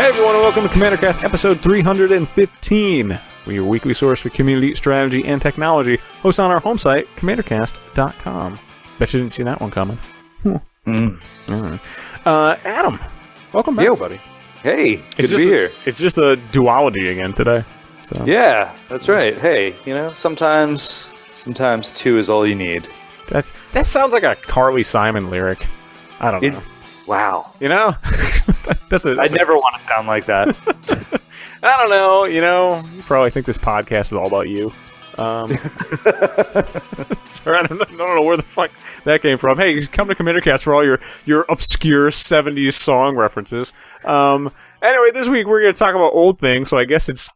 Hey everyone, and welcome to CommanderCast episode 315. We're your weekly source for community, strategy, and technology. Host on our home site, CommanderCast.com. Bet you didn't see that one coming. Adam, welcome back, buddy. Hey, good to be here. It's just a duology again today. So. Yeah, that's right. Hey, sometimes two is all you need. That sounds like a Carly Simon lyric. I don't know. Wow. That's I never want to sound like that. I don't know. You probably think this podcast is all about you. Sorry, I don't know where the fuck that came from. Hey, come to CommanderCast for all your obscure 70s song references. Anyway, this week we're going to talk about old things, so I guess it's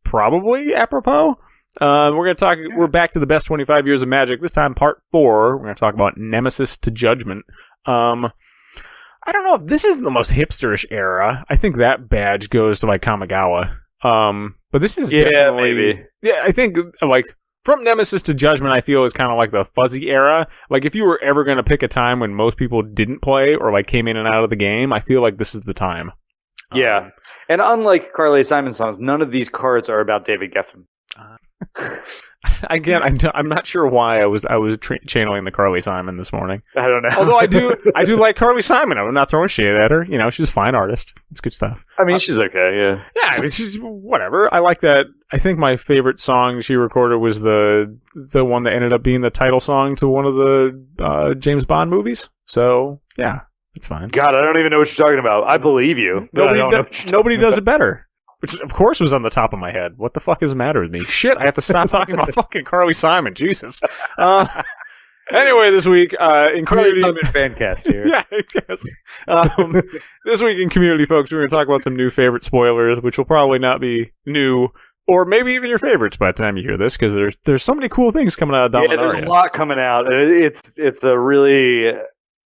probably apropos. We're back to the best 25 years of Magic. This time, part 4. We're going to talk about Nemesis to Judgment. I don't know if this is the most hipsterish era. I think that badge goes to Kamigawa. But this is definitely... maybe. Yeah, I think from Nemesis to Judgment, I feel is kind of like the fuzzy era. If you were ever going to pick a time when most people didn't play or came in and out of the game, I feel like this is the time. Yeah. And unlike Carly Simon songs, none of these cards are about David Geffen. Again, I'm not sure why I was channeling the Carly Simon this morning. I don't know. Although I do like Carly Simon. I'm not throwing shade at her. She's a fine artist. It's good stuff. I mean, she's okay. Yeah. Yeah. She's whatever. I like that. I think my favorite song she recorded was the one that ended up being the title song to one of the James Bond movies. So yeah, it's fine. God, I don't even know what you're talking about. I believe you. Nobody does it better. Which, of course, was on the top of my head. What the fuck is the matter with me? Shit, I have to stop talking about fucking Carly Simon. Jesus. Anyway, this week, in community... Carly Simon fancast here. Yeah, I guess. This week in community, folks, we're going to talk about some new favorite spoilers, which will probably not be new, or maybe even your favorites by the time you hear this, because there's so many cool things coming out of Dominaria. Yeah, there's a lot coming out. It's a really...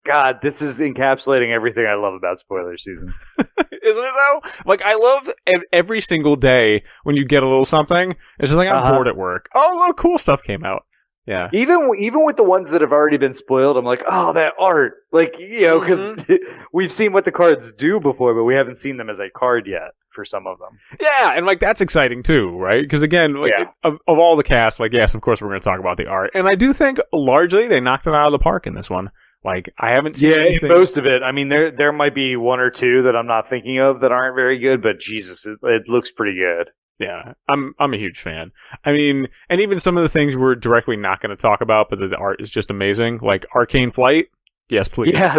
God, this is encapsulating everything I love about spoiler season. Isn't it, though? I love every single day when you get a little something. It's just I'm bored at work. Oh, a little cool stuff came out. Yeah. Even with the ones that have already been spoiled, I'm like, oh, that art. Because we've seen what the cards do before, but we haven't seen them as a card yet for some of them. Yeah, and that's exciting too, right? Because again, of all the cast, yes, of course we're going to talk about the art. And I do think largely they knocked it out of the park in this one. I haven't seen anything. Most of it. I mean, there might be one or two that I'm not thinking of that aren't very good, but Jesus, it looks pretty good. Yeah, I'm a huge fan. I mean, and even some of the things we're directly not going to talk about, but the art is just amazing. Arcane Flight. Yes, please. Yeah,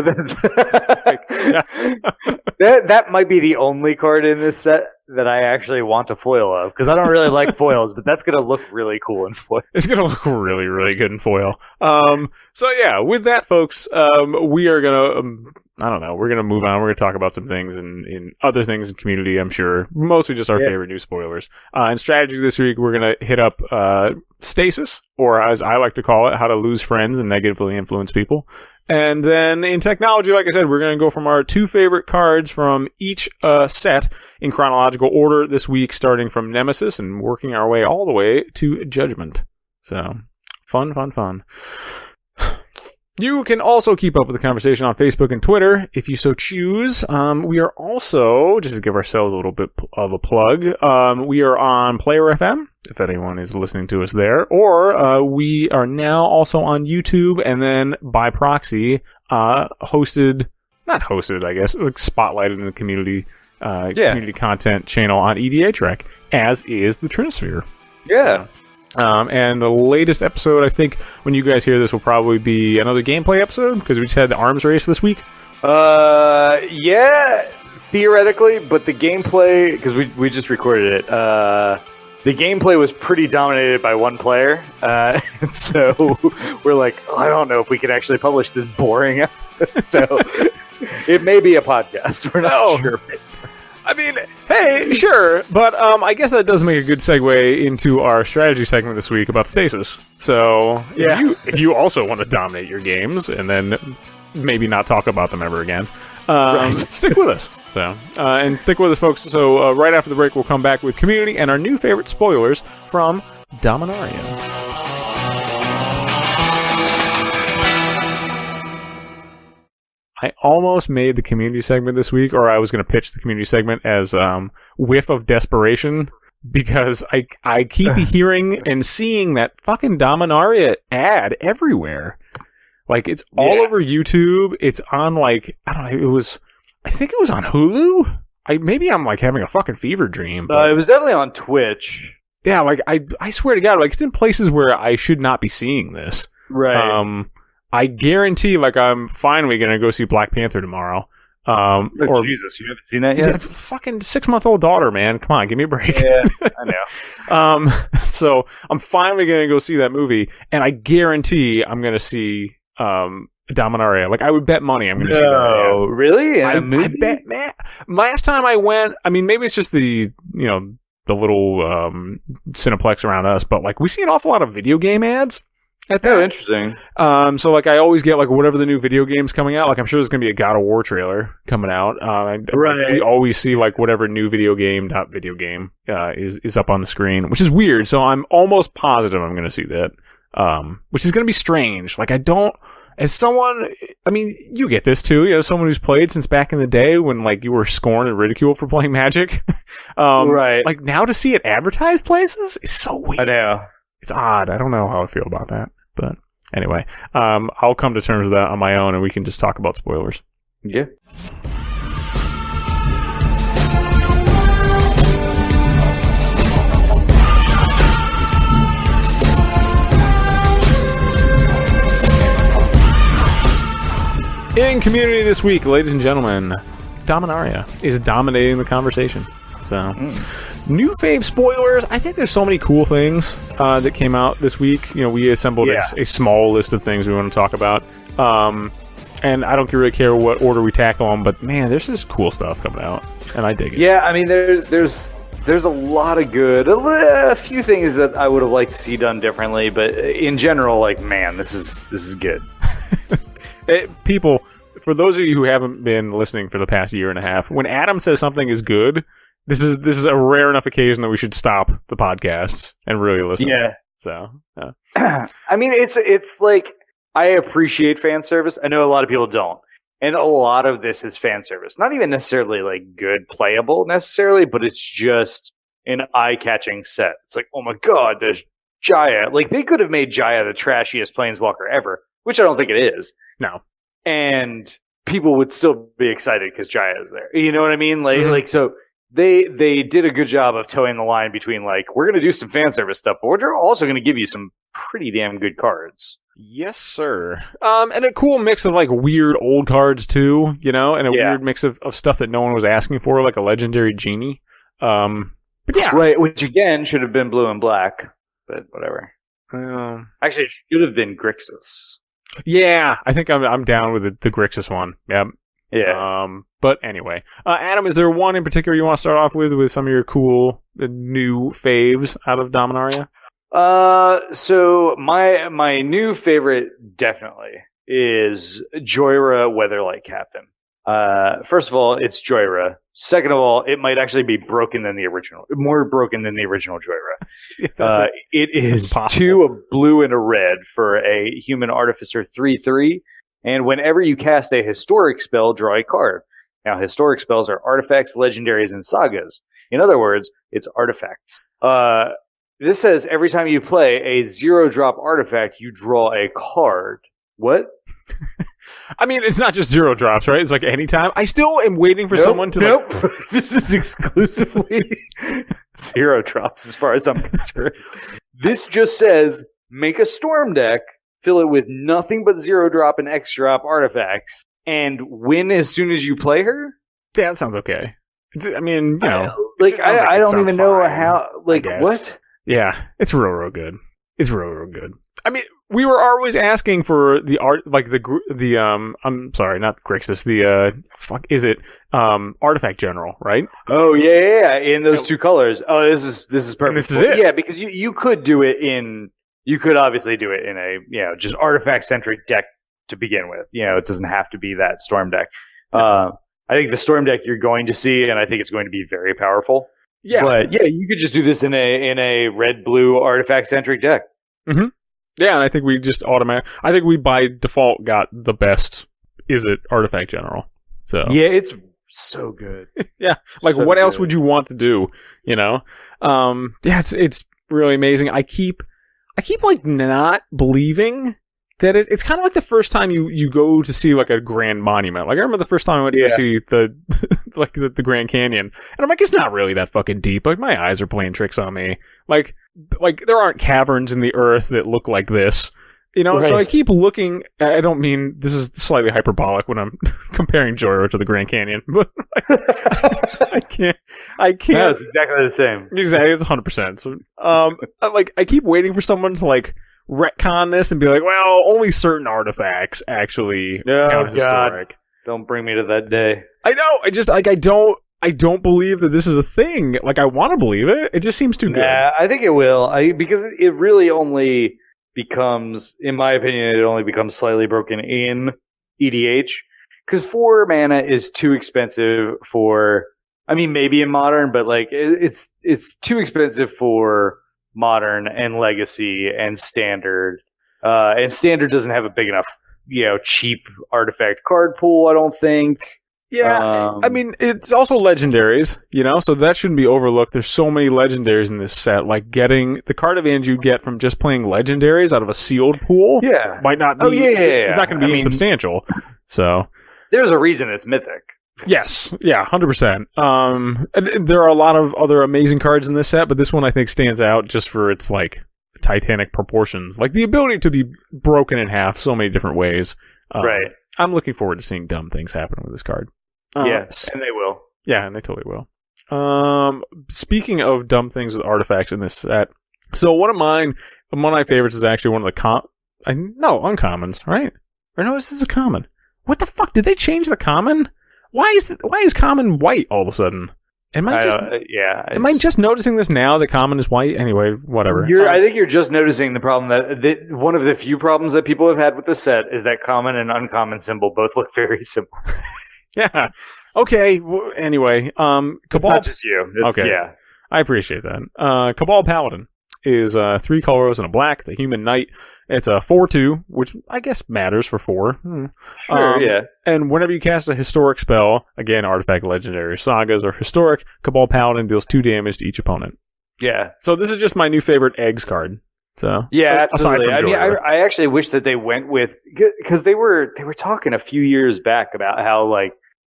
yes. That might be the only card in this set that I actually want a foil of, because I don't really like foils, but that's going to look really cool in foil. It's going to look really, really good in foil. So yeah, with that, folks, we are going to, I don't know, we're going to move on. We're going to talk about some things in other things in community, I'm sure. Mostly just our favorite new spoilers. In strategy this week, we're going to hit up Stasis, or as I like to call it, how to lose friends and negatively influence people. And then in technology, like I said, we're going to go from our 2 favorite cards from each set in chronological order this week, starting from Nemesis and working our way all the way to Judgment. So, fun. You can also keep up with the conversation on Facebook and Twitter if you so choose. We are also, just to give ourselves a little bit of a plug, we are on Player FM, if anyone is listening to us there, or we are now also on YouTube, and then by proxy, spotlighted in the community content channel on EDH Rec, as is the Trinisphere. Yeah. So, and the latest episode, I think, when you guys hear this, will probably be another gameplay episode, because we just had the arms race this week. Yeah, theoretically, but the gameplay, because we just recorded it, the gameplay was pretty dominated by one player, so we're like, I don't know if we can actually publish this boring episode, so it may be a podcast, we're not sure. I mean, hey, sure, but I guess that does make a good segue into our strategy segment this week about Stasis. So, if you also want to dominate your games and then maybe not talk about them ever again, stick with us. And stick with us, folks. So, right after the break, we'll come back with community and our new favorite spoilers from Dominaria. I almost made the community segment this week, or I was going to pitch the community segment as Whiff of Desperation, because I keep hearing and seeing that fucking Dominaria ad everywhere. Like, it's all over YouTube. It's on, like, I don't know, I think it was on Hulu? Maybe I'm, like, having a fucking fever dream. It was definitely on Twitch. Yeah, like, I swear to God, like, it's in places where I should not be seeing this. Right. I guarantee, like, I'm finally going to go see Black Panther tomorrow. Jesus, you haven't seen that yet? Fucking 6-month-old daughter, man. Come on, give me a break. Yeah, I know. So I'm finally going to go see that movie, and I guarantee I'm going to see Dominaria. Like, I would bet money I'm going to see that. No, really? I bet, man. Last time I went, I mean, maybe it's just the little Cineplex around us, but, like, we see an awful lot of video game ads. Oh, interesting. So, like, I always get, like, whatever the new video game's coming out. Like, I'm sure there's going to be a God of War trailer coming out. Right. We always see, like, whatever new video game is up on the screen, which is weird. So I'm almost positive I'm going to see that, which is going to be strange. Like, as someone, I mean, you get this too, someone who's played since back in the day when, like, you were scorned and ridiculed for playing Magic. Right. Like, now to see it advertised places is so weird. I know. It's odd. I don't know how I feel about that. But anyway, I'll come to terms with that on my own, and we can just talk about spoilers. Yeah. In community this week, ladies and gentlemen, Dominaria is dominating the conversation. So, new fave spoilers. I think there's so many cool things that came out this week. We assembled a small list of things we want to talk about. And I don't really care what order we tackle them, but man, there's just cool stuff coming out, and I dig it. Yeah, I mean, there's a lot of good, a few things that I would have liked to see done differently, but in general, like, man, this is good. People, for those of you who haven't been listening for the past year and a half, when Adam says something is good, this is a rare enough occasion that we should stop the podcasts and really listen. Yeah. So, yeah. I mean, it's like, I appreciate fan service. I know a lot of people don't. And a lot of this is fan service. Not even necessarily, like, good playable necessarily, but it's just an eye-catching set. It's like, oh my god, there's Jaya. Like, they could have made Jaya the trashiest planeswalker ever, which I don't think it is. No. And people would still be excited because Jaya is there. You know what I mean? Like so they did a good job of towing the line between, like, we're going to do some fan service stuff, but we're also going to give you some pretty damn good cards. Yes, sir. And a cool mix of, like, weird old cards too, and a weird mix of stuff that no one was asking for, like a legendary genie. But yeah, right. Which again should have been blue and black, but whatever. Actually, it should have been Grixis. Yeah, I think I'm down with the Grixis one. Yep. Yeah. But anyway, Adam, is there one in particular you want to start off with some of your cool new faves out of Dominaria? So my new favorite definitely is Joyra Weatherlight Captain. First of all, it's Joyra. Second of all, it might actually be more broken than the original Joyra. It is Impossible. 2 a blue and a red for a human artificer 3/3, and whenever you cast a historic spell, draw a card. Now, historic spells are artifacts, legendaries, and sagas. In other words, it's artifacts. This says every time you play a 0-drop artifact, you draw a card. What? I mean, it's not just 0 drops, right? It's like any time. I still am waiting for someone to. Nope. This is exclusively 0 drops as far as I'm concerned. This just says make a storm deck, fill it with nothing but 0-drop and X-drop artifacts, and win as soon as you play her? Yeah, that sounds okay. I mean, I don't even know how. Like, what? Yeah, it's real good. It's real good. I mean, we were always asking for the art, like I'm sorry, not Grixis, Artifact General, right? Oh yeah, in those 2 colors. Oh, this is perfect. And this is it. Yeah, because you could do it you could obviously do it in a, just artifact centric deck to begin with. It doesn't have to be that storm deck. I think the storm deck you're going to see, and I think it's going to be very powerful. Yeah, but yeah, you could just do this in a red blue artifact centric deck. Mm-hmm. Yeah, and I think we just I think we by default got the best is it Artifact General. So Yeah, it's so good. yeah, like So what else good. would you want to do? You know, yeah, it's really amazing. I keep like not believing that it's kind of like the first time you go to see like a grand monument. Like I remember the first time I went to see the like the Grand Canyon, and I'm like, it's not really that fucking deep. Like my eyes are playing tricks on me. Like there aren't caverns in the earth that look like this. You know, Right. so I keep looking. I don't mean this is slightly hyperbolic when I'm comparing Joyride to the Grand Canyon, but I can't. No, it's exactly the same. Exactly, it's 100%. So, I keep waiting for someone to like retcon this and be like, well, only certain artifacts actually count as historic. Don't bring me to that day. I know. I just like I don't believe that this is a thing. Like I want to believe it. It just seems too good. Nah, I think it will. Because it really only becomes, in my opinion, it only becomes slightly broken in EDH. Because 4 mana is too expensive for. I mean, maybe in Modern, but like it's too expensive for Modern and Legacy and Standard. And Standard doesn't have a big enough, cheap artifact card pool, I don't think. Yeah, I mean, it's also legendaries, so that shouldn't be overlooked. There's so many legendaries in this set. Like, getting the card advantage you get from just playing legendaries out of a sealed pool might not be... It's not going to be insubstantial. So... There's a reason it's mythic. Yes, yeah, 100%. And there are a lot of other amazing cards in this set, but this one I think stands out just for its, like, titanic proportions. Like, the ability to be broken in half so many different ways. Right. I'm looking forward to seeing dumb things happen with this card. Yes, and they will. Yeah, and they totally will. Speaking of dumb things with artifacts in this set, so one of my favorites is actually one of the uncommons, right? Or no, this is a common. What the fuck? Did they change the common? Why is common white all of a sudden? Am I just noticing this now that common is white? Anyway, whatever. I think you're just noticing the problem that one of the few problems that people have had with the set is that common and uncommon symbol both look very similar. Yeah. Okay. Anyway, Cabal. It's not just you. Okay. Yeah. I appreciate that. Cabal Paladin is 3 colors and a black. It's a human knight. It's a 4/2, which I guess matters for 4. Sure, yeah. And whenever you cast a historic spell, again, artifact, legendary, sagas, or historic, Cabal Paladin deals 2 damage to each opponent. Yeah. So this is just my new favorite eggs card. So yeah, absolutely. Aside from I actually wish that they went with, because they were talking a few years back about how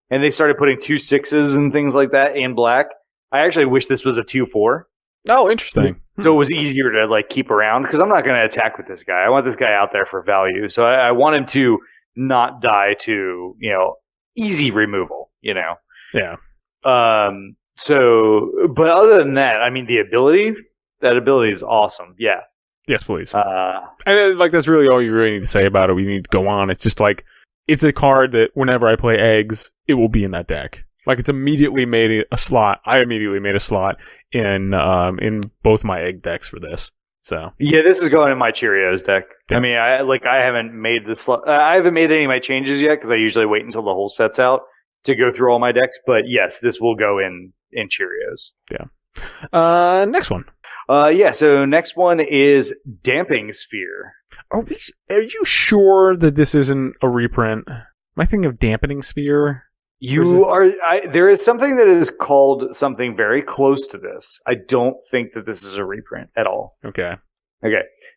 and they started putting 2 6s and things like that in black. I actually wish this was a 2/4. Oh, interesting. So it was easier to keep around, because I'm not going to attack with this guy. I want this guy out there for value. So I want him to not die to, easy removal, Yeah. So, but other than that, I mean, that ability is awesome. Yeah. Yes, please. And that's really all you really need to say about it. We need to go on. It's just it's a card that whenever I play eggs, it will be in that deck. It's immediately made a slot. I immediately made a slot in both my egg decks for this. So yeah, this is going in my Cheerios deck. Yeah. I mean, I haven't made the slot. I haven't made any of my changes yet, because I usually wait until the whole set's out to go through all my decks. But yes, this will go in Cheerios. Yeah. Next one. So next one is Damping Sphere. Are you sure that this isn't a reprint? Am I thinking of Dampening Sphere? There is something that is called something very close to this. I don't think that this is a reprint at all. Okay.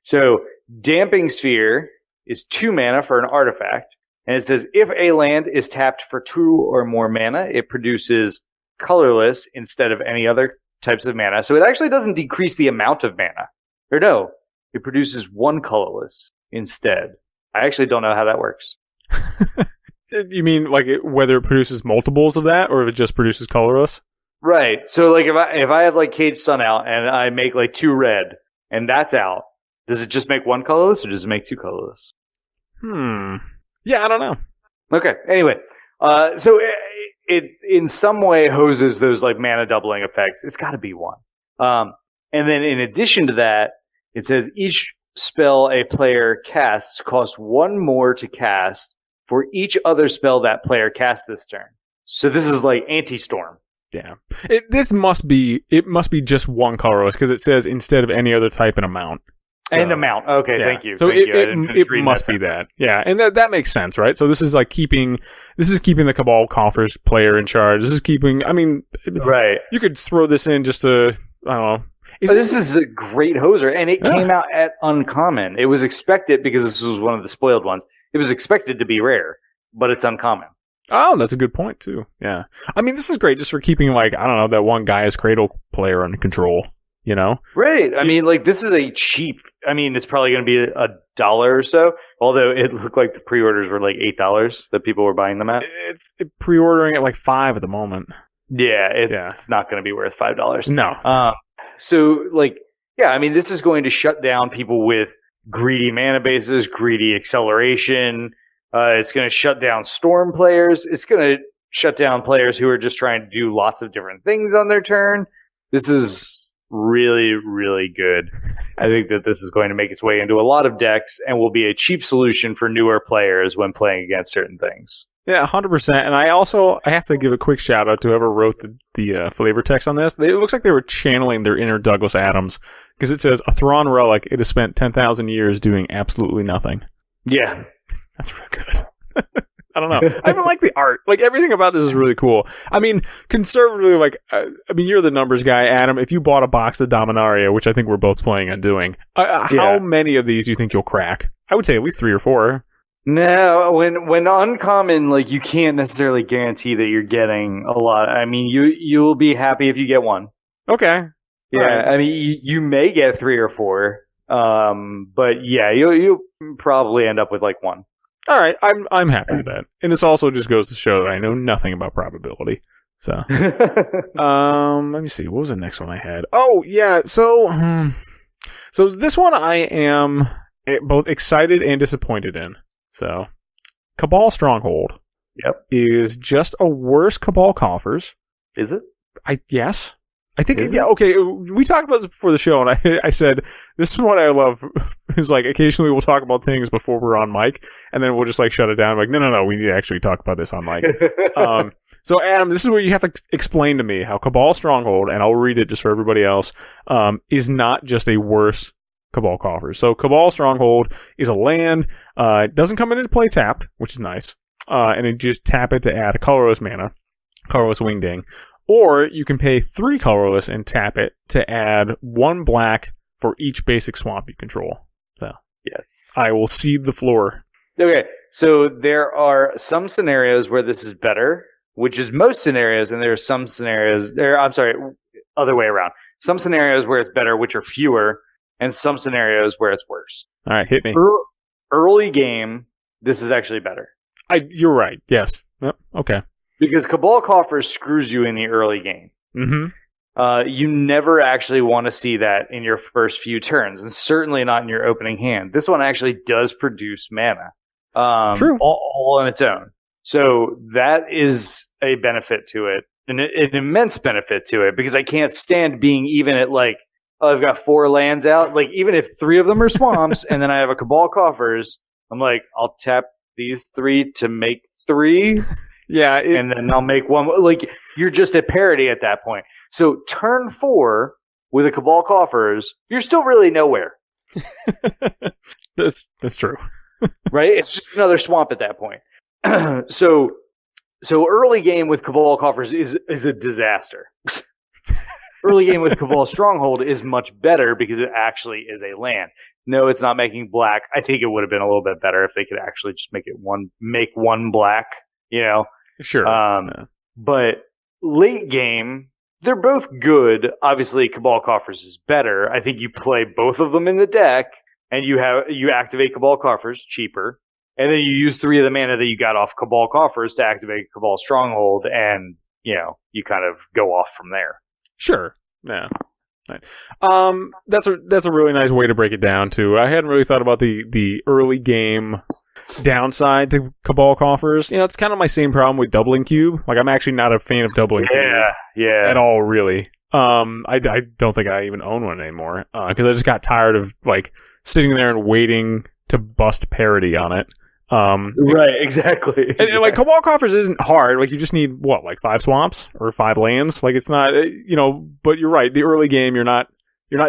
So Damping Sphere is 2 mana for an artifact, and it says if a land is tapped for 2 or more mana, it produces colorless instead of any other types of mana. So it actually doesn't decrease the amount of mana. Or no, it produces 1 colorless instead. I actually don't know how that works. You mean whether it produces multiples of that, or if it just produces colorless? Right. So if I have Caged Sun out and I make 2 red and that's out, does it just make 1 colorless, or does it make 2 colorless? Yeah, I don't know. Okay. Anyway, so it in some way hoses those mana doubling effects. It's got to be 1. And then in addition to that, it says each spell a player casts costs 1 more to cast for each other spell that player casts this turn. So this is Anti-Storm. Yeah. It must be just 1 colorless, because it says instead of any other type and amount. And amount. Okay, yeah. thank you. So Thank you. it must be that. Yeah, and that makes sense, right? So this is like keeping the Cabal Coffers player in charge. This is keeping. I mean, right. You could throw this in just to, I don't know. This is a great hoser, and it came out at uncommon. It was expected, because this was one of the spoiled ones. It was expected to be rare, but it's uncommon. Oh, that's a good point too. Yeah, I mean, this is great just for keeping, like, I don't know, that one Gaia's Cradle player under control. You know, right? I mean, like, this is a cheap. I mean, it's probably going to be $1 or so. Although it looked like the pre-orders were like $8 that people were buying them at. It's pre-ordering at like $5 at the moment. Yeah, it's not going to be worth $5. No. So, like, yeah, I mean, this is going to shut down people with greedy mana bases, greedy acceleration. It's going to shut down storm players. It's going to shut down players who are just trying to do lots of different things on their turn. This is really, really good. I think that this is going to make its way into a lot of decks and will be a cheap solution for newer players when playing against certain things. Yeah, 100%. And I have to give a quick shout out to whoever wrote the flavor text on this. It looks like they were channeling their inner Douglas Adams, because it says, a Thrawn relic, it has spent 10,000 years doing absolutely nothing. Yeah. That's real good. I don't know. I even like the art. Like, everything about this is really cool. I mean, conservatively, like, you're the numbers guy, Adam. If you bought a box of Dominaria, which I think we're both planning on doing, how many of these do you think you'll crack? I would say at least 3 or 4. No, when uncommon, like, you can't necessarily guarantee that you're getting a lot. I mean, you'll be happy if you get one. Okay. Yeah, right. I mean, you may get 3 or 4. But yeah, you'll probably end up with like 1. All right, I'm happy with that, and this also just goes to show that I know nothing about probability. So, let me see. What was the next one I had? Oh yeah, so this one I am both excited and disappointed in. So, Cabal Stronghold. Yep. Is just a worse Cabal Coffers. Is it? Yes. I think, okay, we talked about this before the show, and I said, this is what I love, is, like, occasionally we'll talk about things before we're on mic, and then we'll just, like, shut it down. I'm like, no, we need to actually talk about this on mic. So, Adam, this is where you have to explain to me how Cabal Stronghold, and I'll read it just for everybody else, is not just a worse Cabal Coffers. So, Cabal Stronghold is a land, it doesn't come into play tapped, which is nice, and you just tap it to add a colorless mana, colorless Wingding. Or you can pay 3 colorless and tap it to add 1 black for each basic swamp you control. So, yes, I will cede the floor. Okay, so there are some scenarios where this is better, which is most scenarios, and there are some scenarios other way around. Some scenarios where it's better, which are fewer, and some scenarios where it's worse. All right, hit me. Early game, this is actually better. You're right. Yes. Yep. Okay. Because Cabal Coffers screws you in the early game. Mm-hmm. You never actually want to see that in your first few turns, and certainly not in your opening hand. This one actually does produce mana. True. All on its own. So that is a benefit to it, an immense benefit to it, because I can't stand being even at, like, I've got 4 lands out. Like, even if 3 of them are swamps, and then I have a Cabal Coffers, I'm like, I'll tap these 3 to make 3. Yeah, and then I'll make 1. Like, you're just at parity at that point. So turn 4 with a Cabal Coffers, you're still really nowhere. That's true. Right? It's just another swamp at that point. So early game with Cabal Coffers is a disaster. Early game with Cabal Stronghold is much better because it actually is a land. No, it's not making black. I think it would have been a little bit better if they could actually just make 1 black. You know, sure. But late game, they're both good. Obviously, Cabal Coffers is better. I think you play both of them in the deck, and you activate Cabal Coffers cheaper, and then you use 3 of the mana that you got off Cabal Coffers to activate Cabal Stronghold, and you kind of go off from there. Sure. Yeah. Right. That's a really nice way to break it down too. I hadn't really thought about the early game downside to Cabal Coffers. It's kind of my same problem with Doubling Cube. Like, I'm actually not a fan of Doubling Cube at all, really. I don't think I even own one anymore because I just got tired of, like, sitting there and waiting to bust parity on it. Right, exactly. And like, Cabal Coffers isn't hard. Like, you just need, what, like 5 swamps or 5 lands? Like, it's not, but you're right. The early game, you're not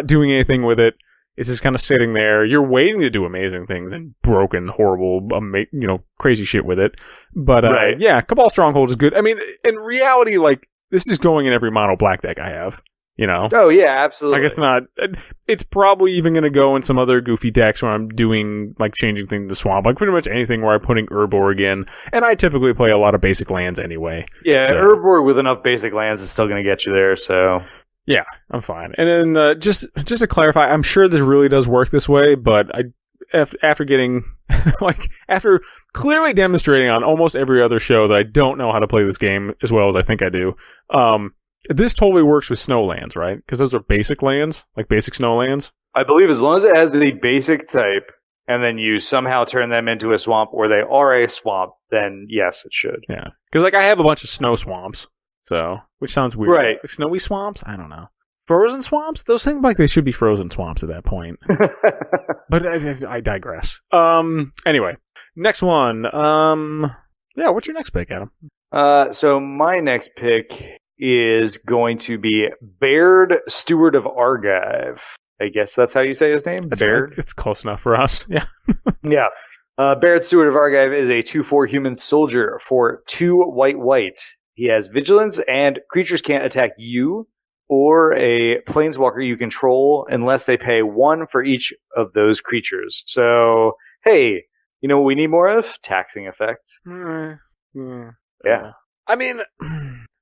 doing anything with it. It's just kind of sitting there. You're waiting to do amazing things and broken, horrible, crazy shit with it. But Right. yeah, Cabal Stronghold is good. I mean, in reality, like, this is going in every mono black deck I have. You know? Oh yeah, absolutely. Like, it's not. It's probably even going to go in some other goofy decks where I'm doing, like, changing things to swamp. Like, pretty much anything where I'm putting Urborg in. And I typically play a lot of basic lands anyway. Yeah, so. Urborg with enough basic lands is still going to get you there, so. Yeah, I'm fine. And then, just to clarify, I'm sure this really does work this way, but after getting, after clearly demonstrating on almost every other show that I don't know how to play this game as well as I think I do, this totally works with snow lands, right? Because those are basic lands, like basic snow lands. I believe as long as it has the basic type, and then you somehow turn them into a swamp, or they are a swamp, then yes, it should. Yeah, because like I have a bunch of snow swamps, so which sounds weird. Right? Like snowy swamps? I don't know. Frozen swamps? Those seem like they should be frozen swamps at that point. But I digress. Anyway, next one. Yeah, what's your next pick, Adam? So my next pick is going to be Baird, Steward of Argive. I guess that's how you say his name? Baird? It's close enough for us. Yeah. Yeah. Baird, Steward of Argive is a 2/4 human soldier for 2 white. He has vigilance, and creatures can't attack you or a planeswalker you control unless they pay 1 for each of those creatures. So, hey, you know what we need more of? Taxing effects. Yeah. I mean,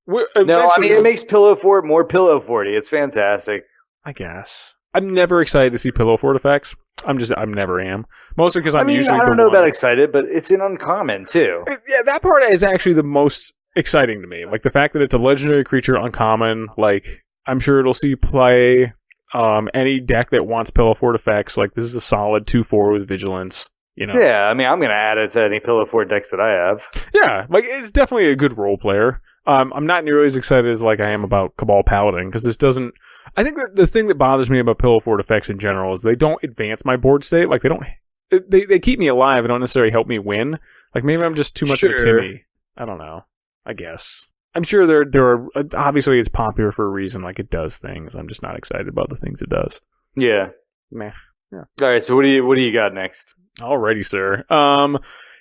it makes Pillow Fort more Pillow Forty. It's fantastic. I guess. I'm never excited to see Pillow Fort effects. I never am. Mostly because I'm usually I don't know about excited, but it's an uncommon too. Yeah, that part is actually the most exciting to me. Like the fact that it's a legendary creature uncommon, like I'm sure it'll see play any deck that wants Pillow Fort effects. Like this is a solid 2/4 with vigilance. You know? Yeah, I mean I'm gonna add it to any Pillow Fort decks that I have. Yeah, like it's definitely a good role player. I'm not nearly as excited as like I am about Cabal Paladin because this doesn't. I think that the thing that bothers me about Pillow Fort effects in general is they don't advance my board state. Like they don't. They keep me alive and don't necessarily help me win. Like maybe I'm just too much of a Timmy. I don't know. I guess I'm sure there are. Obviously, it's popular for a reason. Like it does things. I'm just not excited about the things it does. Yeah. Meh. Yeah. All right. So what do you got next? Alrighty, sir.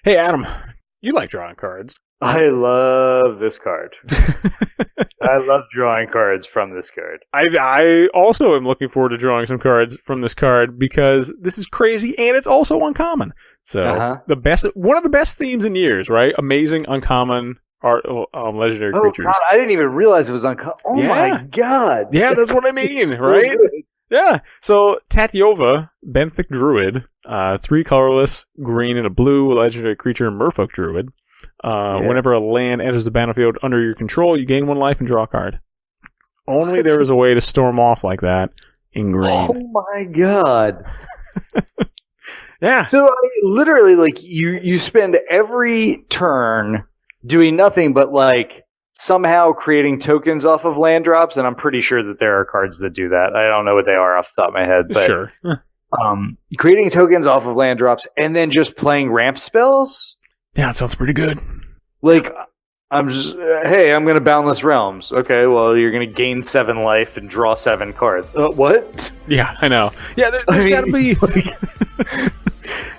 Hey Adam, you like drawing cards. I love this card. I love drawing cards from this card. I also am looking forward to drawing some cards from this card because this is crazy and it's also uncommon. So one of the best themes in years, right? Amazing, uncommon, legendary creatures. God, I didn't even realize it was uncommon. Oh my god! Yeah, that's what I mean, right? Yeah. So Tatyova, Benthic Druid, 3 colorless, green and a blue, legendary creature, Merfolk Druid. Whenever a land enters the battlefield under your control, you gain 1 life and draw a card. Only there is a way to storm off like that in green. Oh my god. Yeah. So literally, like you spend every turn doing nothing but like somehow creating tokens off of land drops, and I'm pretty sure that there are cards that do that. I don't know what they are off the top of my head, but sure. Creating tokens off of land drops and then just playing ramp spells. Yeah, that sounds pretty good. Like, I'm just, hey, I'm going to Boundless Realms. Okay, well, you're going to gain 7 life and draw 7 cards. What? Yeah, I know. Yeah, there's got to be...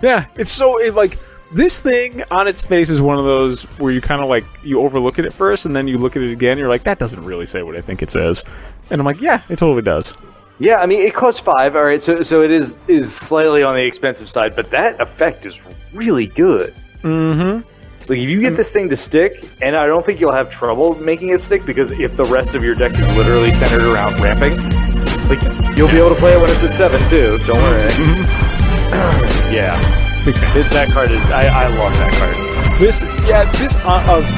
Yeah, it's so, like, this thing on its face is one of those where you kind of, like, you overlook it at first, and then you look at it again, and you're like, that doesn't really say what I think it says. And I'm like, yeah, it totally does. Yeah, I mean, it costs 5, all right, so it is slightly on the expensive side, but that effect is really good. Mm-hmm. Like, if you get this thing to stick, and I don't think you'll have trouble making it stick, because if the rest of your deck is literally centered around ramping, like, you'll be able to play it when it's at 7, too. Don't worry. Yeah. Big fan. That card is... I love that card.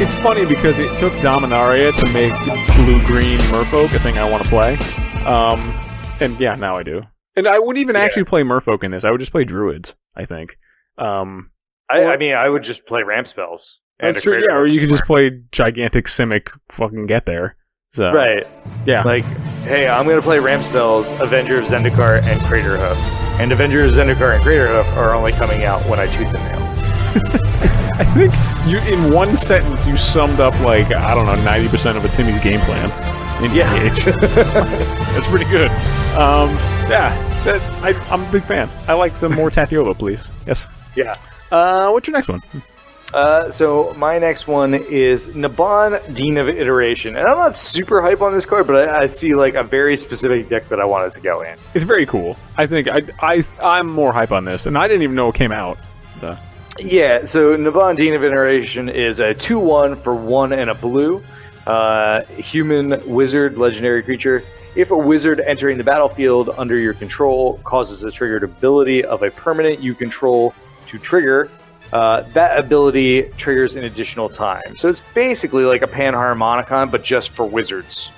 It's funny because it took Dominaria to make blue-green Merfolk a thing I want to play. And yeah, now I do. And I wouldn't even actually play Merfolk in this. I would just play Druids, I think. I mean, I would just play ramp spells. That's true, yeah, or you could just play Gigantic Simic fucking get there. So, right. Yeah. Like, hey, I'm going to play ramp spells, Avenger of Zendikar, and Craterhoof. And Avenger of Zendikar and Craterhoof are only coming out when I tooth and nail. I think in one sentence you summed up, like, I don't know, 90% of a Timmy's game plan. In EH. That's pretty good. I'm a big fan. I like some more Tatyova, please. Yes. Yeah. What's your next one? So my next one is Naban, Dean of Iteration. And I'm not super hype on this card, but I see like a very specific deck that I wanted to go in. It's very cool. I think I'm more hype on this, and I didn't even know it came out. So yeah, so Naban, Dean of Iteration is a 2/1 for 1 and a blue. Human wizard, legendary creature. If a wizard entering the battlefield under your control causes a triggered ability of a permanent you control to trigger, that ability triggers an additional time. So it's basically like a Panharmonicon, but just for wizards.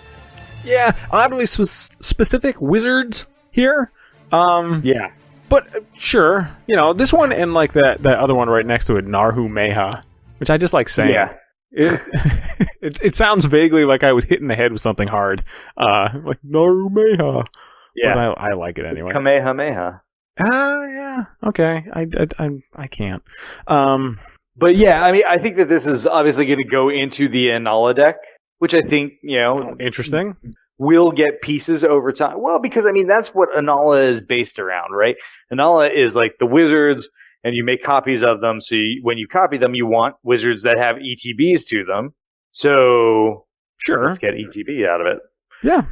yeah, oddly specific wizards here. Yeah. But sure, this one and like that other one right next to it, Narhu Meha, which I just like saying. Yeah. It sounds vaguely like I was hitting the head with something hard, like Naru Meha. Yeah, but I like it anyway. Kamehameha. Yeah, okay. I can't. But yeah, I mean, I think that this is obviously going to go into the Anala deck, which I think Interesting. will get pieces over time. Well, because I mean that's what Anala is based around, right? Anala is like the wizards. And you make copies of them, so when you copy them, you want wizards that have ETBs to them. So, sure, let's get ETB out of it. Yeah,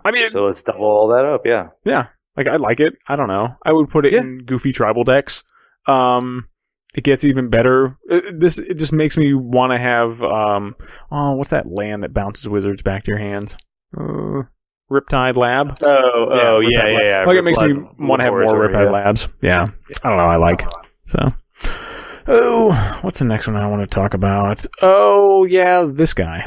I mean, so let's double all that up. Yeah, yeah. Like I like it. I don't know. I would put it in goofy tribal decks. It gets even better. It just makes me want to have what's that land that bounces wizards back to your hands? Riptide Lab. Oh, yeah. Like it makes me want to have more Riptide Labs. Yeah, I don't know. I like. So, what's the next one I want to talk about? Oh, yeah, this guy.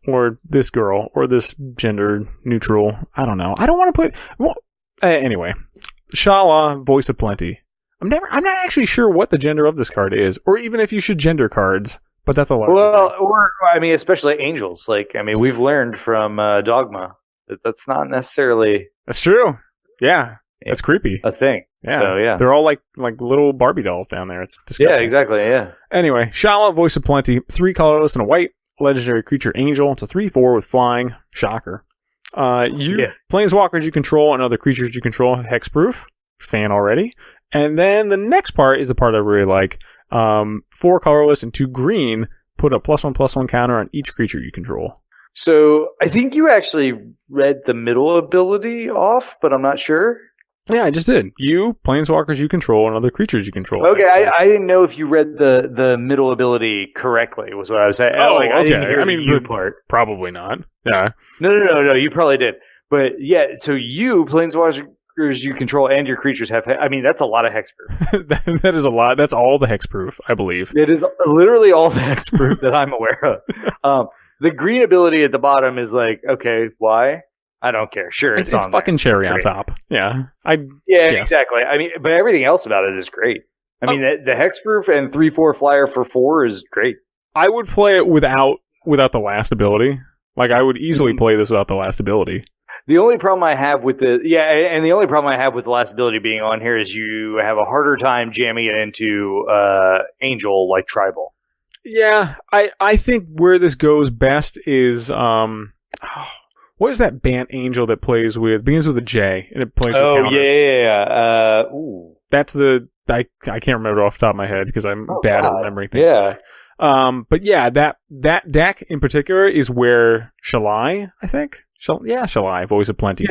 Or this girl. Or this gender neutral. I don't know. I don't want to put... Well, anyway. Shala, Voice of Plenty. I'm not actually sure what the gender of this card is. Or even if you should gender cards. But that's a large thing. Especially angels. Like, we've learned from Dogma that that's not necessarily... That's true. Yeah. That's creepy. A thing. Yeah. So, yeah. They're all like little Barbie dolls down there. It's disgusting. Yeah, exactly, yeah. Anyway, Shala, Voice of Plenty, 3 colorless and a white, legendary creature angel. It's a 3/4 with flying. Shocker. Planeswalkers you control and other creatures you control, hexproof. Fan already. And then the next part is the part I really like. 4 colorless and 2 green, put a +1/+1 counter on each creature you control. So, I think you actually read the middle ability off, but I'm not sure. Yeah, I just did. Planeswalkers you control, and other creatures you control. Okay, I didn't know if you read the middle ability correctly, was what I was saying. Okay. I didn't hear the part. Probably not. Yeah. No, you probably did. But yeah, so Planeswalkers you control and your creatures have... that's a lot of hexproof. That is a lot. That's all the hexproof, I believe. It is literally all the hexproof that I'm aware of. The green ability at the bottom is like, okay, why? I don't care. Sure, it's fucking cherry on top. Yeah, exactly. But everything else about it is great. The hexproof and 3/4 flyer for 4 is great. I would play it without the last ability. Like I would easily play this without the last ability. The only problem I have with the only problem I have with the last ability being on here is you have a harder time jamming it into Angel like Tribal. Yeah, I think where this goes best is what is that Bant Angel that begins with a J and it plays with counters? Yeah. That's I can't remember off the top of my head because I'm bad at remembering things. Yeah. But yeah, that deck in particular is where Shalai, I think. Shalai, Voice of Plenty.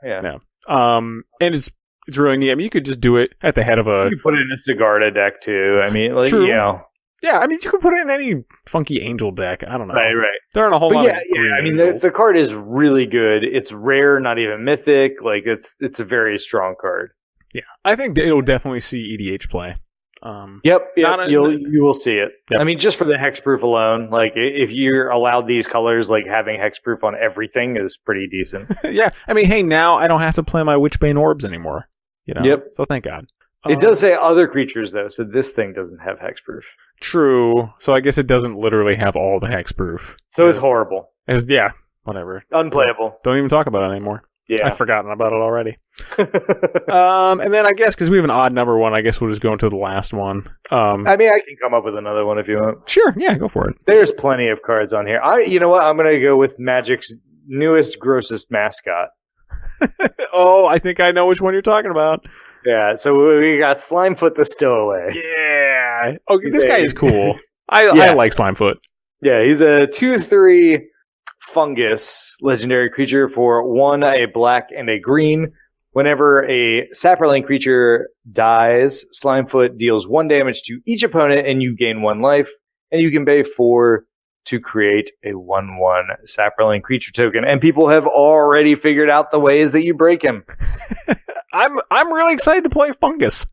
Yeah. And it's really neat. You could just do it at the head of a... You could put it in a Sigarda deck too. True. Yeah, you could put it in any funky angel deck. I don't know. Right. There aren't a whole lot of angels. The card is really good. It's rare, not even mythic. Like it's a very strong card. Yeah, I think it'll definitely see EDH play. You will see it. Yep. Just for the hexproof alone, like if you're allowed these colors, like having hexproof on everything is pretty decent. Yeah, hey, now I don't have to play my Witchbane Orbs anymore. Yep. So thank God. It does say other creatures though, so this thing doesn't have hexproof. True. So I guess it doesn't literally have all the hexproof. So it's horrible. Whatever. Unplayable. Don't even talk about it anymore. Yeah. I've forgotten about it already. And then I guess because we have an odd number one, I guess we'll just go into the last one. I can come up with another one if you want. Sure. Yeah, go for it. There's plenty of cards on here. You know what? I'm going to go with Magic's newest, grossest mascot. Oh, I think I know which one you're talking about. Yeah, so we got Slimefoot the Stowaway. Yeah. Okay, this guy is cool. I like Slimefoot. Yeah, he's a 2/3 fungus legendary creature for 1, a black and a green. Whenever a Saproling creature dies, Slimefoot deals 1 damage to each opponent and you gain 1 life. And you can pay 4 to create a 1/1 Saproling creature token. And people have already figured out the ways that you break him. I'm really excited to play Fungus.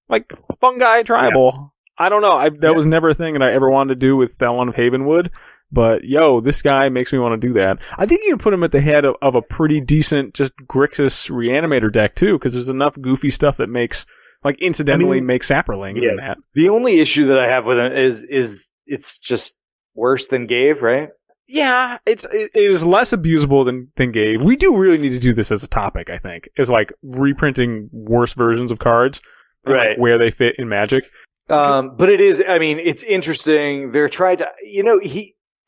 Like, Fungi Tribal. Yeah. I don't know. That was never a thing that I ever wanted to do with Thelon of Havenwood. But, this guy makes me want to do that. I think you can put him at the head of a pretty decent just Grixis Reanimator deck, too, because there's enough goofy stuff that makes, like, incidentally makes Saprolings in that. The only issue that I have with him is it's just worse than Gave, right? Yeah, it is less abusable than Gave. We do really need to do this as a topic, I think, is, like, reprinting worse versions of cards. Right. Like, where they fit in Magic. But it is, I mean, it's interesting. They're trying to,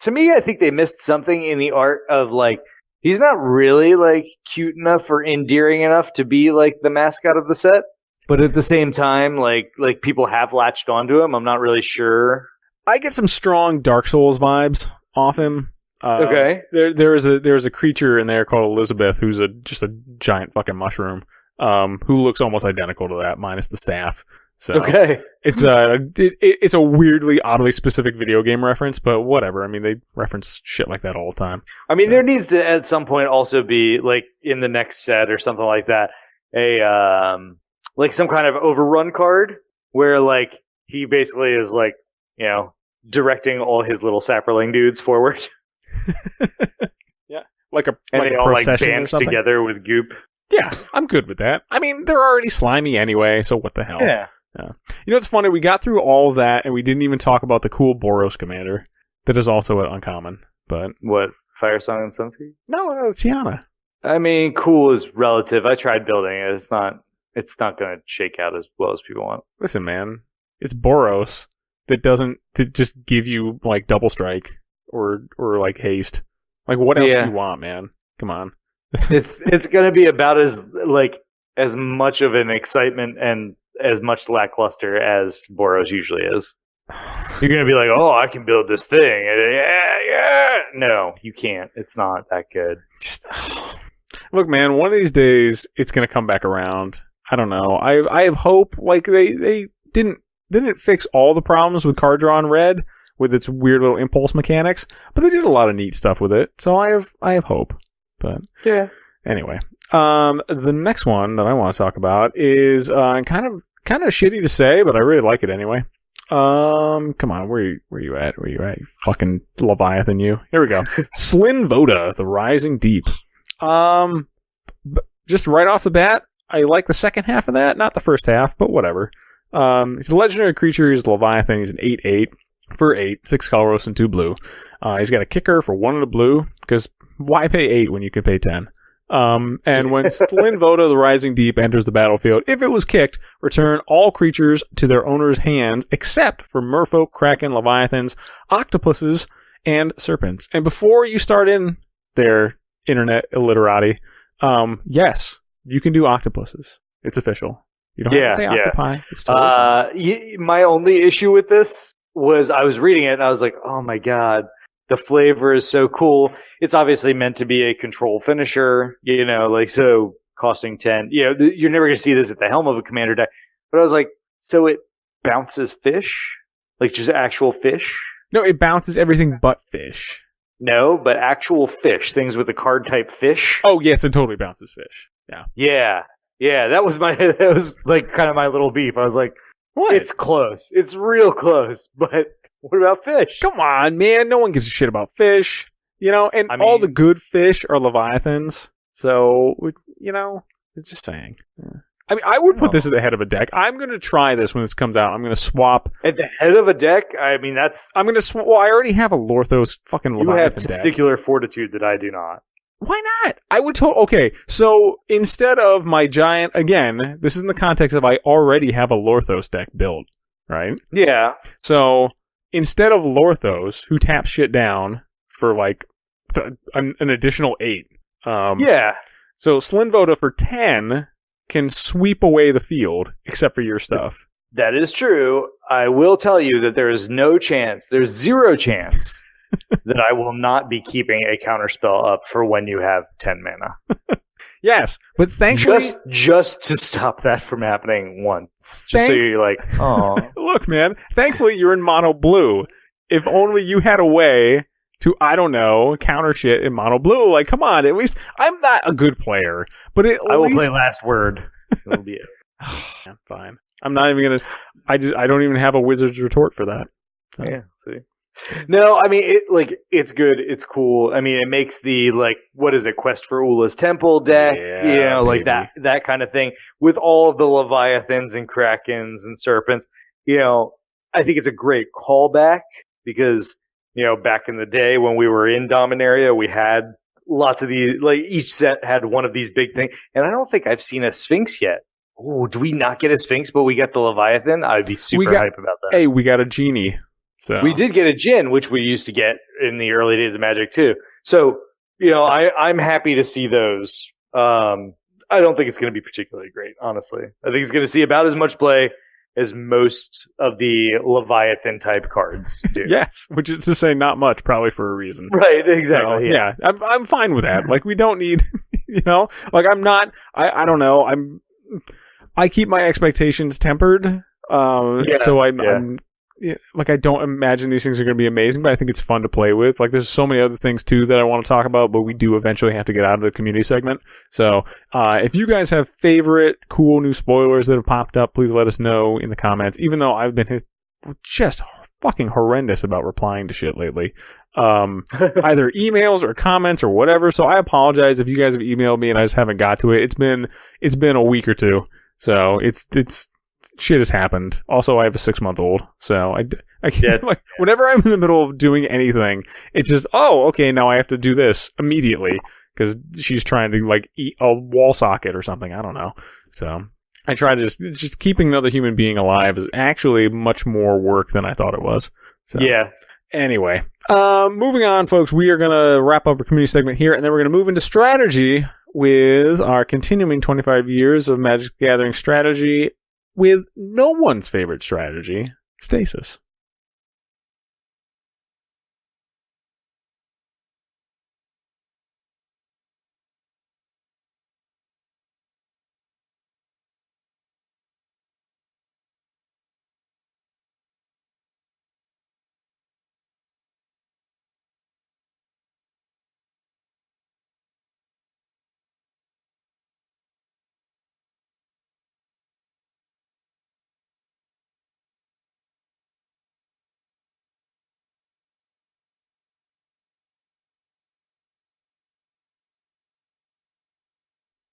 to me, I think they missed something in the art of, like, he's not really, like, cute enough or endearing enough to be, like, the mascot of the set. But at the same time, like people have latched onto him. I'm not really sure. I get some strong Dark Souls vibes off him. Okay. There's a creature in there called Elizabeth who's just a giant fucking mushroom, who looks almost identical to that, minus the staff. So okay. It's a weirdly, oddly specific video game reference, but whatever. I mean, they reference shit like that all the time. I mean, there needs to at some point also be, like, in the next set or something like that, like some kind of overrun card where, like, he basically is, like, directing all his little Saproling dudes forward. Yeah, like a and like they a all, like, procession band or something together with goop. Yeah, I'm good with that. I mean, they're already slimy anyway, so what the hell? Yeah. It's funny, we got through all of that, and we didn't even talk about the cool Boros commander that is also uncommon. But what, Fire Song and Sunscape? No, it's Tiana. I mean, cool is relative. I tried building it. It's not going to shake out as well as people want. Listen, man, it's Boros that doesn't to just give you, like, double strike or like haste. Like, what else do you want, man? Come on. It's going to be about as much of an excitement and as much lackluster as Boros usually is. You're going to be like, oh, I can build this thing. Yeah. No, you can't. It's not that good. Look, man, one of these days it's going to come back around. I don't know. I have hope. Like, they didn't fix all the problems with card draw in red with its weird little impulse mechanics, but they did a lot of neat stuff with it. So I have hope. But yeah. Anyway, the next one that I want to talk about is kind of shitty to say, but I really like it anyway. Come on, where you at? Where you at? You fucking Leviathan, you. Here we go. Slin Voda, the Rising Deep. Just right off the bat, I like the second half of that, not the first half, but whatever. He's a legendary creature. He's Leviathan. He's an 8/8 for 8, 6 colorless and 2 blue. He's got a kicker for 1 of the blue, because why pay 8 when you can pay 10? And when Slin Voda, the Rising Deep, enters the battlefield, if it was kicked, return all creatures to their owner's hands, except for merfolk, kraken, leviathans, octopuses, and serpents. And before you start in their internet illiterati, yes, you can do octopuses. It's official. You don't have to say octopi. It's totally my only issue with this was I was reading it and I was like, oh my god, the flavor is so cool. It's obviously meant to be a control finisher, so costing 10. You're never going to see this at the helm of a commander deck. But I was like, so it bounces fish? Like just actual fish? No, it bounces everything but fish. No, but actual fish. Things with a card type fish. Oh, yes, it totally bounces fish. Yeah. Yeah, that was like kind of my little beef. I was like, what? It's close. It's real close. But what about fish? Come on, man. No one gives a shit about fish. And all the good fish are leviathans. So, it's just saying. Yeah. I mean, I would put this at the head of a deck. I'm going to try this when this comes out. I'm going to swap. At the head of a deck? I mean, that's... I'm going to swap... Well, I already have a Lorthos fucking Leviathan deck. You have testicular fortitude that I do not. Why not? I would okay, so instead of my giant... Again, this is in the context of I already have a Lorthos deck built, right? Yeah. So, instead of Lorthos, who taps shit down for, like, an additional 8... yeah. So Slinvoda for 10 can sweep away the field, except for your stuff. That is true. I will tell you that there is no chance, there's zero chance that I will not be keeping a counterspell up for when you have 10 mana. Yes, but thankfully... Just to stop that from happening once. Just so you're like, oh. Look, man, thankfully you're in mono blue. If only you had a way to, I don't know, counter shit in mono blue. Like, come on, at least... I'm not a good player, but I will play last word. That'll be it. I'm fine. I'm not even going to... I don't even have a wizard's retort for that. So. Yeah, see. No, I mean, it's good. It's cool. I mean, it makes the, what is it, Quest for Ula's Temple deck, like that kind of thing. With all of the Leviathans and Krakens and Serpents, I think it's a great callback because, back in the day when we were in Dominaria, we had lots of these, each set had one of these big things. And I don't think I've seen a Sphinx yet. Oh, do we not get a Sphinx, but we got the Leviathan? I'd be super hype about that. Hey, we got a genie. So. We did get a Djinn, which we used to get in the early days of Magic too. So, I'm happy to see those. I don't think it's going to be particularly great, honestly. I think it's going to see about as much play as most of the Leviathan type cards do. Yes, which is to say not much, probably for a reason. Right, exactly. So, I'm fine with that. We don't need, I'm not, I don't know, I keep my expectations tempered. So I'm I don't imagine these things are going to be amazing, but I think it's fun to play with. There's so many other things too that I want to talk about, but we do eventually have to get out of the community segment. So, if you guys have favorite cool new spoilers that have popped up, please let us know in the comments. Even though I've been just fucking horrendous about replying to shit lately, either emails or comments or whatever. So I apologize if you guys have emailed me and I just haven't got to it. It's been a week or two, so it's. Shit has happened. Also, I have a 6-month-old, so I can't, whenever I'm in the middle of doing anything, it's just, okay, now I have to do this immediately, because she's trying to, eat a wall socket or something, I don't know. So, I try to just keeping another human being alive is actually much more work than I thought it was. So, yeah. Anyway, moving on, folks, we are going to wrap up our community segment here, and then we're going to move into strategy with our continuing 25 years of Magic the Gathering strategy, with no one's favorite strategy, Stasis.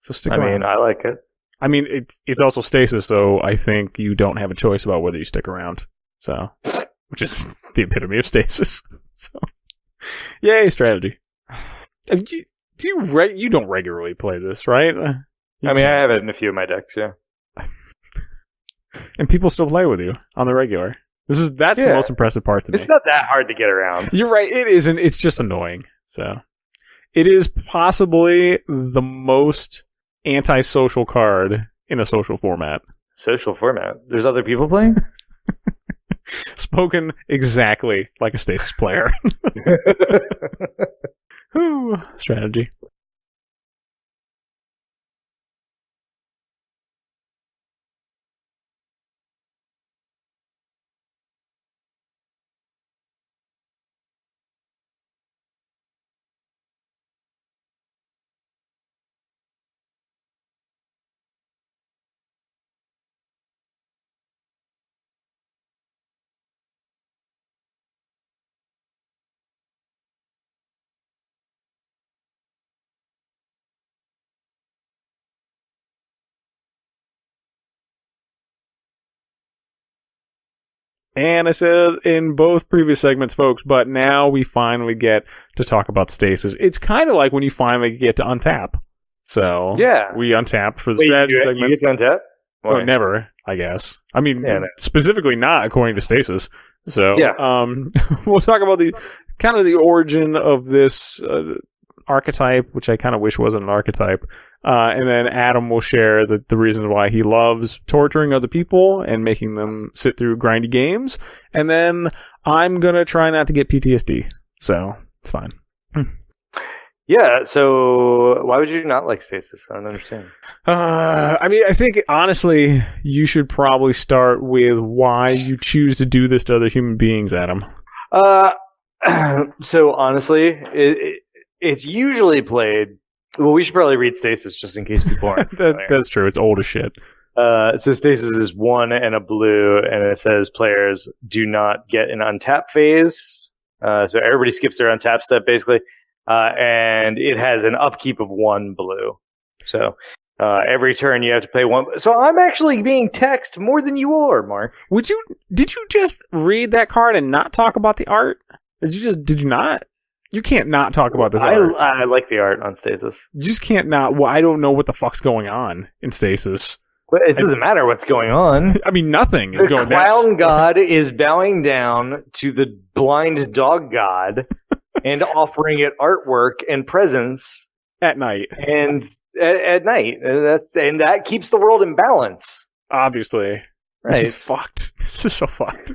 So stick around. I like it. It's also Stasis, so I think you don't have a choice about whether you stick around. So, which is the epitome of Stasis. So, yay, strategy. You don't regularly play this, right? I have it in a few of my decks, yeah. And people still play with you on the regular. That's the most impressive part to me. It's not that hard to get around. You're right, it isn't. It's just annoying. So, it is possibly the most anti-social card in a social format. Social format? There's other people playing? Spoken exactly like a Stasis player. Ooh, strategy. And I said in both previous segments, folks, but now we finally get to talk about Stasis. It's kind of like when you finally get to untap. So, we untapped for the strategy segment. You get to untap? Oh, never, I guess. Specifically not according to Stasis. So, we'll talk about the origin of this archetype, which I kind of wish wasn't an archetype. And then Adam will share the reasons why he loves torturing other people and making them sit through grindy games. And then I'm going to try not to get PTSD. So it's fine. Yeah, so why would you not like Stasis? I don't understand. I mean, I think, honestly, you should probably start with why you choose to do this to other human beings, Adam. So, honestly, it's usually played... Well, we should probably read Stasis just in case people aren't That's true. It's old as shit. So Stasis is 1 and a blue, and it says players do not get an untap phase. So everybody skips their untap step, basically. And it has an upkeep of 1 blue. So every turn you have to pay 1. So I'm actually being taxed more than you are, Mark. Did you just read that card and not talk about the art? Did you not? You can't not talk about this art. I like the art on Stasis. You just can't not. Well, I don't know what the fuck's going on in Stasis. But it doesn't matter what's going on. I mean, nothing is going on. The clown god is bowing down to the blind dog god and offering it artwork and presents at night. And at night. And that keeps the world in balance. Obviously. Right. This is fucked. This is so fucked.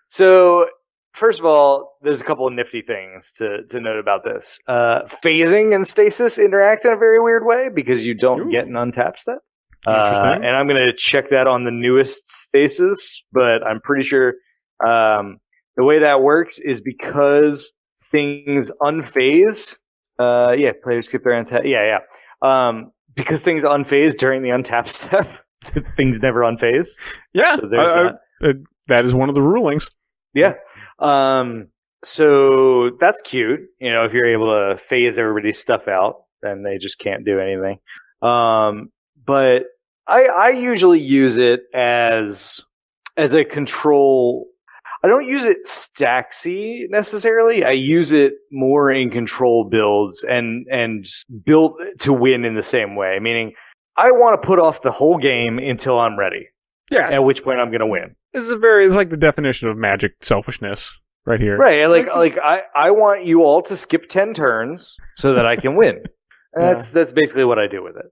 So, first of all, there's a couple of nifty things to note about this. Phasing and Stasis interact in a very weird way because you don't get an untap step. Interesting. And I'm going to check that on the newest Stasis, but I'm pretty sure the way that works is because things unphase. Players skip their untap. Because things unphase during the untap step, things never unphase. Yeah, so there's that is one of the rulings. Yeah. So that's cute. You know, if you're able to phase everybody's stuff out, then they just can't do anything. But I usually use it as a control. I don't use it stacksy necessarily. I use it more in control builds and build to win in the same way. Meaning, I want to put off the whole game until I'm ready. Yes. At which point I'm going to win. It's like the definition of magic selfishness right here. Right. I want you all to skip 10 turns so that I can win. And that's basically what I do with it.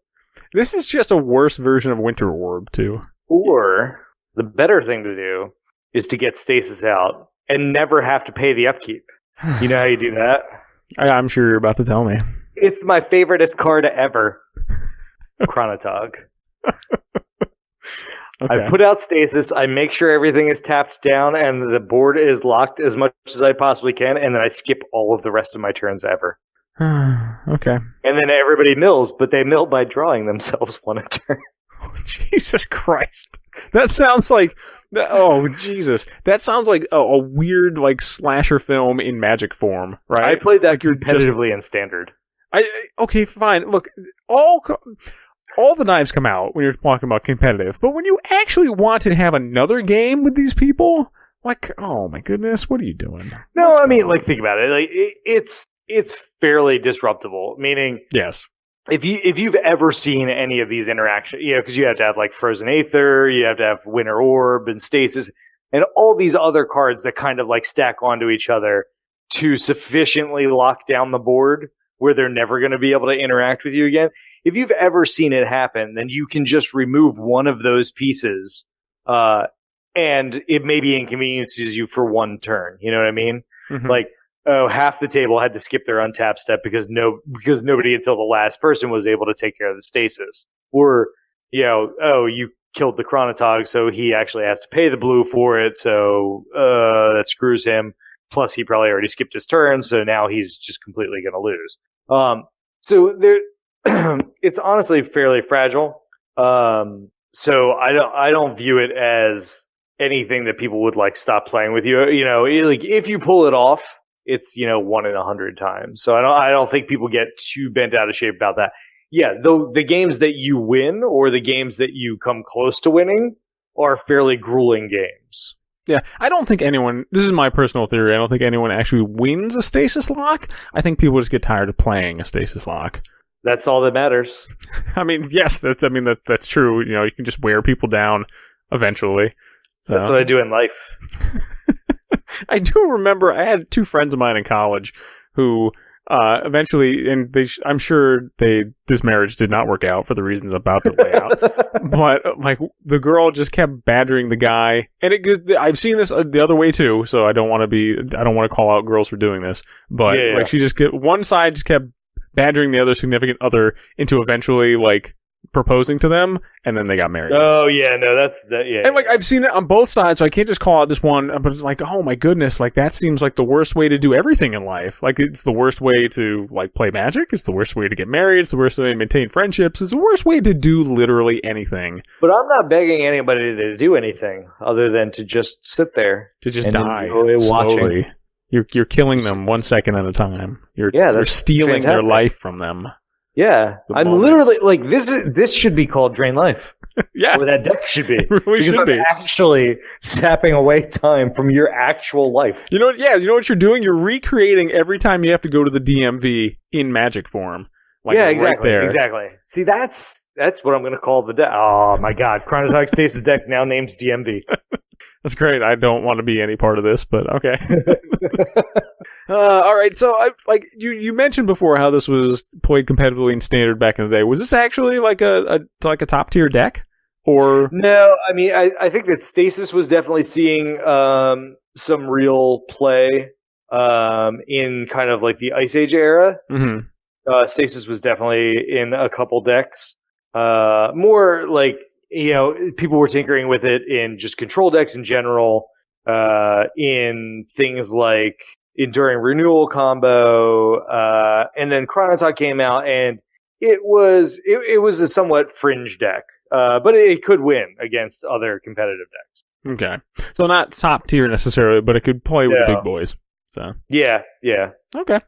This is just a worse version of Winter Orb, too. Or the better thing to do is to get Stasis out and never have to pay the upkeep. You know how you do that? I'm sure you're about to tell me. It's my favoriteest card ever. Chronotog. Okay. I put out Stasis, I make sure everything is tapped down and the board is locked as much as I possibly can, and then I skip all of the rest of my turns ever. Okay. And then everybody mills, but they mill by drawing themselves one a turn. Oh, Jesus Christ. That sounds like... Oh, Jesus. That sounds like a weird, like, slasher film in Magic form, right? I played that competitively in Standard. Okay, fine. Look, all the knives come out when you're talking about competitive, but when you actually want to have another game with these people, like, oh my goodness, what are you doing? No, I mean, like, think about it. Like, it's fairly disruptible. Meaning, yes, if you've ever seen any of these interactions, because you have to have like Frozen Aether, you have to have Winter Orb and Stasis, and all these other cards that kind of like stack onto each other to sufficiently lock down the board where they're never going to be able to interact with you again. If you've ever seen it happen, then you can just remove one of those pieces, and it maybe inconveniences you for one turn. You know what I mean? Mm-hmm. Like, half the table had to skip their untap step because nobody until the last person was able to take care of the Stasis. Or, you killed the Chronotog, so he actually has to pay the blue for it, so that screws him. Plus, he probably already skipped his turn, so now he's just completely going to lose. So there, it's honestly fairly fragile. So I don't view it as anything that people would like stop playing with you. Like if you pull it off, it's 1 in 100 times. So I don't think people get too bent out of shape about that. Yeah, though the games that you win or the games that you come close to winning are fairly grueling games. Yeah, I don't think anyone, this is my personal theory, I don't think anyone actually wins a Stasis lock. I think people just get tired of playing a Stasis lock. That's all that matters. I mean, yes, that's true. You can just wear people down eventually. So. That's what I do in life. I do remember I had 2 friends of mine in college who eventually, and I'm sure this marriage did not work out for the reasons I'm about to lay out. But like the girl just kept badgering the guy, and I've seen this the other way too. So I don't want to call out girls for doing this, but like she one side just kept badgering the other significant other into eventually like proposing to them, and then they got married. Oh yeah, no, And like I've seen it on both sides, so I can't just call out this one. But it's like, oh my goodness, like that seems like the worst way to do everything in life. Like it's the worst way to like play Magic. It's the worst way to get married. It's the worst way to maintain friendships. It's the worst way to do literally anything. But I'm not begging anybody to do anything other than to just sit there, to just die slowly. You're killing them 1 second at a time. You're stealing their life from them. Yeah, I'm literally like this should be called Drain Life. Yes, or that deck should be. It really should be. Actually sapping away time from your actual life. You know what? Yeah, you know what you're doing? You're recreating every time you have to go to the DMV in Magic form. Like exactly. Right there. Exactly. See, that's what I'm going to call the deck. Oh my God, Chronotox Stasis deck now names DMV. That's great. I don't want to be any part of this, but okay. All right. So, you mentioned before how this was played competitively in Standard back in the day. Was this actually like a top tier deck, or no? I mean, I think that Stasis was definitely seeing some real play in kind of like the Ice Age era. Mm-hmm. Stasis was definitely in a couple decks. More like, people were tinkering with it in just control decks in general, in things like Enduring Renewal combo, and then Chronotalk came out, and it was a somewhat fringe deck, but it could win against other competitive decks. Okay, so not top tier necessarily, but it could play with the big boys. So yeah. Okay.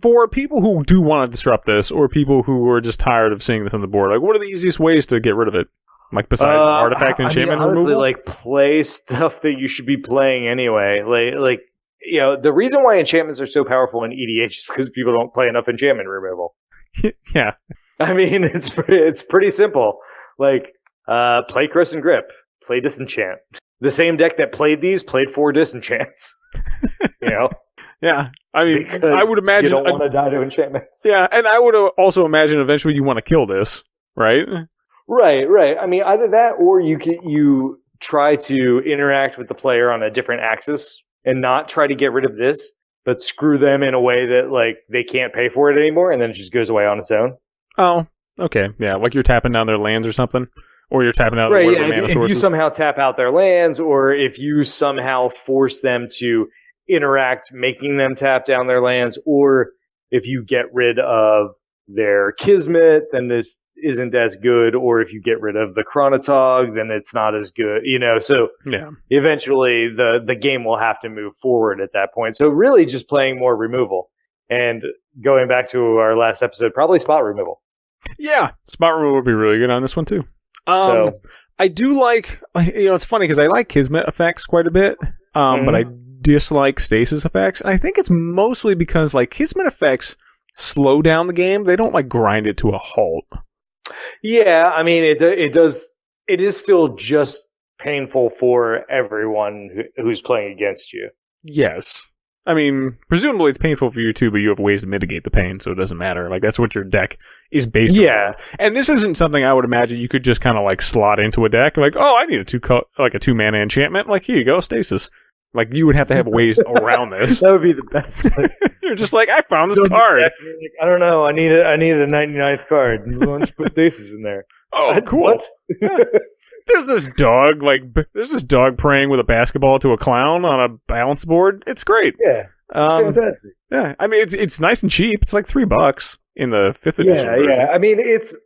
For people who do want to disrupt this, or people who are just tired of seeing this on the board, like what are the easiest ways to get rid of it? Like besides artifact enchantment honestly, removal? like play stuff that you should be playing anyway. Like the reason why enchantments are so powerful in EDH is because people don't play enough enchantment removal. Yeah, I mean it's pretty simple. Like play Curse and Grip, play Disenchant. The same deck that played these played 4 Disenchants. Yeah, I mean, because I would imagine you don't want to die to enchantments. Yeah, and I would also imagine eventually you want to kill this, right? Right. I mean, either that or you try to interact with the player on a different axis and not try to get rid of this, but screw them in a way that like they can't pay for it anymore, and then it just goes away on its own. Oh, okay, yeah, like you're tapping down their lands or something, or you're tapping out mana sources. If you somehow tap out their lands, or if you somehow force them to interact, making them tap down their lands, or if you get rid of their Kismet, then this isn't as good, or if you get rid of the Chronotog, then it's not as good, so eventually the game will have to move forward at that point. So really just playing more removal, and going back to our last episode, probably spot removal. Yeah, spot removal would be really good on this one too. I do like, it's funny because I like Kismet effects quite a bit, but I dislike Stasis effects. And I think it's mostly because like Kismet effects slow down the game. They don't like grind it to a halt. Yeah, I mean it does. It is still just painful for everyone who's playing against you. Yes. I mean, presumably it's painful for you too, but you have ways to mitigate the pain, so it doesn't matter. Like, that's what your deck is based on. And this isn't something I would imagine you could just kind of, like, slot into a deck. Like, oh, I need a 2-mana enchantment. Like, here you go, Stasis. Like, you would have to have ways around this. That would be the best. You're just like, I found this card. Like, I don't know. I need a 99th card. Why don't you put Stasis in there? Oh, cool. What? Yeah. There's this dog praying with a basketball to a clown on a balance board. It's great. Yeah. Fantastic. Yeah. I mean, it's nice and cheap. It's like $3 in the 5th edition version. Yeah. I mean, it's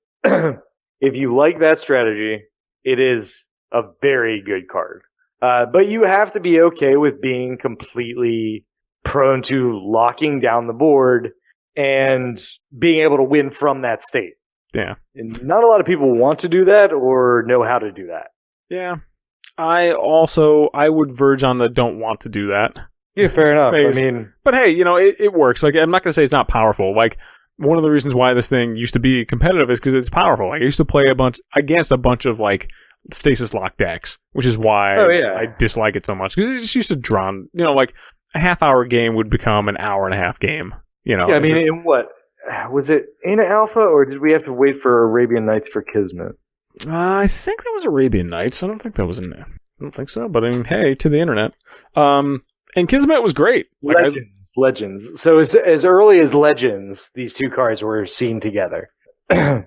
if you like that strategy, it is a very good card. But you have to be okay with being completely prone to locking down the board and being able to win from that state. Yeah. And not a lot of people want to do that or know how to do that. Yeah. I would verge on the don't want to do that. Yeah, fair enough. Phase. I mean, but hey, it works. Like, I'm not going to say it's not powerful. Like, one of the reasons why this thing used to be competitive is because it's powerful. Like, I used to play against a bunch of, like, Stasis lock decks, which is why I dislike it so much. Because it just used to drown, like, a half-hour game would become an hour-and-a-half game. You know? Yeah, I mean, in what? Was it in alpha, or did we have to wait for Arabian Nights for Kismet? I think that was Arabian Nights. I don't think that was in there. I don't think so, but I mean, hey, to the internet. And Kismet was great. Like, Legends. So as early as Legends, these two cards were seen together. Yeah.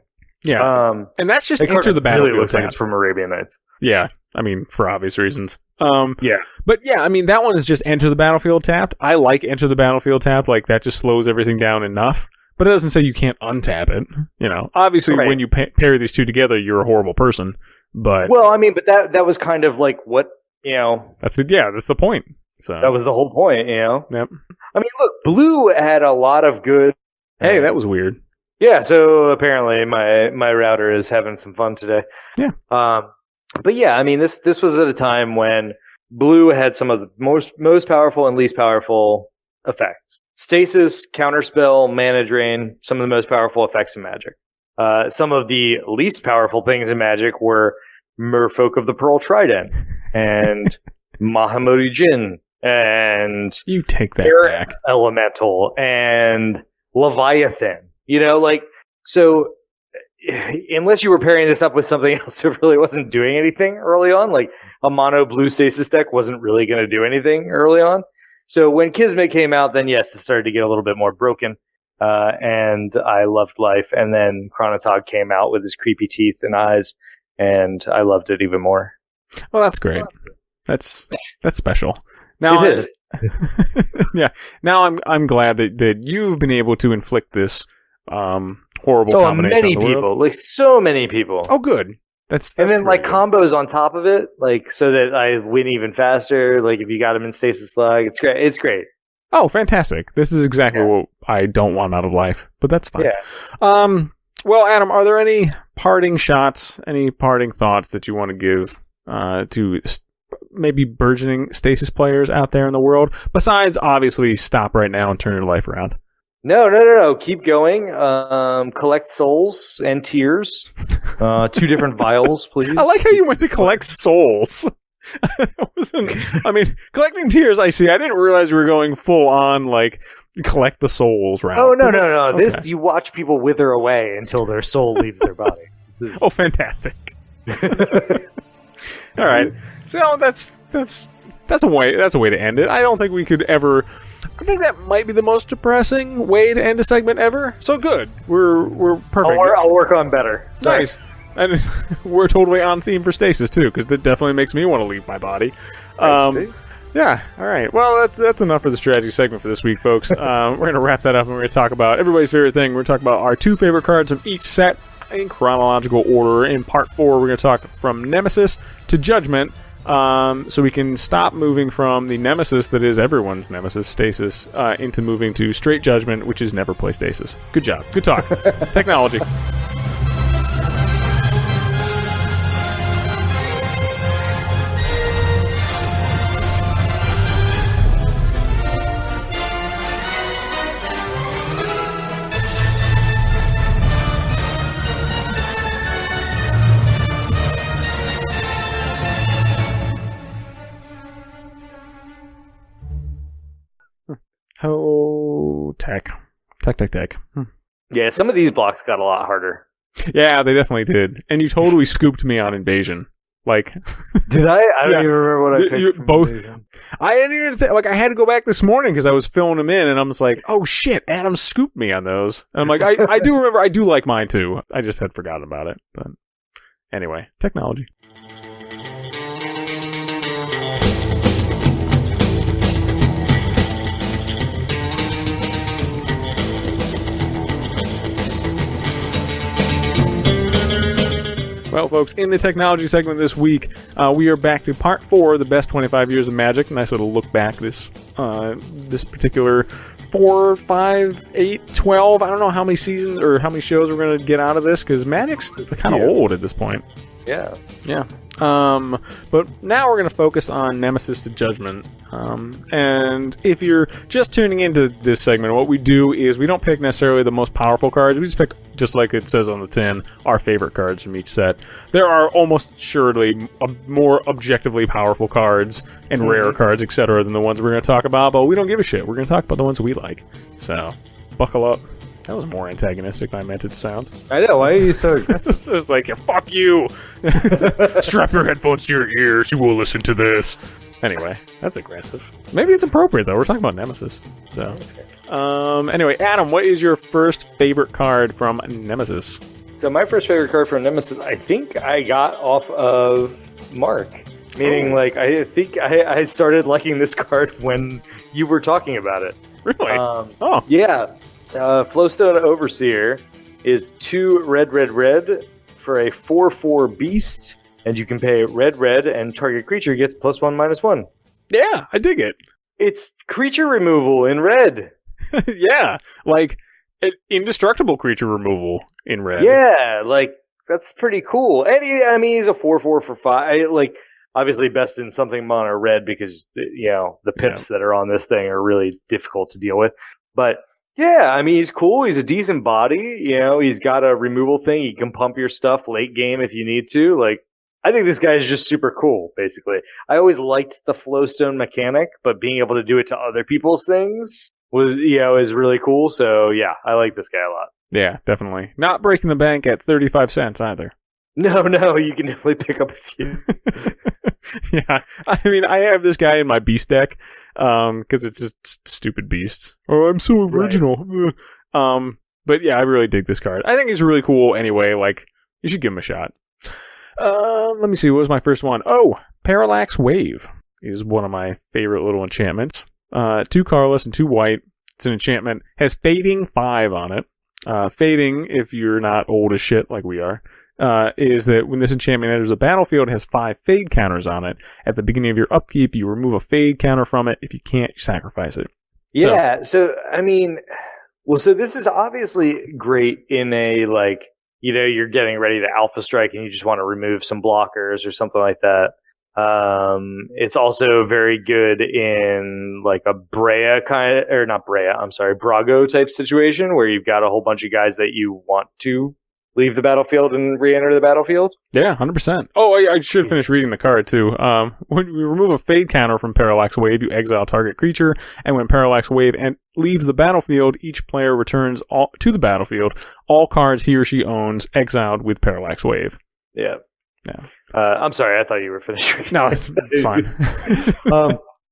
And that's just Enter the Battlefield. Really looks like it's from Arabian Nights. Yeah. I mean, for obvious reasons. Yeah. But yeah, I mean, that one is just Enter the Battlefield tapped. I like Enter the Battlefield tapped. Like, that just slows everything down enough. But it doesn't say you can't untap it. You know, obviously, when you pair these two together, you're a horrible person. But well, I mean, but that was kind of like what, you know. That's it. Yeah, that's the point. So that was the whole point, you know. Yep. I mean, look, Blue had a lot of good. Hey, that was weird. Yeah. So apparently, my router is having some fun today. Yeah. But yeah, I mean, this was at a time when Blue had some of the most powerful and least powerful effects. Stasis, Counterspell, Mana Drain, some of the most powerful effects in Magic. Some of the least powerful things in Magic were Merfolk of the Pearl Trident and Mahamoti Jin and you take that Air back. Elemental and Leviathan. You know, like, so unless you were pairing this up with something else that really wasn't doing anything early on, like a mono blue Stasis deck wasn't really going to do anything early on. So when Kismet came out, then yes, it started to get a little bit more broken. And I loved life. And then Chronotog came out with his creepy teeth and eyes, and I loved it even more. Well, that's great. That's special. Now it is. Yeah. Now I'm glad that you've been able to inflict this horrible so combination. Many people, like so many people. Oh, good. That's and then like combos on top of it, like so that I win even faster. Like if you got him in Stasis Slug, it's great. It's great. Oh, fantastic! This is exactly what I don't want out of life, but that's fine. Yeah. Well, Adam, are there any parting shots, any parting thoughts that you want to give to maybe burgeoning Stasis players out there in the world? Besides, obviously, stop right now and turn your life around. No. Keep going. Collect souls and tears. 2 different vials, please. I like how you went to collect souls. I mean, collecting tears, I see. I didn't realize we were going full on, like, collect the souls route. Oh, no. Okay. This, you watch people wither away until their soul leaves their body. Oh, fantastic. All right. So that's a way to end it. I don't think we could ever. I think that might be the most depressing way to end a segment ever. So good. We're perfect. I'll work on better. Sorry. Nice. And we're totally on theme for Stasis too, because that definitely makes me want to leave my body. Yeah. All right. Well, that's enough for the strategy segment for this week, folks. We're going to wrap that up, and we're going to talk about everybody's favorite thing. We're going to talk about our 2 favorite cards from each set in chronological order. In part 4, we're going to talk from Nemesis to Judgment. So we can stop moving from the Nemesis that is everyone's Nemesis, Stasis, into moving to straight Judgment, which is never play Stasis. Good job. Good talk. Technology. Oh, tech. Yeah, some of these blocks got a lot harder. Yeah, they definitely did. And you totally scooped me on Invasion. Like, did I? I don't even remember what I picked. Both. Invasion. I didn't even like. I had to go back this morning because I was filling them in, and I'm just like, "Oh shit, Adam scooped me on those." And I'm like, I do remember. I do like mine too. I just had forgotten about it. But anyway, technology. Well, folks, in the technology segment this week, we are back to part 4 of the best 25 years of Magic. Nice little look back this particular 4, 5, 8, 12. I don't know how many seasons or how many shows we're going to get out of this because Magic's kind of old at this point. Yeah. Yeah. But now we're going to focus on Nemesis to Judgment. And if you're just tuning into this segment, what we do is we don't pick necessarily the most powerful cards. We just pick, just like it says on the tin, our favorite cards from each set. There are almost surely more objectively powerful cards and rare cards, etc., than the ones we're going to talk about, but we don't give a shit. We're going to talk about the ones we like. So, buckle up. That was more antagonistic than I meant it to sound. I know. Why are you so aggressive? It's just like, fuck you! Strap your headphones to your ears. You will listen to this. Anyway, that's aggressive. Maybe it's appropriate, though. We're talking about Nemesis. So, anyway, Adam, what is your first favorite card from Nemesis? So my first favorite card from Nemesis, I think I got off of Mark. Meaning, like, I think I started liking this card when you were talking about it. Really? Yeah. Flowstone Overseer is 2 red for a 4/4 beast, and you can pay red, and target creature gets +1/-1. Yeah, I dig it. It's creature removal in red. Yeah, like indestructible creature removal in red. Yeah, like that's pretty cool. And he's a 4/4 for 5. Like, obviously best in something mono red because the pips that are on this thing are really difficult to deal with. But yeah, I mean, he's cool. He's a decent body. He's got a removal thing. He can pump your stuff late game if you need to. Like, I think this guy is just super cool, basically. I always liked the Flowstone mechanic, but being able to do it to other people's things is really cool. So yeah, I like this guy a lot. Yeah, definitely. Not breaking the bank at 35 cents either. No, you can definitely pick up a few. Yeah, I mean, I have this guy in my beast deck, because it's just stupid beasts. Oh, I'm so original. Right. But yeah, I really dig this card. I think he's really cool anyway, like, you should give him a shot. Let me see, what was my first one? Oh, Parallax Wave is one of my favorite little enchantments. 2 colorless and 2 white. It's an enchantment. Has Fading 5 on it. Fading, if you're not old as shit like we are, is that when this enchantment enters the battlefield, it has 5 fade counters on it. At the beginning of your upkeep, you remove a fade counter from it. If you can't, you sacrifice it. Yeah, so I mean, so this is obviously great in a, like, you're getting ready to alpha strike and you just want to remove some blockers or something like that. It's also very good in like a Brago type situation where you've got a whole bunch of guys that you want to leave the battlefield and re-enter the battlefield. Yeah, 100%. Oh, I should finish reading the card, too. When you remove a fade counter from Parallax Wave, you exile target creature, and when Parallax Wave leaves the battlefield, each player returns to the battlefield all cards he or she owns exiled with Parallax Wave. Yeah. I'm sorry, I thought you were finished reading. No, it's fine.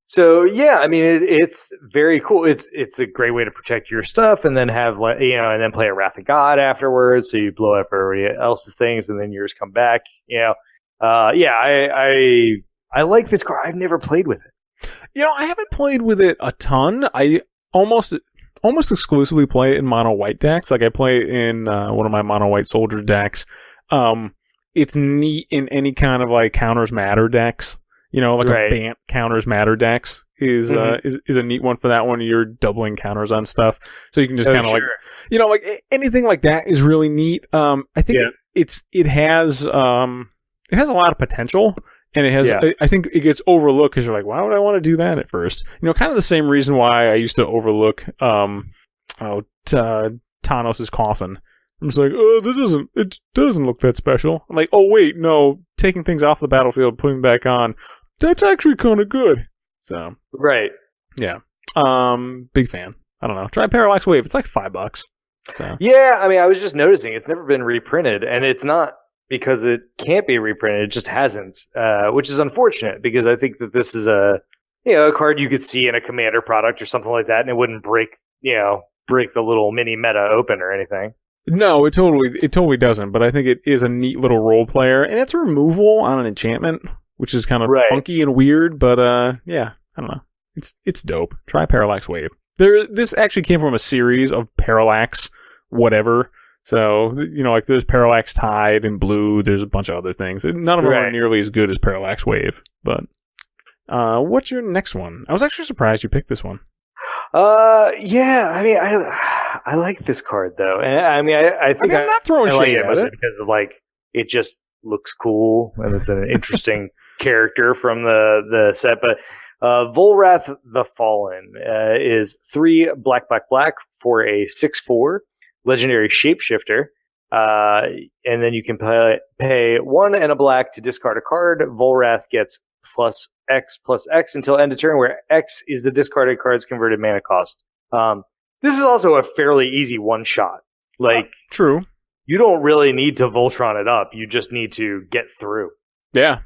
So yeah, I mean it's very cool. It's a great way to protect your stuff, and then have and then play a Wrath of God afterwards. So you blow up everybody else's things, and then yours come back. I like this card. I've never played with it. I haven't played with it a ton. I almost exclusively play it in mono white decks. Like I play it in one of my mono white soldier decks. It's neat in any kind of like counters matter decks. Like a Bant counters matter decks is a neat one for that one. You're doubling counters on stuff, so you can just kind of like anything like that is really neat. I think it has a lot of potential, and it has. Yeah. I think it gets overlooked because you're like, why would I want to do that at first? Kind of the same reason why I used to overlook Tanos' Coffin. I'm just like, it doesn't look that special. I'm like, oh wait, no, taking things off the battlefield, putting them back on, that's actually kind of good. So right, yeah, big fan. I don't know. Try Parallax Wave. It's like $5. So yeah, I mean, I was just noticing it's never been reprinted, and it's not because it can't be reprinted. It just hasn't, which is unfortunate because I think that this is a card you could see in a Commander product or something like that, and it wouldn't break the little mini meta open or anything. No, it totally doesn't, but I think it is a neat little role player, and it's removal on an enchantment, which is kind of funky and weird, but yeah, I don't know. It's dope. Try Parallax Wave. This actually came from a series of Parallax whatever. So, like there's Parallax Tide and Blue, there's a bunch of other things. None of them are nearly as good as Parallax Wave, but what's your next one? I was actually surprised you picked this one. Yeah, I mean, I like this card though, and I mean, I think I'm not throwing shade at it because of like it just looks cool, and it's an interesting character from the set. But Volrath the Fallen is 3 black for a 6/4 legendary shapeshifter. And then you can pay 1 and a black to discard a card. Volrath gets +X until end of turn, where X is the discarded card's converted mana cost. This is also a fairly easy one-shot. Like, true. You don't really need to Voltron it up. You just need to get through. Yeah.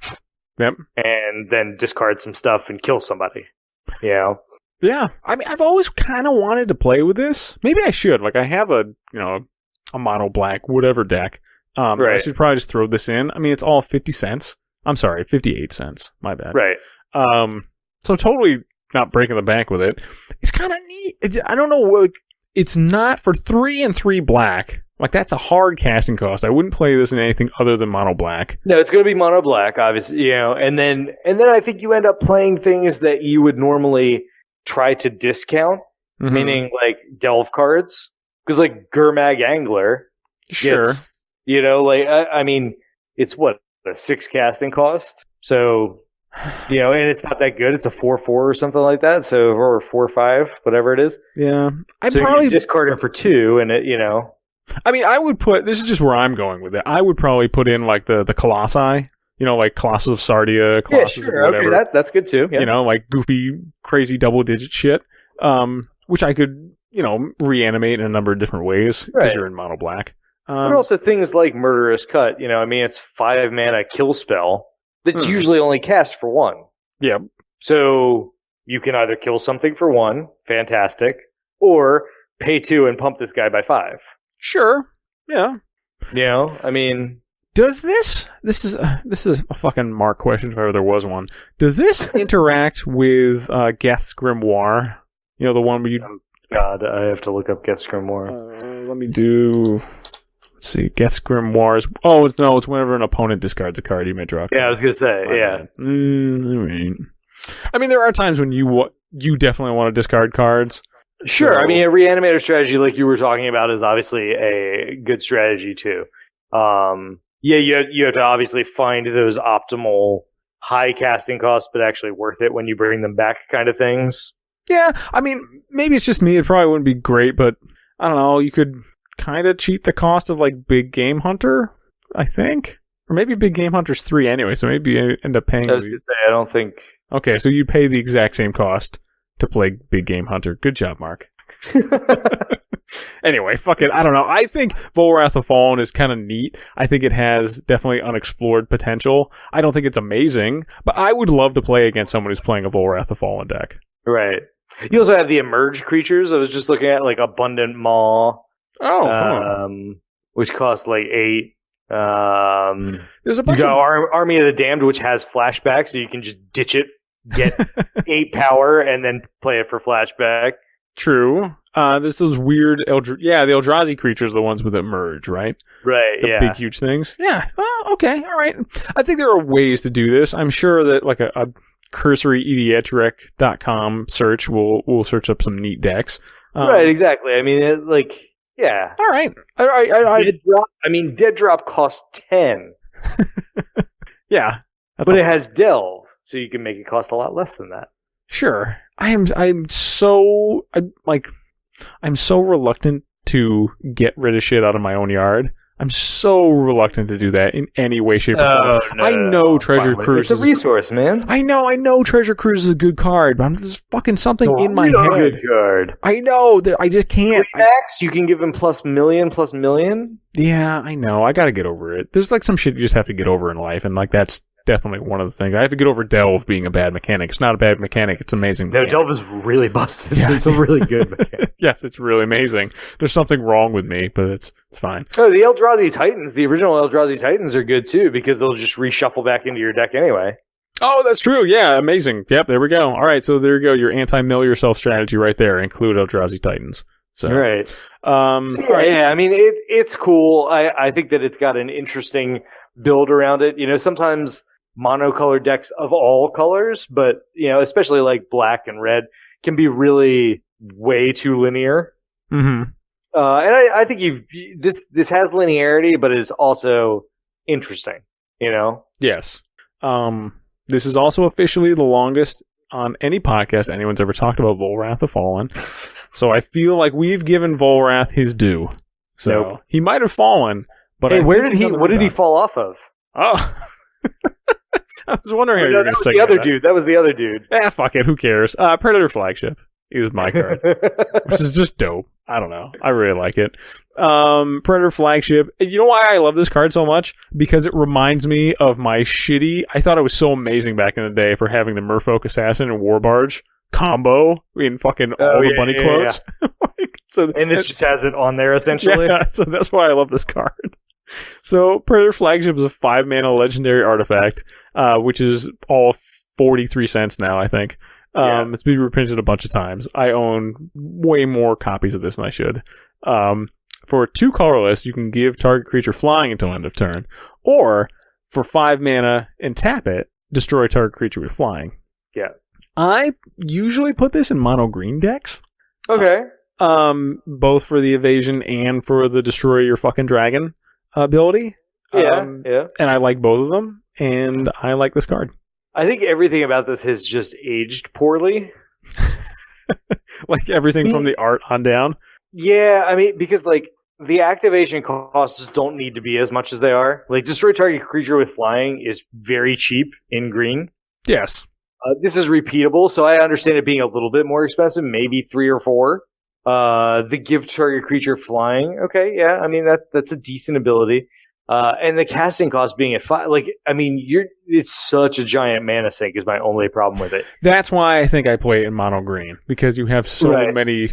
Yep. And then discard some stuff and kill somebody. You know? Yeah. I mean, I've always kind of wanted to play with this. Maybe I should. Like, I have a mono black, whatever deck. Right. I should probably just throw this in. I mean, it's all 50 cents. I'm sorry, 58 cents. My bad. Right. So totally not breaking the bank with it. It's kind of neat. I don't know. It's not for 3 and 3 black. Like, that's a hard casting cost. I wouldn't play this in anything other than mono black. No, it's going to be mono black, obviously, and then I think you end up playing things that you would normally try to discount, meaning like delve cards, because like Gurmag Angler, sure, I mean, it's what, a 6 casting cost, so and it's not that good. It's a 4/4 or something like that, so or 4/5, whatever it is. Yeah, so probably you discard it for 2, and it I mean, I would put... This is just where I'm going with it. I would probably put in, like, the Colossi. Like Colossus of Sardia, Colossus of whatever. Okay, that's good, too. Yeah. Like goofy, crazy double-digit shit. Which I could, reanimate in a number of different ways, because you're in mono black. But also things like Murderous Cut. It's 5 mana kill spell that's usually only cast for 1. Yeah. So you can either kill something for 1, fantastic, or pay 2 and pump this guy by 5. Sure. Yeah. I mean, does this is a fucking Mark question if ever there was one. Does this interact with Geth's Grimoire? The one where you... God, I have to look up Geth's Grimoire. Let me do... Let's see. Geth's Grimoire is... Oh, no, it's whenever an opponent discards a card, you may draw a card. Yeah, I was going to say, yeah. All right. I mean, there are times when you definitely want to discard cards. Sure. So, I mean, a reanimator strategy like you were talking about is obviously a good strategy too. You have to obviously find those optimal high casting costs, but actually worth it when you bring them back kind of things. Yeah. I mean, maybe it's just me. It probably wouldn't be great, but I don't know. You could kind of cheat the cost of like Big Game Hunter, I think. Or maybe Big Game Hunter's 3 anyway, so maybe you end up paying... I was going to say, I don't think... Okay, so you pay the exact same cost to play Big Game Hunter. Good job, Mark. Anyway, fuck it. I don't know. I think Volrath the Fallen is kind of neat. I think it has definitely unexplored potential. I don't think it's amazing, but I would love to play against someone who's playing a Volrath the Fallen deck. Right. You also have the Emerge creatures. I was just looking at like Abundant Maw. Which costs like 8. There's a bunch you got Army of the Damned, which has flashback, so you can just ditch it, get 8 power, and then play it for flashback. True. There's those weird the Eldrazi creatures, the ones with Emerge, right? Right, the big, huge things. Yeah. Oh, okay. All right. I think there are ways to do this. I'm sure that like a cursory EDHREC.com search will search up some neat decks. Right, exactly. I mean, yeah. All right. Dead Drop costs 10. Yeah. But it has Delve, so you can make it cost a lot less than that. Sure. I'm so reluctant to get rid of shit out of my own yard. I'm so reluctant to do that in any way, shape, or form. I know Treasure Cruise is a resource, man. I know Treasure Cruise is a good card, but there's fucking something in my head. Good card. I know that I just can't. Max, you can give him +1,000,000. Yeah, I know. I gotta get over it. There's like some shit you just have to get over in life, and like that's definitely one of the things. I have to get over Delve being a bad mechanic. It's not a bad mechanic. It's amazing. No, Delve is really busted. Yeah. It's a really good mechanic. Yes, it's really amazing. There's something wrong with me, but it's fine. Oh, the Eldrazi Titans, the original Eldrazi Titans are good too because they'll just reshuffle back into your deck anyway. Oh, that's true. Yeah, amazing. Yep, there we go. All right, so there you go. Your anti-mill yourself strategy right there. Include Eldrazi Titans. So, right. Right. Yeah, I mean, it's cool. I think that it's got an interesting build around it. Sometimes monocolored decks of all colors, but especially like black and red can be really way too linear. Mm-hmm. And I think this has linearity, but it is also interesting. You know? Yes. This is also officially the longest on any podcast anyone's ever talked about Volrath the Fallen. So I feel like we've given Volrath his due. So Nope. he might have fallen, but Hey, I where think did he's he? on the What did he rebound. fall off of? Oh. I was wondering how you No, were that going to was say the other that. dude. That was the other dude. Fuck it. Who cares? Predator Flagship is my card. Which is just dope. I don't know. I really like it. Predator Flagship. You know why I love this card so much? Because it reminds me of my shitty... I thought it was so amazing back in the day for having the Merfolk Assassin and Warbarge combo in fucking all the bunny quotes. So, And this just has it on there, essentially. yeah, so that's why I love this card. So Predator Flagship is a 5-mana legendary artifact, which is all 43 cents now, I think. It's been reprinted a bunch of times. I own way more copies of this than I should. For 2 colorless, you can give target creature flying until end of turn. Or, for 5 mana and tap it, destroy target creature with flying. Yeah. I usually put this in mono green decks. Okay. Both for the evasion and for the destroy your fucking dragon ability. Yeah. And I like both of them, and I like this card. I think everything about this has just aged poorly. Like everything from the art on down. Yeah, I mean, because like the activation costs don't need to be as much as they are. Like destroy target creature with flying is very cheap in green. Yes. This is repeatable, so I understand it being a little bit more expensive, maybe 3 or 4. The give target creature flying, okay, yeah, I mean that's a decent ability. And the casting cost being at 5, like, I mean, it's such a giant mana sink is my only problem with it. That's why I think I play it in mono green, because you have so many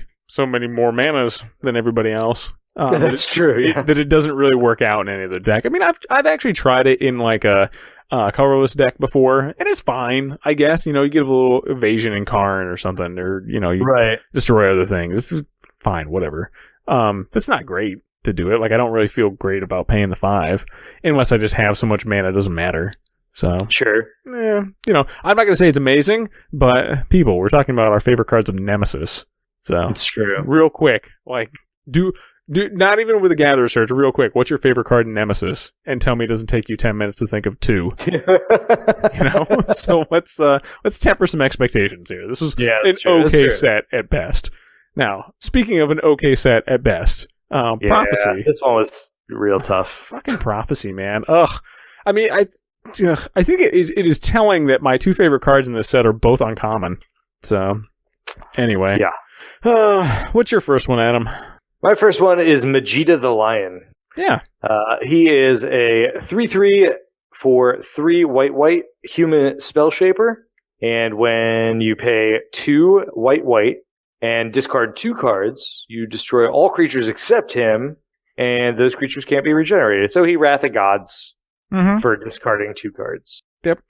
more manas than everybody else. That's true. Yeah. That it doesn't really work out in any other deck. I mean, I've actually tried it in like a colorless deck before, and it's fine, I guess. You know, you get a little evasion in Karn or something, or you know, you destroy other things. This is fine, whatever. That's not great to do it. Like, I don't really feel great about paying the 5 unless I just have so much mana. It doesn't matter. So sure. Yeah, you know, I'm not going to say it's amazing, but people, we're talking about our favorite cards of Nemesis. So it's true. Real quick, like do not even with a gather search. Real quick, what's your favorite card in Nemesis? And tell me it doesn't take you 10 minutes to think of 2. You know, so let's temper some expectations here. This is an okay set at best. Now, speaking of an okay set at best. Prophecy. This one was real tough. Fucking Prophecy, man. Ugh. I mean, I think it is telling that my 2 favorite cards in this set are both uncommon. So, anyway. Yeah. What's your first one, Adam? My first one is Majida the Lion. Yeah. He is a 3/3 for 3 white human spell shaper. And when you pay 2 white and discard 2 cards, you destroy all creatures except him, and those creatures can't be regenerated. So he Wrath of Gods for discarding 2 cards. Yep.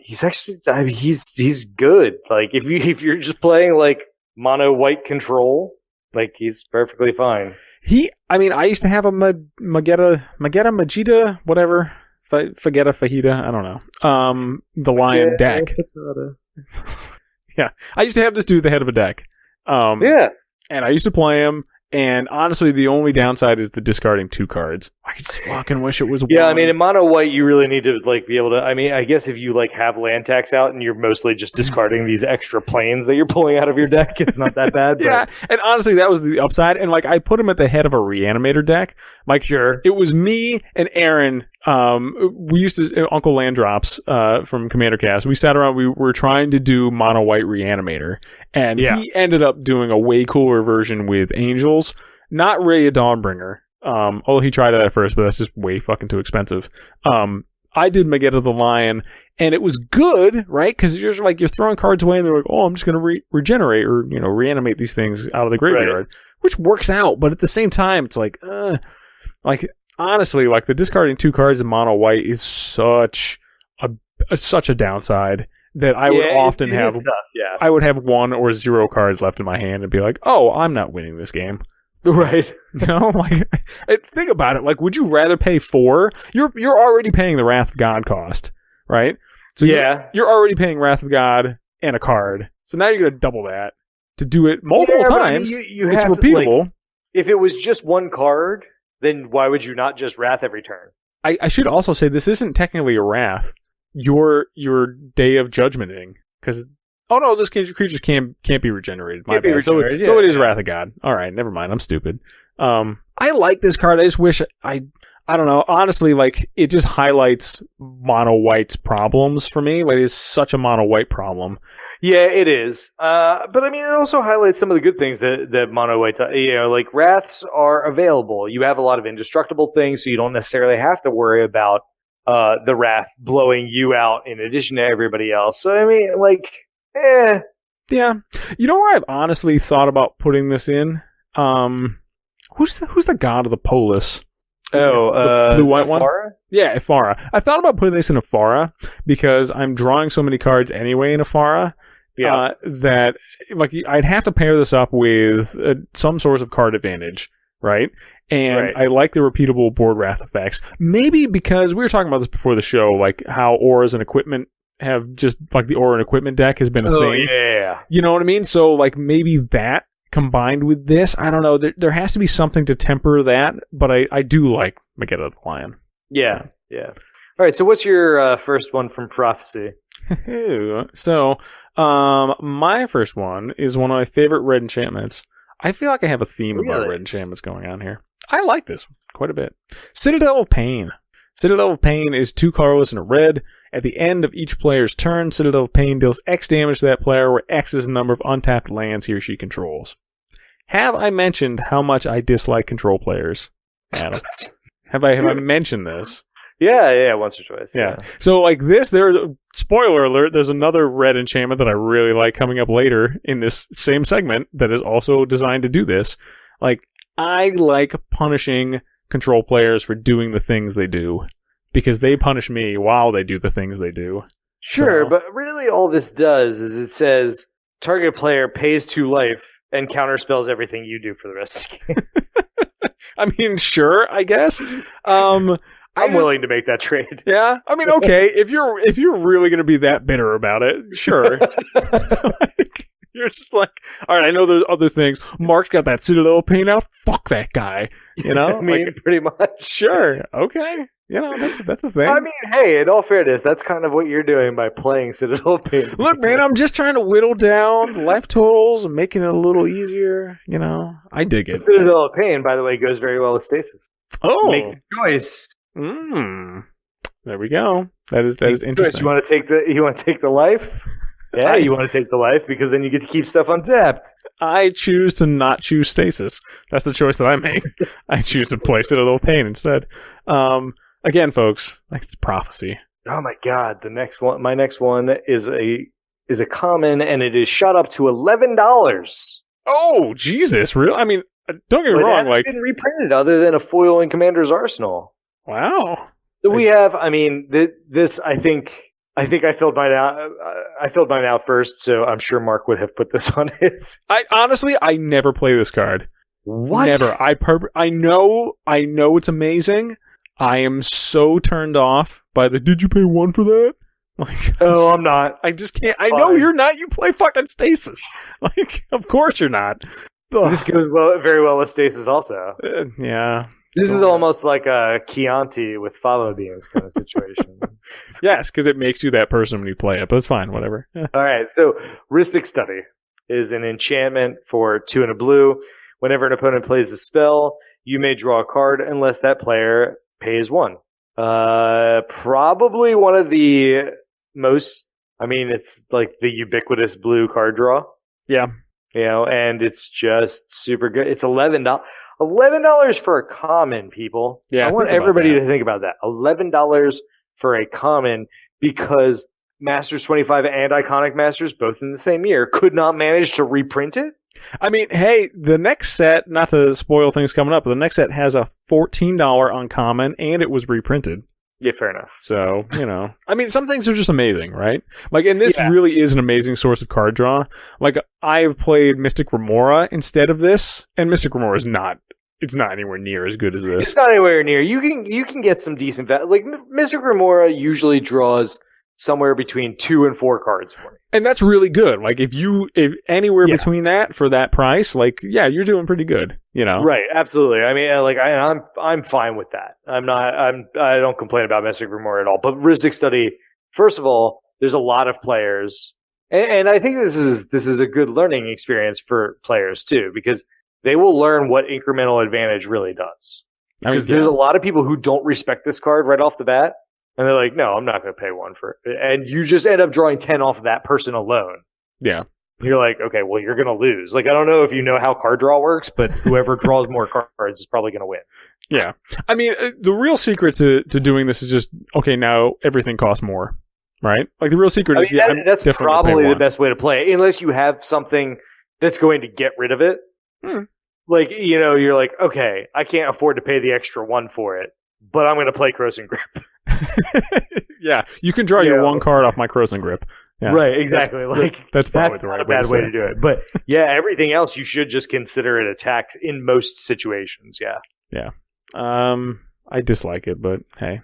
He's actually, I mean, he's good. Like if you're just playing like mono white control, like he's perfectly fine. I used to have a Majida, whatever, Fajita, I don't know. The Lion deck. Yeah, I used to have this dude at the head of a deck. And I used to play him, and honestly, the only downside is the discarding 2 cards. I just fucking wish it was 1. Yeah, I mean, in mono white, you really need to like be able to. I mean, I guess if you like have land tax out and you're mostly just discarding these extra planes that you're pulling out of your deck, it's not that bad. Yeah, and honestly, that was the upside. And like, I put him at the head of a Reanimator deck. Like, sure, it was me and Aaron. We used to Uncle Landrops from Commander Cast. We sat around. We were trying to do mono white Reanimator, and he ended up doing a way cooler version with Angels, not Ray of Dawnbringer. Although he tried it at first, but that's just way fucking too expensive. I did Magetta the Lion, and it was good, right? Because you're throwing cards away, and they're like, "Oh, I'm just going to regenerate or reanimate these things out of the graveyard," which works out. But at the same time, it's like honestly, like the discarding 2 cards in mono white is such a downside that I would often have. Tough, I would have 1 or 0 cards left in my hand and be like, "Oh, I'm not winning this game." Right. You know, like, think about it. Like, would you rather pay 4? You're already paying the Wrath of God cost, right? So you're already paying Wrath of God and a card. So now you're going to double that to do it multiple times. You it's have repeatable. If it was just 1 card, then why would you not just Wrath every turn? I should also say this isn't technically a wrath. Your day of judgmenting, because oh no, those creatures can't be regenerated. My bad. So it is Wrath of God. All right, never mind. I'm stupid. I like this card. I just wish I don't know. Honestly, like it just highlights mono white's problems for me. Like it's such a mono white problem. Yeah, it is. But I mean, it also highlights some of the good things that mono white, like wraths are available. You have a lot of indestructible things, so you don't necessarily have to worry about the wrath blowing you out in addition to everybody else. So I mean, like, yeah. You know where I've honestly thought about putting this in? Who's the god of the polis? Oh, the blue white Ifara? one. Yeah, Ifara. I've thought about putting this in Ifara because I'm drawing so many cards anyway in Ifara. Yeah. That like I'd have to pair this up with some source of card advantage, right? And I like the repeatable board wrath effects. Maybe because we were talking about this before the show, like how auras and equipment have just like the aura and equipment deck has been a thing. Yeah. You know what I mean? So like maybe that combined with this, I don't know. There has to be something to temper that, but I do like Mageddon the Lion. Yeah. Yeah. All right. So what's your first one from Prophecy? So, my first one is one of my favorite red enchantments. I feel like I have a theme about red enchantments going on here. I like this one quite a bit. Citadel of Pain. Citadel of Pain is 2 colorless and a red. At the end of each player's turn, Citadel of Pain deals X damage to that player, where X is the number of untapped lands he or she controls. Have I mentioned how much I dislike control players, Adam? Have I mentioned this? Yeah, once or twice. Yeah. So, like this, spoiler alert, there's another red enchantment that I really like coming up later in this same segment that is also designed to do this. Like, I like punishing control players for doing the things they do because they punish me while they do the things they do. Sure, but really all this does is it says target player pays 2 life and counterspells everything you do for the rest of the game. I mean, sure, I guess. I'm willing to make that trade. Yeah, I mean, okay, if you're really going to be that bitter about it, sure. Like, you're just like, all right, I know there's other things. Mark's got that Citadel of Pain out. Fuck that guy. You know, I mean, like, pretty much. Sure, okay. You know, that's a thing. I mean, hey, in all fairness, that's kind of what you're doing by playing Citadel of Pain. Look, man, I'm just trying to whittle down the life totals and making it a little easier. You know, I dig it. Citadel of Pain, by the way, goes very well with Stasis. Oh, make the choice. There we go. That is interesting. You want to take the life? Yeah, you want to take the life because then you get to keep stuff untapped. I choose to not choose Stasis. That's the choice that I make. I choose to play Citadel of Pain instead. Again, folks, like it's prophecy. Oh my god, my next one is a common, and it is shot up to $11. Oh, Jesus, really? I mean, don't get me wrong. Like, been reprinted other than a foil in Commander's Arsenal. Wow. So we have. I mean, this. I think I filled mine out. I filled mine out first, so I'm sure Mark would have put this on his. I never play this card. What? Never. I know it's amazing. I am so turned off by the. Did you pay 1 for that? Like, oh, I'm not. I just can't. I know you're not. You play fucking Stasis. Like, of course you're not. Ugh. This goes very well with Stasis, also. Yeah. This is almost like a Chianti with follow beams kind of situation. Yes, because it makes you that person when you play it, but it's fine, whatever. All right, so Rhystic Study is an enchantment for 2 and a blue. Whenever an opponent plays a spell, you may draw a card unless that player pays 1. Probably one of the most, I mean, it's like the ubiquitous blue card draw. Yeah. You know, and it's just super good. It's $11. $11 for a common, people. Yeah, I want everybody to think about that. $11 for a common because Masters 25 and Iconic Masters, both in the same year, could not manage to reprint it. I mean, hey, the next set, not to spoil things coming up, but the next set has a $14 uncommon, and it was reprinted. Yeah, fair enough. So, you know, I mean, some things are just amazing, right? Like, and this really is an amazing source of card draw. Like, I've played Mystic Remora instead of this, and Mystic Remora is not anywhere near as good as this. It's not anywhere near. You can get some decent like Mystic Remora usually draws somewhere between 2 and 4 cards for me. And that's really good. Like, if anywhere between that for that price, like, yeah, you're doing pretty good. You know, Right, absolutely. I mean, I'm fine with that. I don't complain about Mystic Rumor at all. But Rhystic Study, first of all, there's a lot of players, and I think this is a good learning experience for players too, because they will learn what incremental advantage really does. Because there's a lot of people who don't respect this card right off the bat, and they're like, "No, I'm not going to pay one for it," and you just end up drawing 10 off of that person alone. Yeah. You're like, okay, well, you're going to lose. Like, I don't know if you know how card draw works, but whoever draws more cards is probably going to win. Yeah. I mean, the real secret to doing this is just, okay, now everything costs more, right? Like, the real secret is, that's probably the best way to play, unless you have something that's going to get rid of it. Like, you know, you're like, okay, I can't afford to pay the extra one for it, but I'm going to play Croson Grip. Yeah, you can draw your one card off my Croson Grip. Yeah. Right, exactly. That's probably the not right a bad way to do it. But yeah, everything else you should just consider it a tax in most situations. Yeah. Yeah. I dislike it, but hey.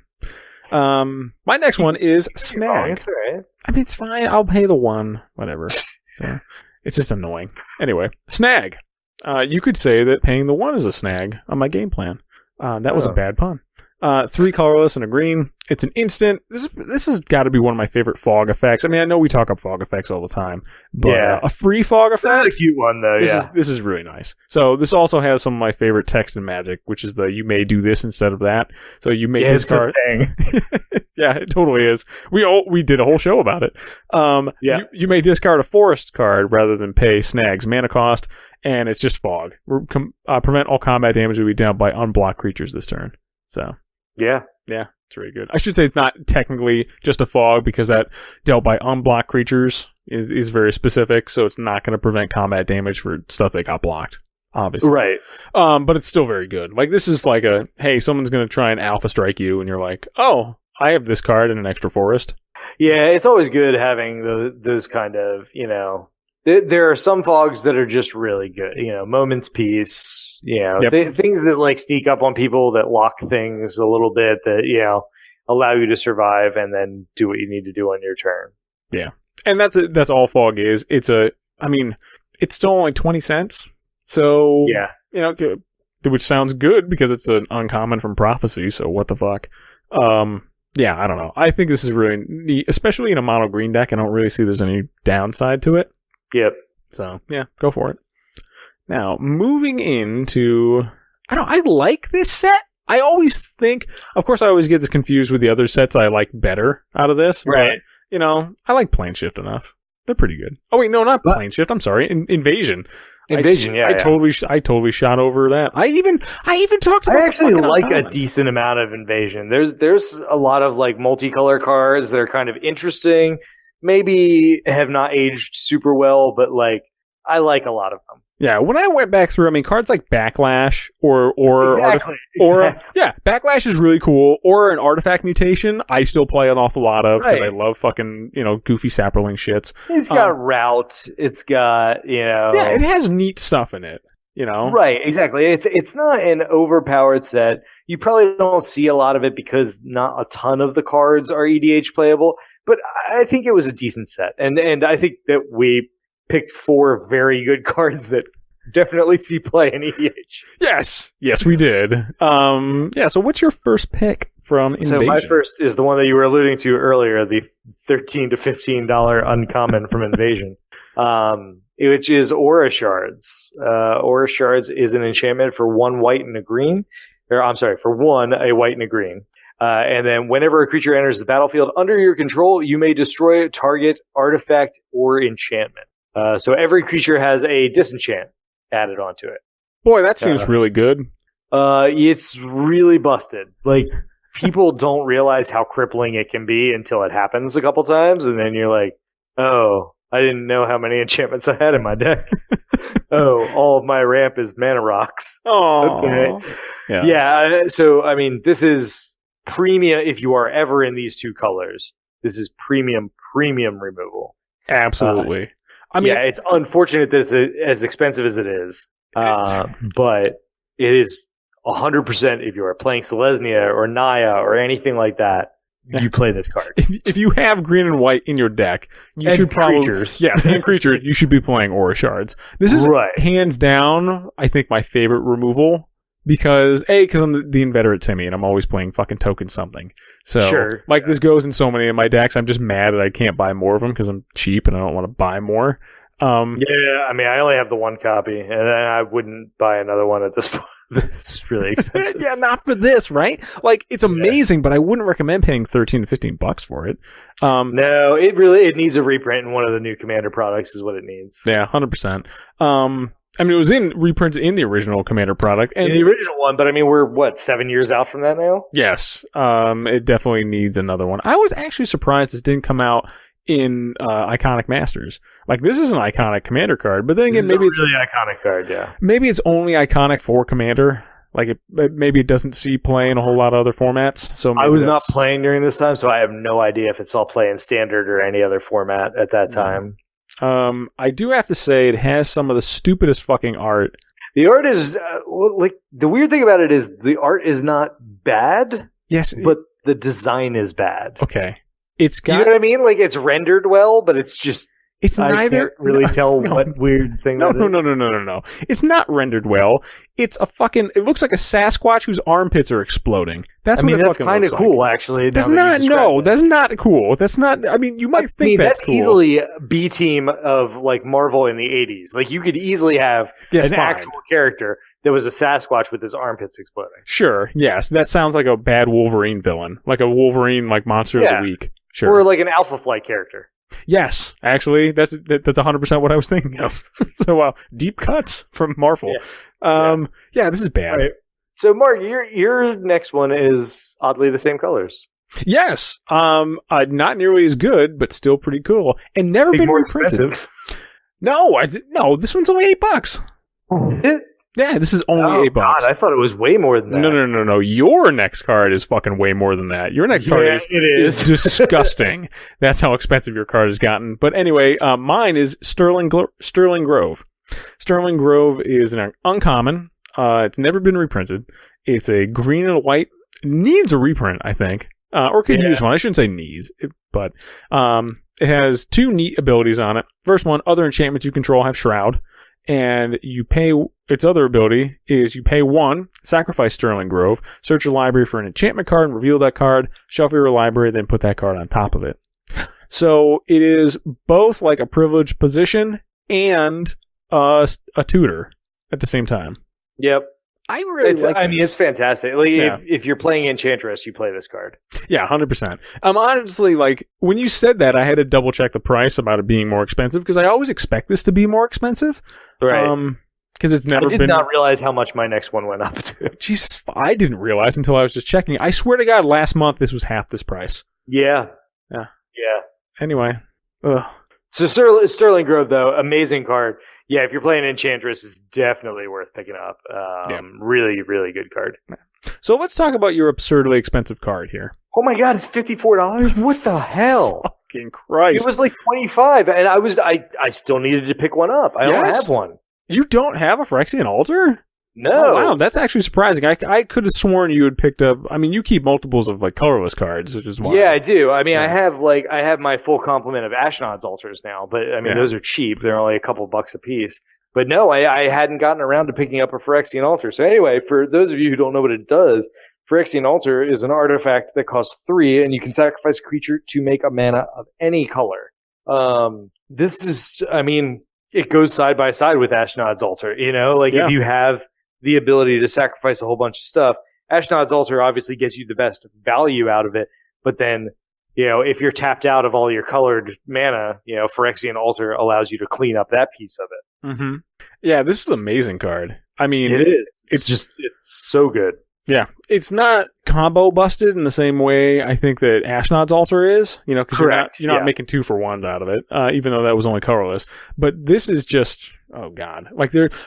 My next one is Snag. It's all right. I mean, it's fine. I'll pay the one, whatever. So it's just annoying. Anyway, Snag. You could say that paying the one is a snag on my game plan. That was a bad pun. 3 colorless and a green. It's an instant. This has got to be one of my favorite fog effects. I mean, I know we talk up fog effects all the time, but a free fog effect. That's a cute one, though. This is really nice. So this also has some of my favorite text in Magic, which is the "you may do this instead of that." So you may discard. Yeah, it totally is. We did a whole show about it. You may discard a forest card rather than pay Snag's mana cost, and it's just fog. Prevent all combat damage to be dealt by unblocked creatures this turn. So. Yeah, it's really good. I should say it's not technically just a fog because that dealt by unblocked creatures is very specific, so it's not going to prevent combat damage for stuff that got blocked, obviously. Right. But it's still very good. Like, this is like hey, someone's going to try and alpha strike you, and you're like, oh, I have this card and an extra forest. Yeah, it's always good having those kind of, you know... There are some fogs that are just really good. You know, Moment's Peace, you know, things that like sneak up on people that lock things a little bit that, you know, allow you to survive and then do what you need to do on your turn. Yeah. And that's all fog is. It's still only 20 cents. So, you know, which sounds good because it's an uncommon from Prophecy. So what the fuck? Yeah, I don't know. I think this is really neat, especially in a mono green deck. I don't really see there's any downside to it. Yep. So, yeah, go for it. Now, moving into... I like this set. I always think... Of course, I always get this confused with the other sets I like better out of this. Right. But, you know, I like Plane Shift enough. They're pretty good. Oh, wait, no, not Plane Shift. I'm sorry. Invasion. I totally shot over that. I even talked about... I actually like a decent amount of Invasion. There's a lot of, like, multicolor cards that are kind of interesting. Maybe have not aged super well, but like I like a lot of them. Yeah, when I went back through, I mean, cards like Backlash or Backlash is really cool. Or an Artifact Mutation, I still play an awful lot of because I love fucking goofy sapperling shits. It's got Route. It's got it has neat stuff in it. You know, right? Exactly. It's not an overpowered set. You probably don't see a lot of it because not a ton of the cards are EDH playable. But I think it was a decent set. And I think that we picked 4 very good cards that definitely see play in EDH. Yes, we did. So what's your first pick from Invasion? So my first is the one that you were alluding to earlier, the $13 to $15 uncommon from Invasion, which is Aura Shards. Aura Shards is an enchantment for 1 white and a green. Or, I'm sorry, for 1, a white and a green. And then whenever a creature enters the battlefield under your control, you may destroy a target artifact or enchantment. So every creature has a disenchant added onto it. Boy, that seems really good. It's really busted. Like, people don't realize how crippling it can be until it happens a couple times, and then you're like, oh, I didn't know how many enchantments I had in my deck. Oh, all of my ramp is mana rocks. Oh, okay. Yeah. So, I mean, this is premium. If you are ever in these 2 colors, this is premium removal. Absolutely. I mean, it's unfortunate that it's as expensive as it is, but it is 100%. If you are playing Selesnya or Naya or anything like that, you play this card. If you have green and white in your deck, you should probably creatures. Yes, and creatures, you should be playing Aura Shards. This is hands down, I think, my favorite removal because I'm the inveterate Timmy and I'm always playing fucking token something. So this goes in so many of my decks. I'm just mad that I can't buy more of them because I'm cheap and I don't want to buy more. I only have the one copy, and I wouldn't buy another one at this point. This is really expensive. Yeah, not for this, right? Like, it's amazing, but I wouldn't recommend paying $13 to $15 for it. No, it needs a reprint in one of the new Commander products is what it needs. Yeah, 100%. It was reprinted in the original Commander product. And in the original one, but we're, 7 years out from that now? Yes. It definitely needs another one. I was actually surprised this didn't come out in Iconic Masters. Like, this is an iconic Commander card, but then again, maybe it's a really iconic card, yeah. Maybe it's only iconic for Commander. Like, maybe it doesn't see play in a whole lot of other formats. So I was not playing during this time, so I have no idea if it saw play in Standard or any other format at that time. I do have to say it has some of the stupidest fucking art. The art is the weird thing about it is the art is not bad. Yes, but the design is bad. Okay. It's got, you know what I mean? Like, it's rendered well, but it's just... I can't really tell what weird thing that is. No. It's not rendered well. It's a fucking... It looks like a Sasquatch whose armpits are exploding. That's what it that's fucking kind of cool, like. Actually. That's not... No, that's not cool. That's not... you might think that's cool. Easily B-team of, Marvel in the 80s. Like, you could easily have actual character that was a Sasquatch with his armpits exploding. Sure, yes. That sounds like a bad Wolverine villain. Like a Wolverine, monster of the week. Sure. Or like an Alpha Flight character. Yes, actually, that's 100% what I was thinking of. So, deep cuts from Marvel. Yeah, this is bad. Right. So, Mark, your next one is oddly the same colors. Yes, not nearly as good, but still pretty cool, and never been reprinted. Expensive. No, this one's only $8. Is it? Yeah, this is only $8. God, I thought it was way more than that. No. Your next card is fucking way more than that. Your next card is disgusting. That's how expensive your card has gotten. But anyway, mine is Sterling Grove. Sterling Grove is an uncommon. It's never been reprinted. It's a green and white. Needs a reprint, I think. Or could use one. I shouldn't say needs. But it has two neat abilities on it. First one, other enchantments you control have Shroud. And you pay, its other ability is you pay 1, sacrifice Sterling Grove, search your library for an enchantment card and reveal that card, shuffle your library, then put that card on top of it. So it is both like a privileged position and a tutor at the same time. Yep. I really like this. It's fantastic. If you're playing Enchantress, you play this card. Yeah, 100%. Honestly, when you said that, I had to double check the price about it being more expensive, because I always expect this to be more expensive. Right. Because it's never been... I did not realize how much my next one went up to. Jesus, I didn't realize until I was just checking. I swear to God, last month this was half this price. Yeah. Anyway. Ugh. So Sterling Grove, though, amazing card. Yeah, if you're playing Enchantress, it's definitely worth picking up. Really, really good card. So let's talk about your absurdly expensive card here. Oh my God, it's $54? What the hell? Fucking Christ. It was like $25, and I still needed to pick one up. I don't have one. You don't have a Phyrexian Altar? No. Oh, wow, that's actually surprising. I could have sworn you had picked up... you keep multiples of, colorless cards, which is wild. Yeah, I do. I have my full complement of Ashnod's Altars now, but, those are cheap. They're only a couple bucks a piece. But no, I hadn't gotten around to picking up a Phyrexian Altar. So anyway, for those of you who don't know what it does, Phyrexian Altar is an artifact that costs 3, and you can sacrifice a creature to make a mana of any color. This is, it goes side by side with Ashnod's Altar. If you have the ability to sacrifice a whole bunch of stuff, Ashnod's Altar obviously gets you the best value out of it, but then, if you're tapped out of all your colored mana, Phyrexian Altar allows you to clean up that piece of it. Mm-hmm. Yeah, this is an amazing card. It is. It's so good. Yeah, it's not combo busted in the same way I think that Ashnod's Altar is, because you're not making 2 for 1s out of it, even though that was only colorless. But this is just, oh God,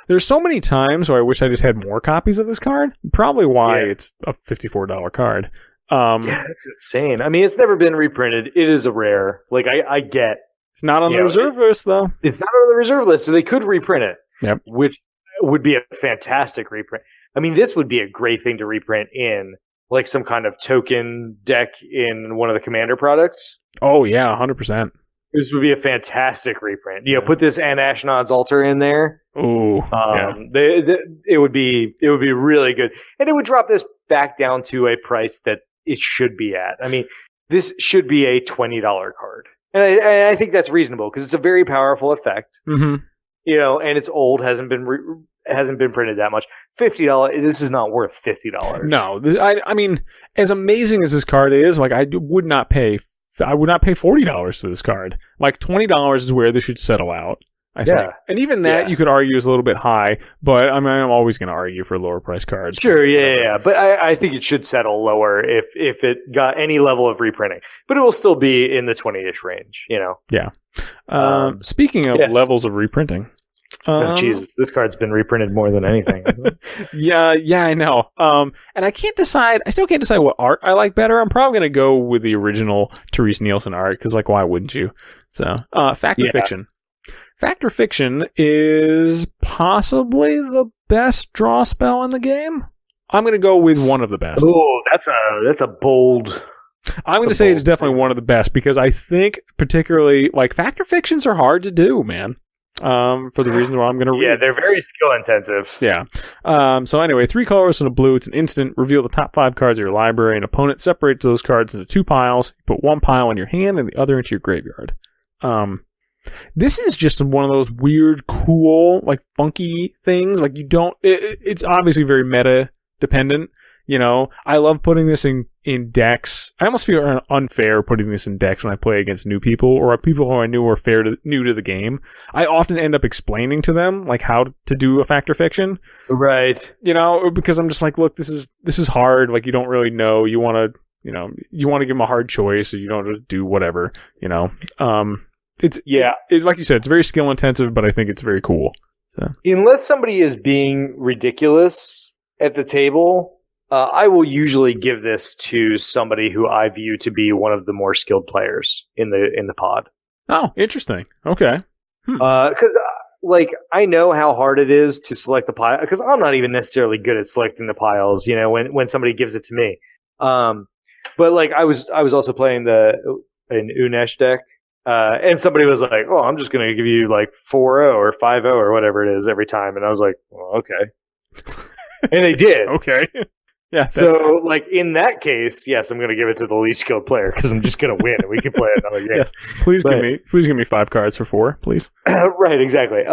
there's so many times where I wish I just had more copies of this card. Probably why it's a $54 card. It's insane. It's never been reprinted. It is a rare. I get. It's not on the reserve list though. It's not on the reserve list, so they could reprint it. Yep. Which would be a fantastic reprint. This would be a great thing to reprint in like some kind of token deck in one of the Commander products. Oh yeah, 100%. This would be a fantastic reprint. Put this and Ashnod's Altar in there. Ooh, it would be really good, and it would drop this back down to a price that it should be at. I mean, this should be a $20 card, and I think that's reasonable because it's a very powerful effect. Mm-hmm. And it's old, hasn't been printed that much. $50. This is not worth $50. No, I mean, as amazing as this card is, like I would not pay $40 for this card. Like $20 is where this should settle out, I think. And even that you could argue is a little bit high, but I mean, I'm always going to argue for lower price cards. Sure, yeah. But I think it should settle lower if it got any level of reprinting. But it will still be in the 20-ish range, Yeah. Speaking of levels of reprinting. Jesus, this card's been reprinted more than anything. Yeah, I know. And I still can't decide what art I like better. I'm probably going to go with the original Therese Nielsen art, because, like, why wouldn't you? So, Fact or Fiction. Fact or Fiction is possibly the best draw spell in the game. I'm going to go with one of the best. Oh, that's a bold... I'm going to say it's definitely one of the best, because I think particularly, like, Fact or Fictions are hard to do, man. For the reasons why I'm going to read. Yeah, they're very skill intensive. Yeah. So anyway, 3 colors and a blue. It's an instant. Reveal the top 5 cards of your library. An opponent separates those cards into 2 piles. You put one pile in your hand and the other into your graveyard. This is just one of those weird, cool, like funky things. Like it's obviously very meta dependent. I love putting this in decks. I almost feel unfair putting this in decks when I play against new people or people who I knew were new to the game. I often end up explaining to them like how to do a Fact or Fiction. Right. Because I'm just like, look, this is hard. Like, you don't really know. You want to give them a hard choice, or you don't just do whatever. It's like you said, it's very skill intensive, but I think it's very cool. So unless somebody is being ridiculous at the table, I will usually give this to somebody who I view to be one of the more skilled players in the pod. Oh, interesting. Okay. Because I know how hard it is to select the pile, because I'm not even necessarily good at selecting the piles. When somebody gives it to me. But like I was also playing an Unesh deck, and somebody was like, "Oh, I'm just going to give you like 4-0 or 5-0 or whatever it is every time," and I was like, "Well, okay," and they did. Okay. Yeah. So, like, in that case, yes, I'm going to give it to the least skilled player because I'm just going to win and we can play another game. Yes. Please give me 5 cards for 4, please. Right, exactly.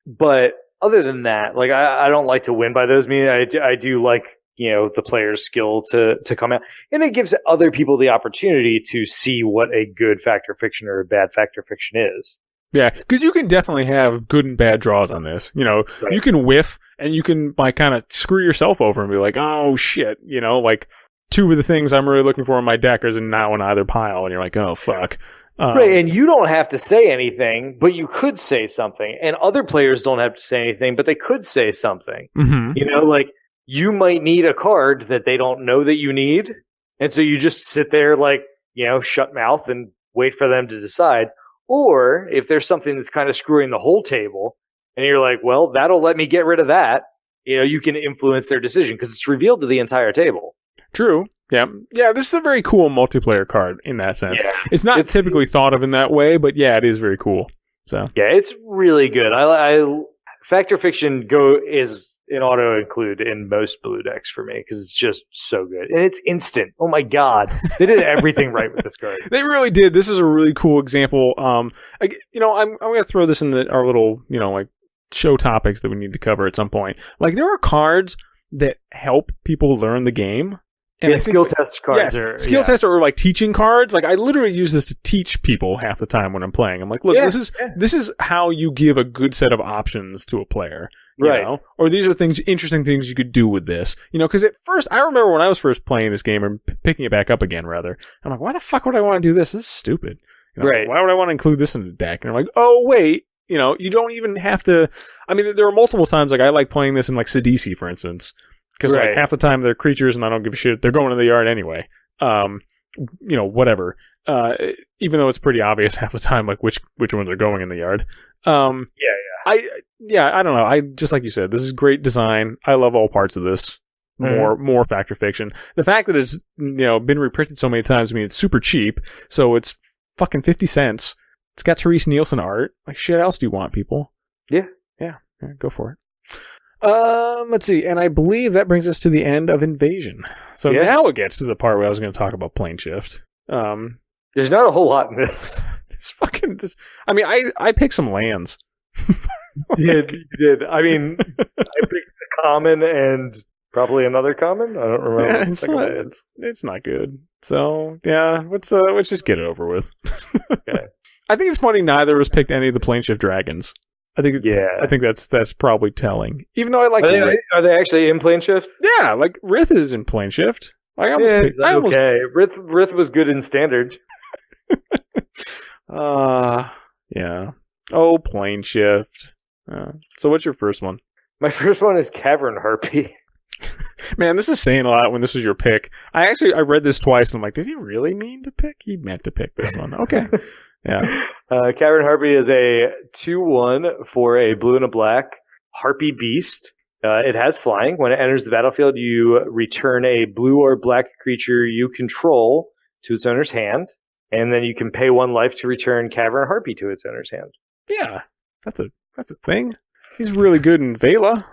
But other than that, like, I don't like to win by those means. I do like, the player's skill to come out. And it gives other people the opportunity to see what a good Fact or Fiction or a bad Fact or Fiction is. Yeah, because you can definitely have good and bad draws on this. Right. You can whiff, and you can like kind of screw yourself over and be like, oh shit, like 2 of the things I'm really looking for in my deck is now in either pile, and you're like, oh fuck. Right, and you don't have to say anything, but you could say something, and other players don't have to say anything, but they could say something. Mm-hmm. Like you might need a card that they don't know that you need, and so you just sit there like, shut mouth and wait for them to decide. Or if there's something that's kind of screwing the whole table, and you're like, well, that'll let me get rid of that, you can influence their decision because it's revealed to the entire table. True. Yeah. Yeah, this is a very cool multiplayer card in that sense. Yeah, it's not typically thought of in that way, but yeah, it is very cool. So yeah, it's really good. I Fact or Fiction is an auto include in most blue decks for me because it's just so good and it's instant. Oh my god, they did everything right with this card. They really did. This is a really cool example. I'm going to throw this in our little like show topics that we need to cover at some point. Like there are cards that help people learn the game. And skill test cards skill test or like teaching cards. Like I literally use this to teach people half the time when I'm playing. I'm like, look, this is how you give a good set of options to a player. You know? Or these are interesting things you could do with this. Because at first, I remember when I was first playing this game or picking it back up again, rather. I'm like, why the fuck would I want to do this? This is stupid. Right. Why would I want to include this in the deck? And I'm like, oh, wait. You don't even have to. I mean, there are multiple times, like, I like playing this in, like, Stasis, for instance. Because, like, half the time they're creatures and I don't give a shit. They're going to the yard anyway. Whatever. Even though it's pretty obvious half the time, like, which ones are going in the yard. I don't know. I just like you said, this is great design. I love all parts of this. more fact or fiction. The fact that it's been reprinted so many times, I mean, it's super cheap, so it's fucking 50 cents. It's got Therese Nielsen art. Like, shit else do you want, people? Yeah, go for it. Let's see, and I believe that brings us to the end of Invasion. So now it gets to the part where I was going to talk about Plane Shift. There's not a whole lot in this. I mean, I picked some lands. You did. I mean, I picked a common and probably another common. I don't remember. Yeah, it's not good. So yeah, let's just get it over with. Okay. I think it's funny neither of us picked any of the Plane Shift dragons. I think that's probably telling. Even though I like, are they actually in Plane Shift? Yeah, like Rith is in Plane Shift. Rith was good in Standard. Yeah. Oh, Plane Shift. So what's your first one? My first one is Cavern Harpy. Man, this is saying a lot when this was your pick. I read this twice and I'm like, did he really mean to pick? He meant to pick this one. Okay. Yeah. Cavern Harpy is a 2/1 for a blue and a black Harpy Beast. It has flying. When it enters the battlefield, you return a blue or black creature you control to its owner's hand, and then you can pay 1 life to return Cavern Harpy to its owner's hand. Yeah, that's a thing. He's really good in Vela.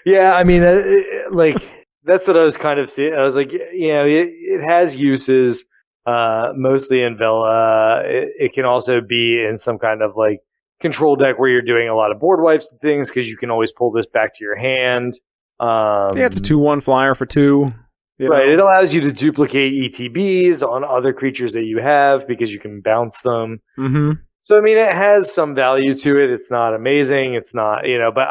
Yeah, I mean, that's what I was kind of seeing. I was like, it has uses, mostly in Vela. It can also be in some kind of like control deck where you're doing a lot of board wipes and things because you can always pull this back to your hand. It's a 2/1 flyer for 2. Right, it allows you to duplicate ETBs on other creatures that you have because you can bounce them. Mm-hmm. So I mean, it has some value to it. It's not amazing. It's not, but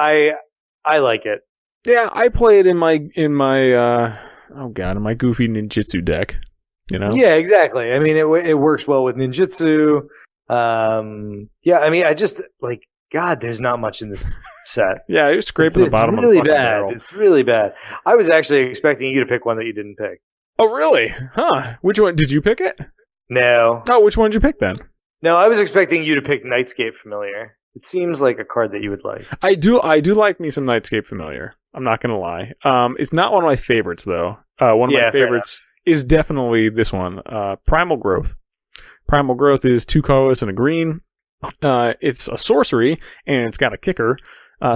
I like it. Yeah, I play it in my goofy ninjutsu deck. Yeah, exactly. I mean, it works well with ninjutsu. Yeah, I mean, I just like, God, there's not much in this set. Yeah, you're scraping the bottom really of the fucking bad. barrel. It's really bad. I was actually expecting you to pick one that you didn't pick. Oh, really? Huh? Which one did you pick? It? No. Oh, which one did you pick then? No, I was expecting you to pick Nightscape Familiar. It seems like a card that you would like. I do like me some Nightscape Familiar. I'm not gonna lie. It's not one of my favorites though. One of my favorites is definitely this one. Primal Growth. Primal Growth is 2 colors and a green. It's a sorcery and it's got a kicker.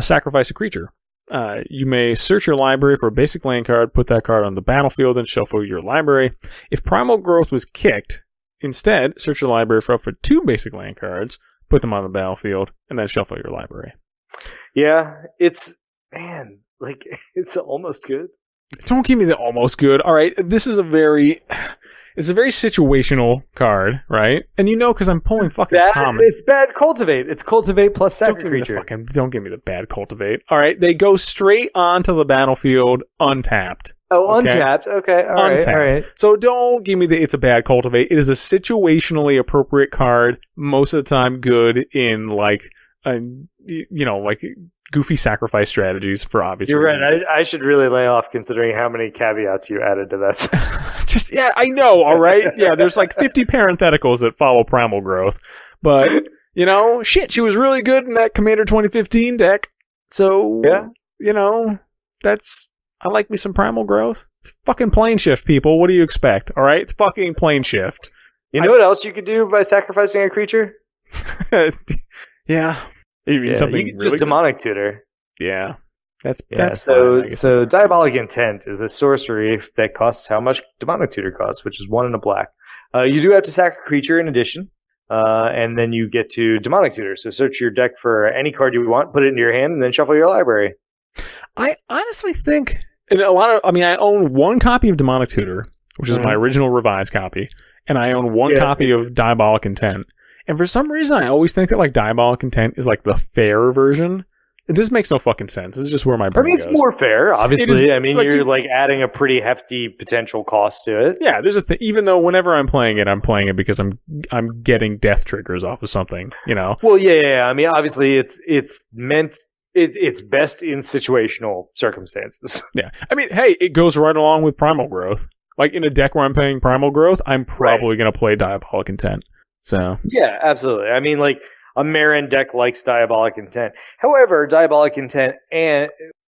Sacrifice a creature. You may search your library for a basic land card, put that card on the battlefield, and shuffle your library. If Primal Growth was kicked, instead, search your library for up to 2 basic land cards, put them on the battlefield, and then shuffle your library. Yeah, it's almost good. Don't give me the almost good. All right, this is a very situational card, right? And because I'm pulling fucking commons. It's bad Cultivate. It's Cultivate plus sack creature. Don't give me the bad Cultivate. All right, they go straight onto the battlefield untapped. Oh, okay? Untapped. Okay, all right. So don't give me it's a bad Cultivate. It is a situationally appropriate card. Most of the time, good in like goofy sacrifice strategies for obvious reasons. You're right. I should really lay off considering how many caveats you added to that. I know. All right. Yeah, there's like 50 parentheticals that follow Primal Growth, but shit, she was really good in that Commander 2015 deck. So I like me some Primal Growth. It's fucking Plane Shift, people. What do you expect? All right, it's fucking Plane Shift. You know what else you could do by sacrificing a creature? Yeah. You something just Demonic Tutor. Yeah. That's fine, so Diabolic Intent is a sorcery that costs how much Demonic Tutor costs, which is 1 and a black. You do have to sack a creature in addition, and then you get to Demonic Tutor. So search your deck for any card you want, put it into your hand, and then shuffle your library. I honestly think, I own 1 copy of Demonic Tutor, which is my original revised copy, and I own 1 copy of Diabolic Intent. And for some reason, I always think that like Diabolic Intent is like the fair version. This makes no fucking sense. This is just where my brain goes. It's more fair, obviously. You're like adding a pretty hefty potential cost to it. Yeah, there's a thing. Even though whenever I'm playing it because I'm getting death triggers off of something. Well, yeah. I mean, obviously, it's meant. It's best in situational circumstances. Yeah. I mean, hey, it goes right along with Primal Growth. Like in a deck where I'm playing Primal Growth, I'm probably going to play Diabolic Intent. So yeah, absolutely. I mean, like a Marin deck likes Diabolic Intent. However, Diabolic Intent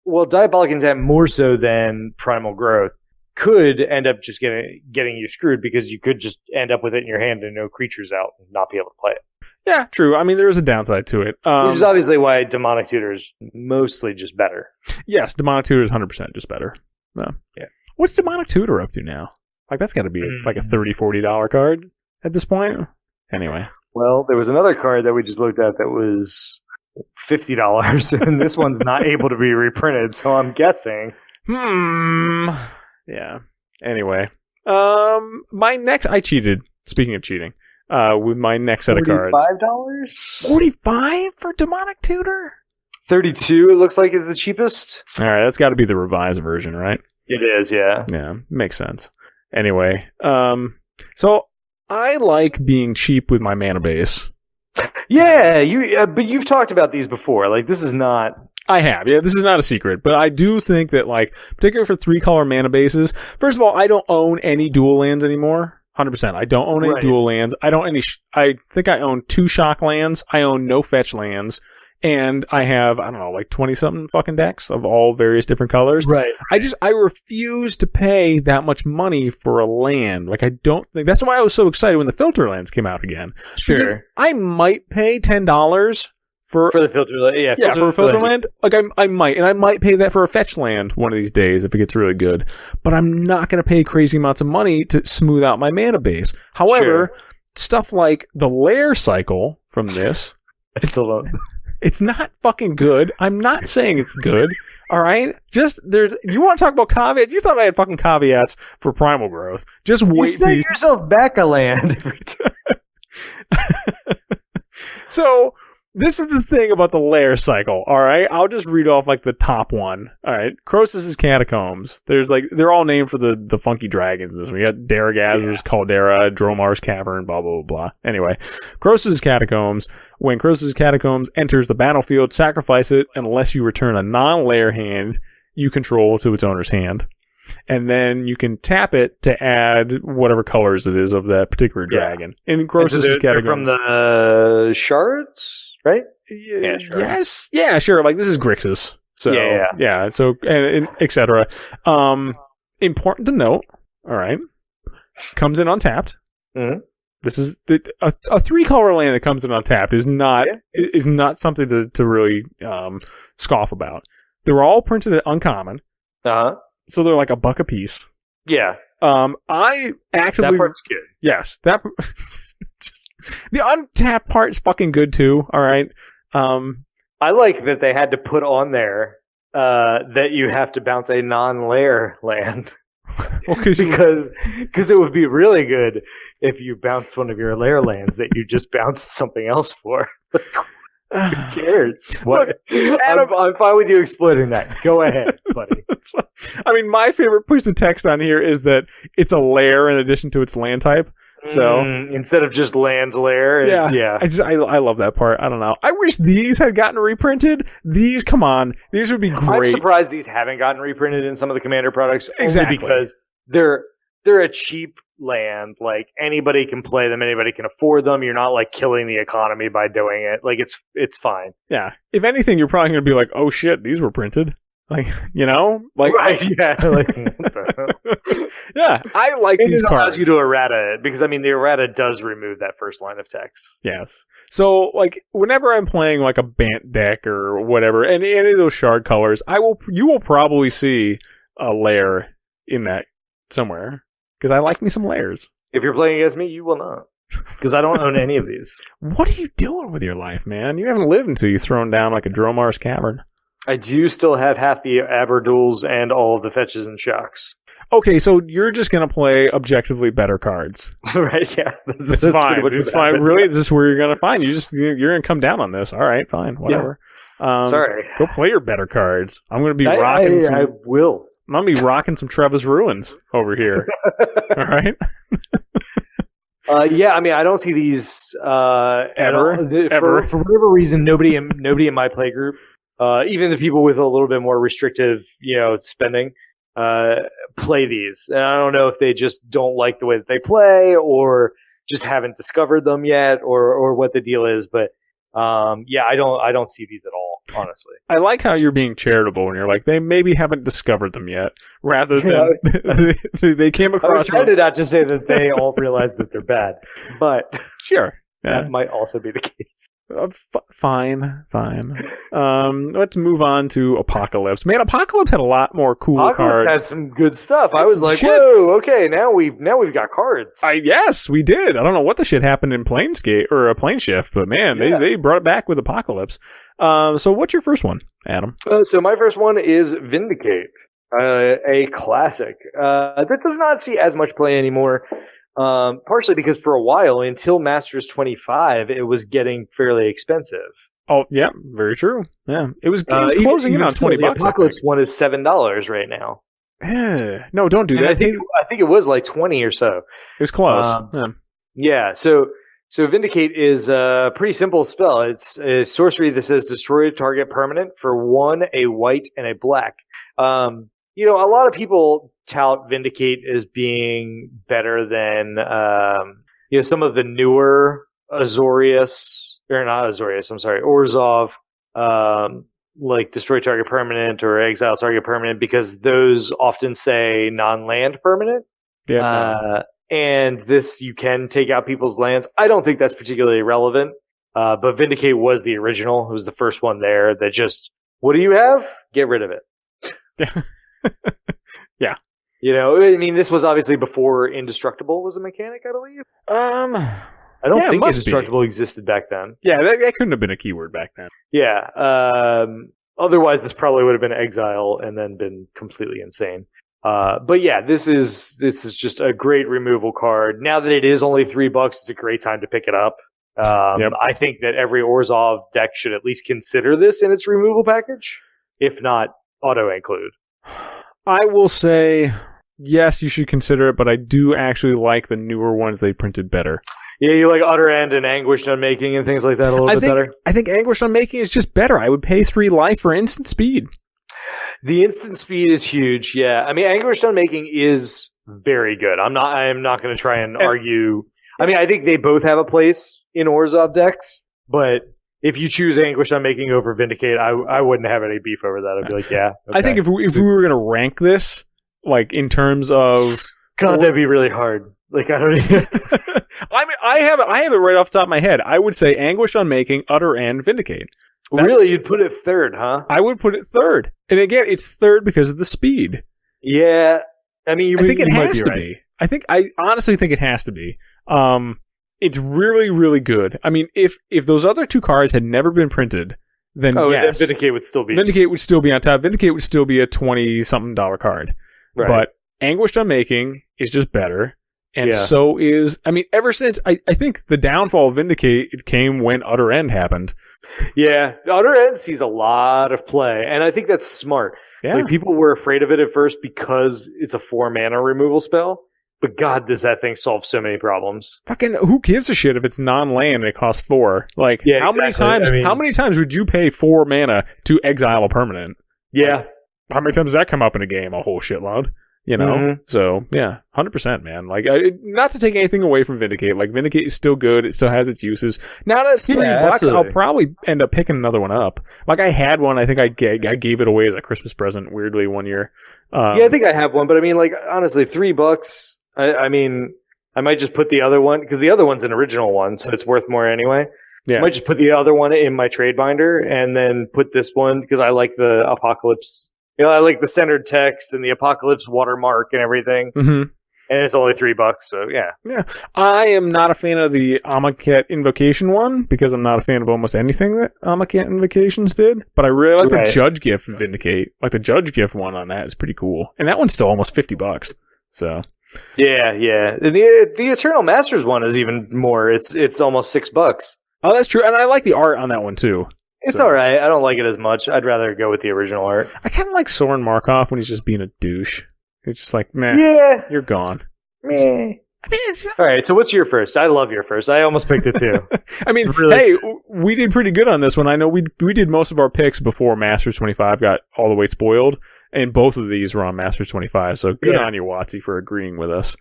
well, Diabolic Intent more so than Primal Growth could end up just getting you screwed because you could just end up with it in your hand and no creatures out and not be able to play it. Yeah, true. I mean, there is a downside to it. Which is obviously why Demonic Tutor is mostly just better. Yes, Demonic Tutor is 100% just better. No. Yeah. What's Demonic Tutor up to now? Like, that's got to be like a $30, $40 card at this point. Anyway. Well, there was another card that we just looked at that was $50, and this one's not able to be reprinted, so I'm guessing. Yeah. Anyway. I cheated. Speaking of cheating. With my next set of cards. $45? $45 for Demonic Tutor? $32, it looks like, is the cheapest. Alright, that's got to be the revised version, right? It is, yeah. Yeah, makes sense. Anyway, so I like being cheap with my mana base. Yeah, but you've talked about these before. Like, this is not... I have, yeah, this is not a secret, but I do think that, like, particularly for 3-color mana bases, first of all, I don't own any dual lands anymore. 100%. I don't own any dual lands. I think I own 2 shock lands. I own no fetch lands. And I have, I don't know, like 20-something fucking decks of all various different colors. Right. I refuse to pay that much money for a land. Like, I don't think... That's why I was so excited when the filter lands came out again. Sure. Because I might pay $10 for the filter land. Yeah, for a filter land. Like, I might. And I might pay that for a fetch land one of these days if it gets really good. But I'm not going to pay crazy amounts of money to smooth out my mana base. However, stuff like the lair cycle from this... I still don't... It's not fucking good. I'm not saying it's good. All right? You want to talk about caveats? You thought I had fucking caveats for Primal Growth. Just wait till you... yourself back a land every time. So, this is the thing about the lair cycle, all right? I'll just read off, like, the top one. All right? Croesus' Catacombs. They're all named for the funky dragons. We got Daragaz's Caldera, Dromar's Cavern, blah, blah, blah, blah. Anyway, Croesus' Catacombs. When Croesus' Catacombs enters the battlefield, sacrifice it unless you return a non-lair hand you control to its owner's hand. And then you can tap it to add whatever colors it is of that particular dragon. In Croesus' Catacombs. From the shards? Right? Yeah, sure. Yes. Yeah, sure. Like, this is Grixis. So, yeah. So, and et cetera. Important to note, all right, comes in untapped. Mm-hmm. This is a 3-color land that comes in untapped is not something to really scoff about. They're all printed at uncommon. Uh-huh. So they're like $1 a piece. Yeah. I actively... That part's good. Yes. The untapped part is fucking good too. All right. I like that they had to put on there that you have to bounce a non-lair land. Well, because it would be really good if you bounced one of your lair lands that you just bounced something else for. Who cares? What? Look, I'm fine with you exploiting that. Go ahead, buddy. I mean, my favorite piece of text on here is that it's a lair in addition to its land type. So instead of just land lair, I love that part. I don't know. I wish these had gotten reprinted. These would be great. I'm surprised these haven't gotten reprinted in some of the Commander products. Exactly, only because they're a cheap land. Like, anybody can play them, anybody can afford them. You're not like killing the economy by doing it. Like, it's fine. Yeah. If anything, you're probably going to be like, oh shit, these were printed. Like, you know, like, right? Yeah, like, yeah. I like these cards. Allows you to errata it because, I mean, the errata does remove that first line of text. Yes. So, like, whenever I'm playing like a Bant deck or whatever, and any of those shard colors, you will probably see a lair in that somewhere because I like me some lairs. If you're playing against me, you will not. Because I don't own any of these. What are you doing with your life, man? You haven't lived until you've thrown down like a Dromar's Cavern. I do still have half the Aberduals and all of the fetches and shocks. Okay, so you're just going to play objectively better cards. Right, yeah. That's fine. It's fine. Really, is this where you're going to find? You're going to come down on this. All right, fine, whatever. Yeah. Sorry. Go play your better cards. I'm going to be rocking I will. I'm going to be rocking some Treva's Ruins over here. All right? Yeah, I mean, I don't see these ever. For whatever reason, nobody in my play group, even the people with a little bit more restrictive, spending, play these. And I don't know if they just don't like the way that they play, or just haven't discovered them yet, or what the deal is. But yeah, I don't see these at all. honestly. I like how you're being charitable when you're like, they maybe haven't discovered them yet, rather than they came across. I was trying to not just say that they all realize that they're bad, but sure. Yeah. That might also be the case. Fine. Let's move on to Apocalypse. Man, Apocalypse had a lot more cool Apocalypse cards. had some good stuff. I Had was some like, shit. whoa, okay, now we've got cards. Yes, we did. I don't know what the shit happened in Planescape or Plane Shift, but man, they brought it back with Apocalypse. So what's your first one, Adam? So my first one is Vindicate, a classic that does not see as much play anymore. Partially because for a while, until Masters 25, it was getting fairly expensive. Oh, yeah, very true. Yeah, it was closing in on $20. The Apocalypse one is $7 right now. No, don't do that. I think it was like 20 or so. It was close. Yeah. So Vindicate is a pretty simple spell. It's a sorcery that says destroy a target permanent for 1, a white, and a black. A lot of people tout Vindicate as being better than some of the newer Orzhov, like destroy target permanent or exile target permanent, because those often say non-land permanent. Yeah. And this, you can take out people's lands. I don't think that's particularly relevant, but Vindicate was the original. It was the first one there that just, what do you have? Get rid of it. Yeah. This was obviously before Indestructible was a mechanic, I believe. I don't think Indestructible existed back then. Yeah, that couldn't have been a keyword back then. Yeah. Otherwise, this probably would have been Exile and then been completely insane. But yeah, this is just a great removal card. Now that it is only $3, it's a great time to pick it up. I think that every Orzhov deck should at least consider this in its removal package, if not auto include. I will say, yes, you should consider it, but I do actually like the newer ones they printed better. Yeah, you like Utter End and Anguished Unmaking and things like that a little bit better? I think Anguished Unmaking is just better. I would pay 3 life for instant speed. The instant speed is huge, yeah. Anguished Unmaking is very good. I'm not going to try and argue. I think they both have a place in Orzhov decks, but if you choose Anguished Unmaking over Vindicate, I wouldn't have any beef over that. I'd be like, yeah. Okay. I think if we were going to rank this, like in terms of, God, that'd be really hard. Like, I don't even. I have it right off the top of my head. I would say Anguished Unmaking, Utter End, Vindicate. Really, you'd put it third, huh? I would put it third, and again, it's third because of the speed. Yeah, I think it has to be. I honestly think it has to be. It's really, really good. If those other 2 cards had never been printed, then yes, Vindicate would still be on top. Vindicate would still be a $20-something card. Right. But Anguished Unmaking is just better, and so is. Ever since I think the downfall of Vindicate, it came when Utter End happened. Yeah, Utter End sees a lot of play, and I think that's smart. Yeah. Like, people were afraid of it at first because it's a 4-mana removal spell. But God, does that thing solve so many problems? Fucking, who gives a shit if it's non-land and it costs 4? Like, how many times would you pay 4 mana to exile a permanent? Yeah. Like, how many times does that come up in a game? A whole shitload. Mm-hmm. So, yeah, 100%, man. Like, not to take anything away from Vindicate. Like, Vindicate is still good. It still has its uses. Now that it's $3, absolutely. I'll probably end up picking another one up. Like, I had one. I think I gave it away as a Christmas present, weirdly, one year. I think I have one. But, honestly, $3... I might just put the other one, because the other one's an original one, so it's worth more anyway. Yeah. I might just put the other one in my trade binder and then put this one, because I like the Apocalypse. I like the centered text and the Apocalypse watermark and everything. Mm-hmm. And it's only $3, so yeah. Yeah. I am not a fan of the Amonkhet Invocation one, because I'm not a fan of almost anything that Amonkhet Invocations did. But I really like the Judge Gift Vindicate. Like, the Judge Gift one on that is pretty cool. And that one's still almost $50. So... Yeah. The Eternal Masters one is even more. It's almost $6. Oh, that's true. And I like the art on that one too. It's all right. I don't like it as much. I'd rather go with the original art. I kind of like Soren Markov when he's just being a douche. It's just like, meh. Yeah. You're gone. Meh. All right, so what's your first? I love your first. I almost picked it too. Hey, we did pretty good on this one. I know we did most of our picks before Masters 25 got all the way spoiled, and both of these were on Masters 25, so good on you, Watsy, for agreeing with us.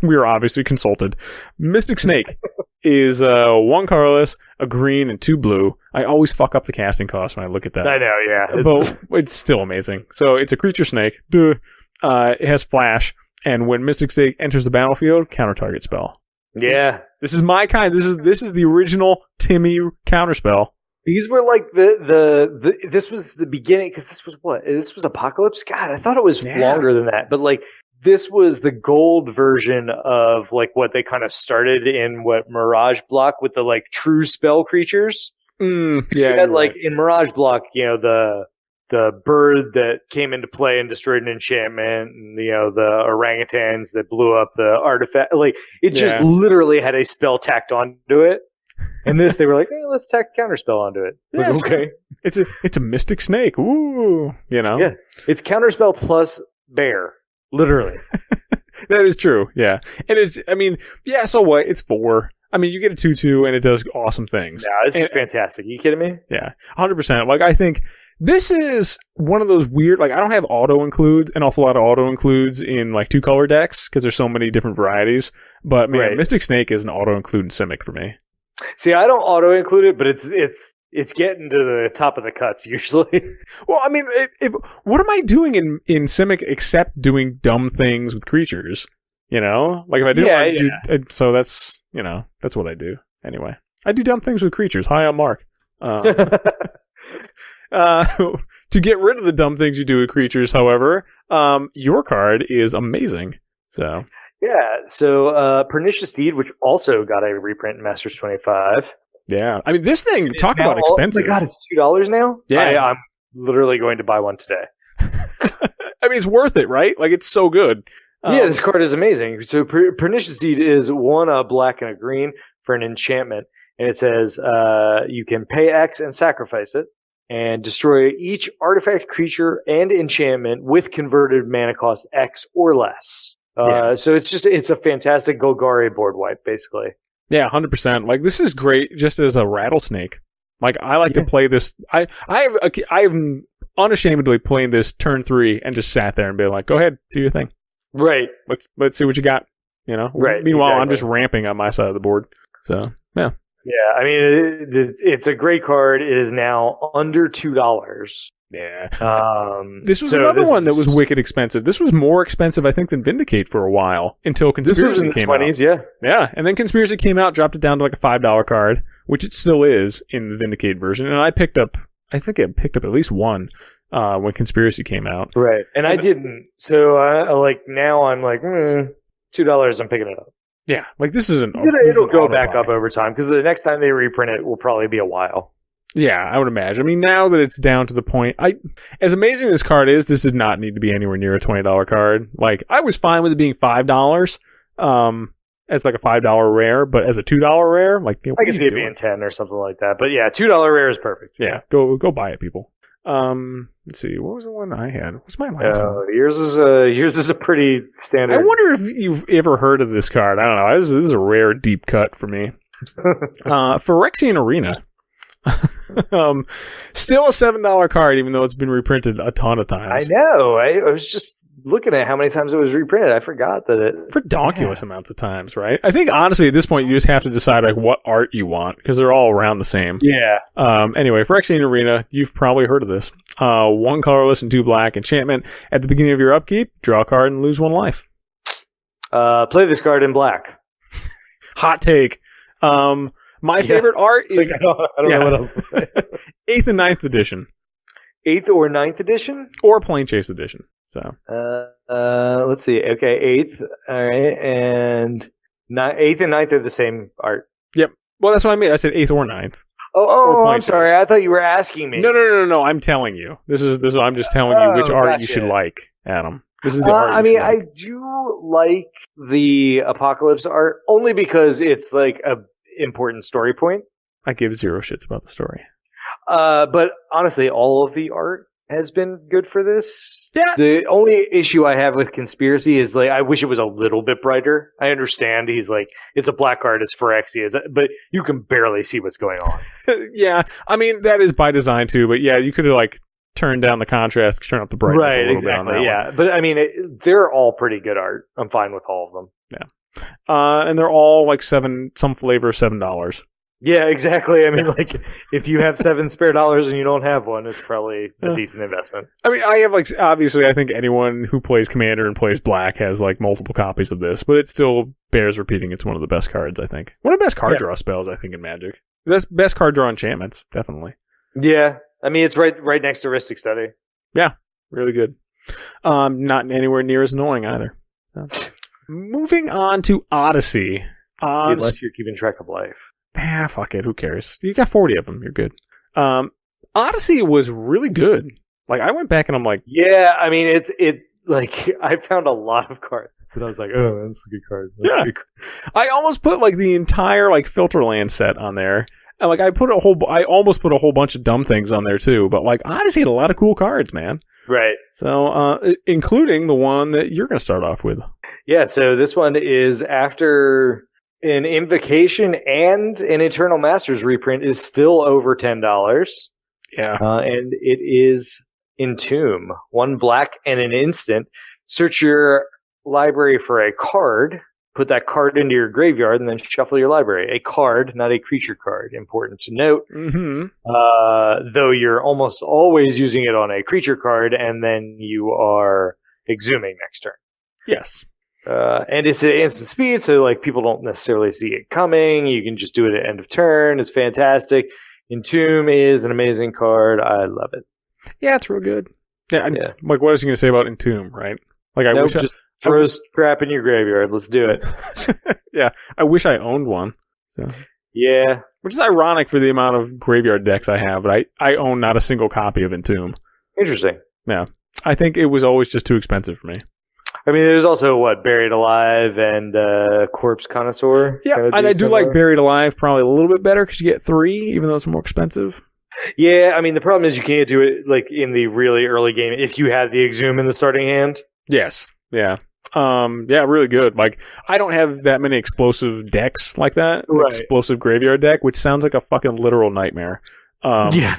We were obviously consulted. Mystic Snake. is 1 colorless, a green, and 2 blue. I always fuck up the casting cost when I look at that. I know, yeah. But it's still amazing. So it's a creature snake. Duh. It has flash, and when Mystic Snake enters the battlefield, counter target spell. Yeah. This is my kind. This is the original Timmy counterspell. These were like the this was the beginning, because this was what? This was Apocalypse? God, I thought it was longer than that. But like, this was the gold version of like what they kind of started in Mirage Block with the like true spell creatures. Yeah. You had like in Mirage Block, you know, the bird that came into play and destroyed an enchantment, and you know, the orangutans that blew up the artifact. Like, it just literally had a spell tacked onto it. And this, they were like, hey, let's tack a counterspell onto it. Yeah, like, okay. It's a Mystic Snake. Ooh, you know? Yeah. It's counterspell plus bear. Literally. That is true, yeah. And it's, I mean, yeah, so what? It's 4. I mean, you get a 2/2 and it does awesome things. Yeah, this is fantastic. Are you kidding me? Yeah, 100%. Like, I think this is one of those weird, like, I don't have an awful lot of auto includes in like 2-color decks because there's so many different varieties. But man, Mystic Snake is an auto include in Simic for me. See, I don't auto include it, but it's getting to the top of the cuts usually. Well, I mean, if what am I doing in Simic except doing dumb things with creatures? You know, like if I didn't so that's, you know, that's what I do anyway. I do dumb things with creatures. Hi, I'm Mark. To get rid of the dumb things you do with creatures, however, your card is amazing. So. Yeah, so Pernicious Deed, which also got a reprint in Masters 25. Yeah, I mean, this thing, talk about expensive. Oh my god, it's $2 now? Yeah. I'm literally going to buy one today. I mean, it's worth it, right? Like, it's so good. Yeah, this card is amazing. So Pernicious Deed is 1 black and a green for an enchantment. And it says you can pay X and sacrifice it, and destroy each artifact, creature, and enchantment with converted mana cost X or less. So it's a fantastic Golgari board wipe, basically. Yeah, 100%. Like, this is great just as a rattlesnake. Like, I like to play this. I've unashamedly playing this turn 3 and just sat there and been like, go ahead, do your thing. Right. Let's see what you got. You know? Right. Meanwhile, exactly. I'm just ramping on my side of the board. So, yeah. Yeah, I mean, it's a great card. It is now under $2. Yeah. This was another one that was wicked expensive. This was more expensive, I think, than Vindicate for a while until Conspiracy came out. This was in the 20s, yeah. Yeah, and then Conspiracy came out, dropped it down to like a $5 card, which it still is in the Vindicate version. And I picked up at least one when Conspiracy came out. Right, and I didn't. So now I'm like, $2, I'm picking it up. Yeah, like this isn't. It'll go back up over time because the next time they reprint it will probably be a while. Yeah, I would imagine. I mean, now that it's down to the point, as amazing as this card is, this did not need to be anywhere near a $20 card. Like, I was fine with it being $5, as like a $5 rare, but as a $2 rare, like, I can see it being 10 or something like that. But yeah, $2 rare is perfect. Yeah, go buy it, people. Let's see, what was the one I had? What's my last one? Yours is a pretty standard. I wonder if you've ever heard of this card. I don't know. This is a rare deep cut for me. Phyrexian Arena. Still a $7 card, even though it's been reprinted a ton of times. I know. I was just looking at how many times it was reprinted. I forgot that it for donkulous amounts of times, right? I think honestly at this point you just have to decide like what art you want because they're all around the same. Yeah. Anyway, Phyrexian Arena, you've probably heard of this. 1 colorless and 2 black enchantment. At the beginning of your upkeep, draw a card and lose 1 life. Play this card in black. Hot take. My favorite art is... I don't know what else to say. 8th and 9th edition. 8th or 9th edition? Or Plane Chase edition. So. Let's see. Okay, 8th. All right. And 8th and 9th are the same art. Yep. Well, that's what I mean. I said 8th or 9th. Oh, I'm sorry. I thought you were asking me. No. I'm telling you. This is. I'm just telling you which art you should like, Adam. This is the art. I mean, I do like the Apocalypse art only because it's like a important story point. I give 0 shits about the story. But honestly, all of the art has been good for this. Yeah. The only issue I have with Conspiracy is like I wish it was a little bit brighter. I understand he's like it's a black card, it's Phyrexia, but you can barely see what's going on. Yeah, I mean that is by design too. But yeah, you could have like turned down the contrast, turn up the brightness a little bit on that yeah, one. but I mean they're all pretty good art. I'm fine with all of them. Yeah. And they're all like some flavor $7. Yeah, exactly. I mean, like, if you have $7 spare and you don't have one, it's probably a decent investment. I mean, I have, like, obviously, I think anyone who plays Commander and plays Black has, like, multiple copies of this, but it still bears repeating it's one of the best cards, I think. One of the best card draw spells, I think, in Magic. Best card draw enchantments, definitely. Yeah. I mean, it's right next to Ristic Study. Yeah, really good. Not anywhere near as annoying, either. So. Moving on to Odyssey. Unless you're keeping track of life. Fuck it. Who cares? You got 40 of them. You're good. Odyssey was really good. Like, I went back and I'm like... Yeah, I mean, it like, I found a lot of cards. And I was like, oh, that's a good card. That's a good card. I almost put, like, the entire, like, Filterland set on there. And, like, I almost put a whole bunch of dumb things on there, too. But, like, Odyssey had a lot of cool cards, man. Right. So, including the one that you're going to start off with. Yeah, so this one is after... An Invocation and an Eternal Masters reprint is still over $10. Yeah. And it is Entomb. 1 black and an instant. Search your library for a card, put that card into your graveyard, and then shuffle your library. A card, not a creature card. Important to note. Mm-hmm. Though you're almost always using it on a creature card, and then you are exhuming next turn. Yes. And it's at instant speed, so like people don't necessarily see it coming. You can just do it at end of turn. It's fantastic. Entomb is an amazing card. I love it. Yeah, it's real good. Yeah. Like, what is he going to say about Entomb, right? Like, I wish just throw crap in your graveyard. Let's do it. Yeah, I wish I owned one. So yeah, which is ironic for the amount of graveyard decks I have, but I own not a single copy of Entomb. Interesting. Yeah, I think it was always just too expensive for me. I mean, there's also, Buried Alive and Corpse Connoisseur. Yeah, and I do like Buried Alive probably a little bit better because you get 3, even though it's more expensive. Yeah, I mean, the problem is you can't do it, like, in the really early game if you have the Exhume in the starting hand. Yes, yeah. Yeah, really good. Like, I don't have that many explosive decks like that. Right. Explosive graveyard deck, which sounds like a fucking literal nightmare. Yeah.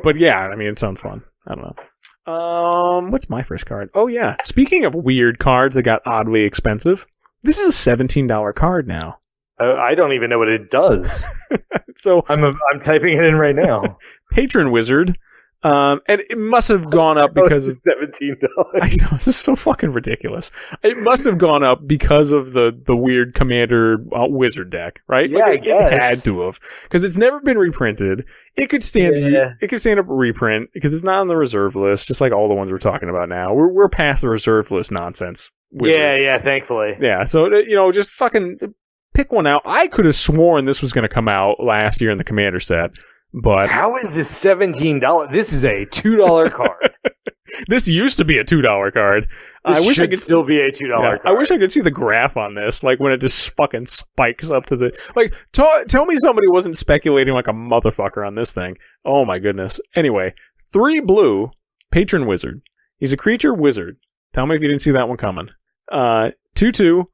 But yeah, I mean, it sounds fun. I don't know. What's my first card? Oh yeah. Speaking of weird cards that got oddly expensive, this is a $17 card now. I don't even know what it does. So I'm typing it in right now. Patron Wizard. And it must have gone up because of $17. I know, this is so fucking ridiculous. It must have gone up because of the weird Commander Wizard deck, right? Yeah, like, I guess. It had to have, because it's never been reprinted. It could stand. Yeah. It could stand up a reprint because it's not on the reserve list, just like all the ones we're talking about now. We're past the reserve list nonsense. Wizards. Yeah, thankfully. Yeah, so just fucking pick one out. I could have sworn this was going to come out last year in the Commander set. But how is this $17? This is a $2 card. This used to be a $2 card. I wish I could still be a $2 card. I wish I could see the graph on this, like when it just fucking spikes up to the like. Tell me somebody wasn't speculating like a motherfucker on this thing. Oh my goodness. Anyway, 3 blue, Patron Wizard. He's a creature wizard. Tell me if you didn't see that one coming. 2/2,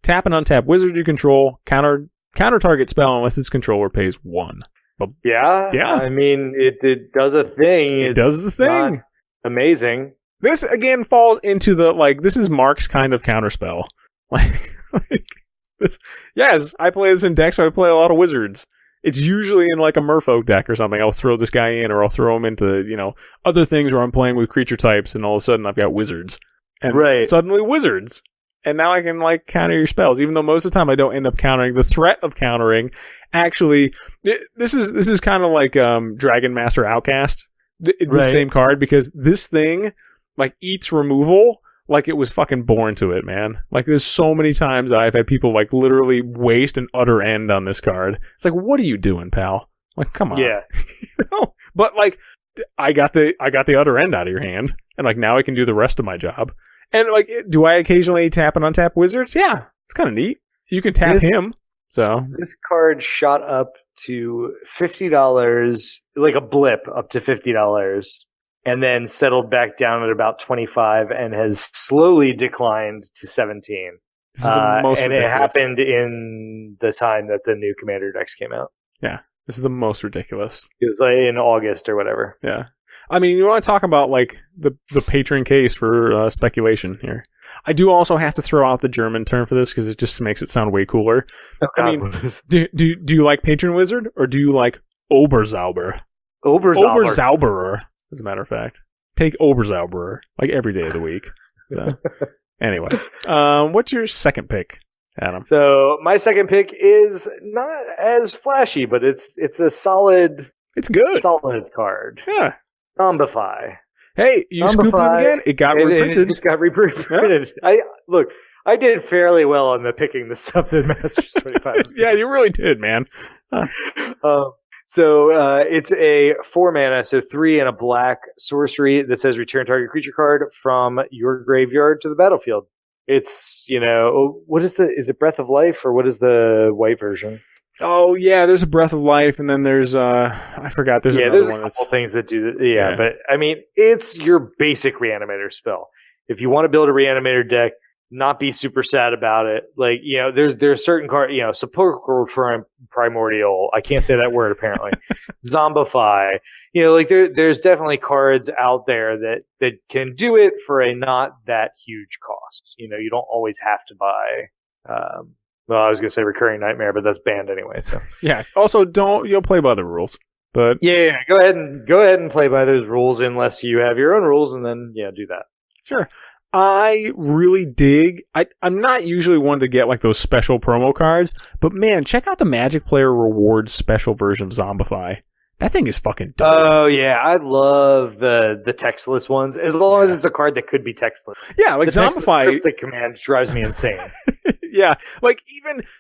tap and untap wizard you control. Counter target spell unless its controller pays 1. But, yeah. I mean, it does a thing. It does the thing. Amazing. This again falls into the this is Mark's kind of counterspell. Like this. Yes, I play this in decks where I play a lot of wizards. It's usually in like a Merfolk deck or something. I'll throw this guy in, or I'll throw him into other things where I'm playing with creature types, and all of a sudden I've got wizards, and suddenly wizards. And now I can counter your spells, even though most of the time I don't end up countering. The threat of countering, actually, this is kind of like Dragon Master Outcast, the same card, because this thing eats removal like it was fucking born to it, man. Like, there's so many times I've had people literally waste an utter end on this card. It's like, what are you doing, pal? Like, come on. Yeah. But I got the utter end out of your hand, and now I can do the rest of my job. And, do I occasionally tap and untap wizards? Yeah, it's kind of neat. You can tap him, so... This card shot up to $50, like a blip up to $50, and then settled back down at about $25 and has slowly declined to $17. This is the most and ridiculous. It happened in the time that the new Commander decks came out. Yeah. This is the most ridiculous. It was like in August or whatever. Yeah. I mean, you want to talk about like the patron case for speculation here. I do also have to throw out the German term for this because it just makes it sound way cooler. I mean, do you like patron wizard or do you like Oberzauber? Oberzauberer, as a matter of fact. Take Oberzauberer like every day of the week. So anyway, what's your second pick, Adam? So my second pick is not as flashy, but it's a solid. It's good. Solid card. Yeah. Zombify. Hey, you scooped it again? It got reprinted. It just got reprinted. Yeah. I did fairly well on the picking the stuff that Masters 25. Yeah, you really did, man. So it's a 4 mana, so 3 and a black sorcery that says return target creature card from your graveyard to the battlefield. It's, is it Breath of Life or what is the white version? Oh, yeah, there's a Breath of Life, and then there's, I forgot, there's another one. There's a couple things that do that. Yeah, but, I mean, it's your basic Reanimator spell. If you want to build a Reanimator deck, not be super sad about it. Like, there's certain cards, Sepulchral Primordial, I can't say that word, apparently. Zombify. There's definitely cards out there that can do it for a not that huge cost. You don't always have to buy, well, I was going to say Recurring Nightmare, but that's banned anyway. So yeah. Also, you'll play by the rules. But yeah, go ahead and play by those rules unless you have your own rules, and then do that. Sure. I really dig. I'm not usually one to get like those special promo cards, but man, check out the Magic Player Rewards special version of Zombify. That thing is fucking dope. Oh yeah, I love the textless ones as long as it's a card that could be textless. Yeah, like Zombify cryptic command drives me insane. Yeah, like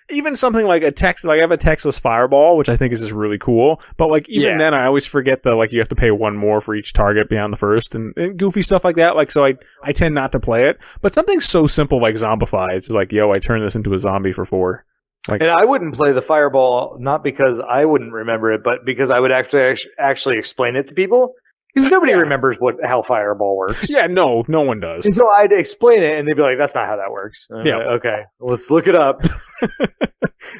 even something like a text, like I have a textless Fireball, which I think is just really cool. But like even then, I always forget that you have to pay one more for each target beyond the first, and goofy stuff like that. Like so, I tend not to play it. But something so simple like Zombify, it's like I turn this into a zombie for 4. And I wouldn't play the Fireball not because I wouldn't remember it, but because I would actually explain it to people. Because nobody remembers how Fireball works. Yeah, no one does. And so I'd explain it, and they'd be like, "That's not how that works." Yeah, like, okay, let's look it up.